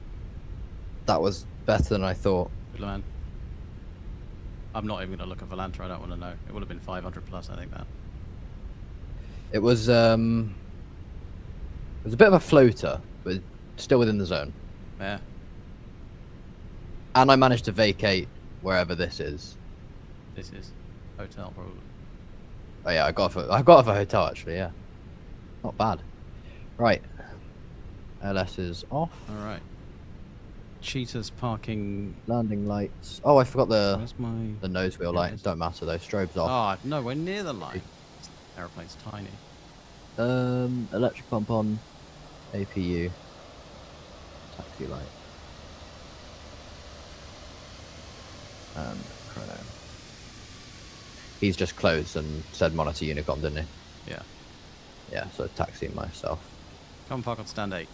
That was better than I thought. Good man. I'm not even going to look at Volanta. I don't want to know. It would have been 500 plus, I think that. It was a bit of a floater, but still within the zone. Yeah. And I managed to vacate wherever this is. This is hotel probably. Oh yeah, I got off a hotel actually. Yeah, not bad. Right, LS is off. All right. Cheetah's parking. Landing lights. Oh, I forgot Where's the nose wheel light. Don't matter though. Strobes off. Oh, nowhere near the line. This aeroplane's tiny. Electric pump on. APU. Taxi light. And chrono. He's just closed and said monitor Unicom, didn't he? Yeah. Yeah, so taxiing myself. Come park on stand 8.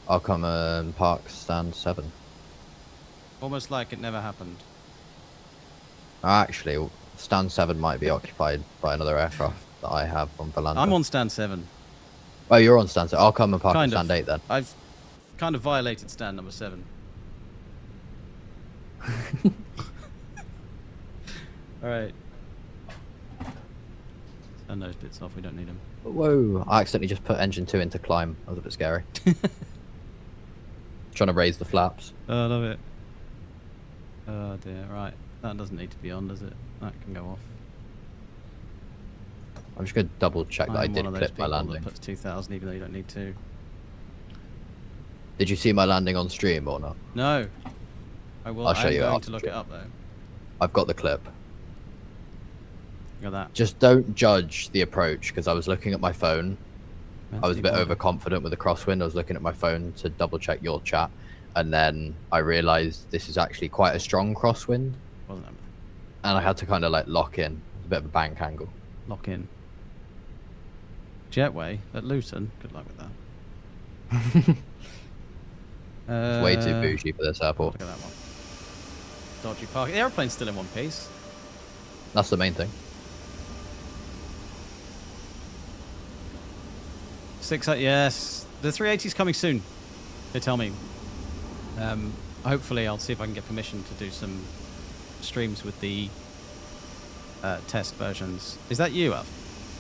I'll come and park stand 7. Almost like it never happened. Actually, stand 7 might be occupied by another aircraft that I have on Valanda. I'm on stand 7. Oh, you're on stand 7. I'll come and park on Kind of. stand 8 then. I've kind of violated stand number 7. Alright. Turn those bits off, we don't need them. Whoa, I accidentally just put engine 2 into climb. That was a bit scary. Trying to raise the flaps. Oh, I love it. Oh dear, right. That doesn't need to be on, does it? That can go off. I'm just going to double check that I did clip my landing. That puts 2,000 even though you don't need to. Did you see my landing on stream or not? No. I will. I'll show you. I'm going to look it up though. I've got the clip. Got that. Just don't judge the approach because I was looking at my phone. I was a bit overconfident with the crosswind. I was looking at my phone to double check your chat, and then I realised this is actually quite a strong crosswind. Wasn't it? And I had to kind of like lock in. It's a bit of a bank angle. Lock in. Jetway at Luton. Good luck with that. It's way too bougie for this airport. Look at that one. Dodgy park. The aeroplane's still in one piece. That's the main thing. 6, yes. The 380's coming soon. They tell me. Hopefully I'll see if I can get permission to do some streams with the test versions. Is that you, Av?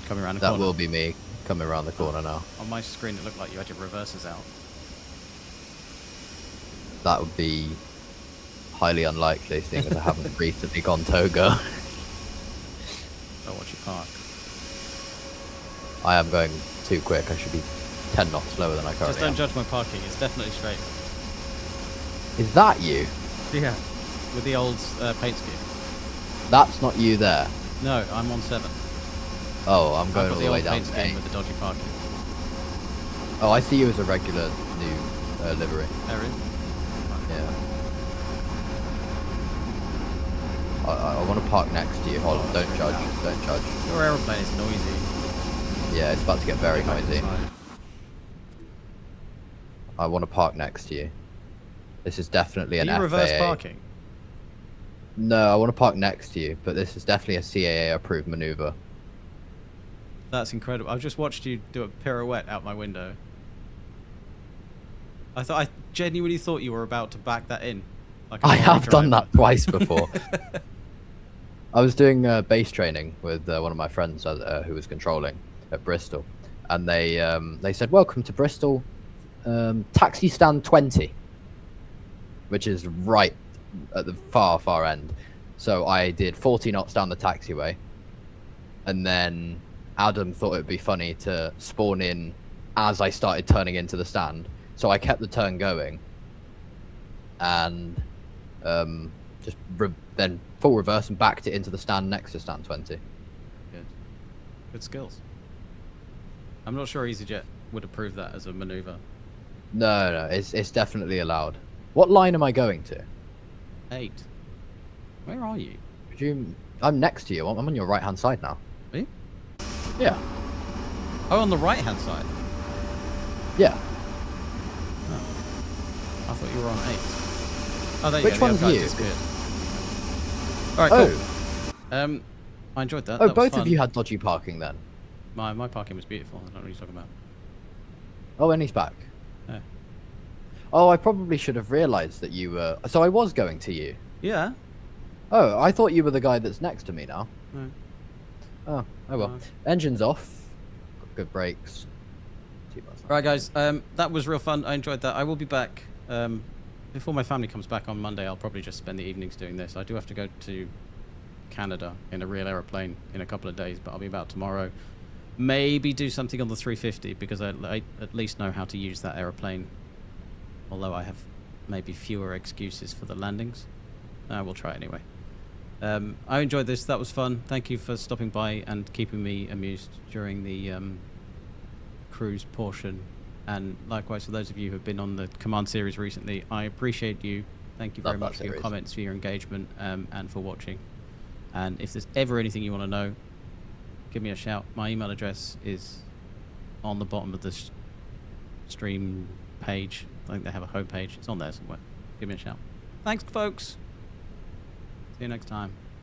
Coming around the corner? That will be me coming around the corner now. On my screen it looked like you had your reversers out. That would be highly unlikely, seeing as I haven't recently gone Toga. Oh, watch your park. I am going too quick. I should be 10 knots slower than I currently Just don't am. judge my parking. It's definitely straight. Is that you? Yeah. With the old paint scheme. That's not you there. No, I'm on 7. Oh, I'm going I've got all the way old down paint to scheme 8. with the dodgy parking. Oh, I see you as a regular new livery. Oh, really? Yeah. I want to park next to you. Hold on, don't judge. Don't judge. Your aeroplane is noisy. Yeah, it's about to get very noisy. I want to park next to you. This is definitely an FAA. reverse parking? No, I want to park next to you, but this is definitely a CAA approved maneuver. That's incredible. I've just watched you do a pirouette out my window. I genuinely thought you were about to back that in. Like I have done that twice before. I was doing base training with one of my friends who was controlling at Bristol, and they said, "Welcome to Bristol, taxi stand 20," which is right at the far end. So I did 40 knots down the taxiway, and then Adam thought it would be funny to spawn in as I started turning into the stand. So I kept the turn going, and then full reverse and backed it into the stand next to stand 20. Good skills. I'm not sure EasyJet would approve that as a maneuver. No, it's definitely allowed. What line am I going to? 8. Where are you? I'm next to you. I'm on your right hand side now. Are you? Yeah. Oh, on the right hand side? Yeah. Oh. I thought you were on 8. Oh, there you Which go. one's you? Disappeared. Alright, cool. I enjoyed that. Oh, That was both of fun. you had dodgy parking then? My parking was beautiful. I don't know what you're talking about. Oh, and he's back. Yeah. Oh, I probably should have realised that you were... So I was going to you. Yeah. Oh, I thought you were the guy that's next to me now. No. Oh well. Engine's off. Got good brakes. Alright guys, that was real fun. I enjoyed that. I will be back. Before my family comes back on Monday, I'll probably just spend the evenings doing this. I do have to go to Canada in a real aeroplane in a couple of days, but I'll be about tomorrow. Maybe do something on the 350 because I at least know how to use that aeroplane. Although I have maybe fewer excuses for the landings. We'll try it anyway. I enjoyed this. That was fun. Thank you for stopping by and keeping me amused during the cruise portion. And likewise for those of you who have been on the Command series recently, I appreciate you. Thank you very much for your comments, for your engagement, and for watching. And if there's ever anything you want to know, give me a shout. My email address is on the bottom of the stream page. I think they have a home page. It's on there somewhere. Give me a shout. Thanks, folks. See you next time.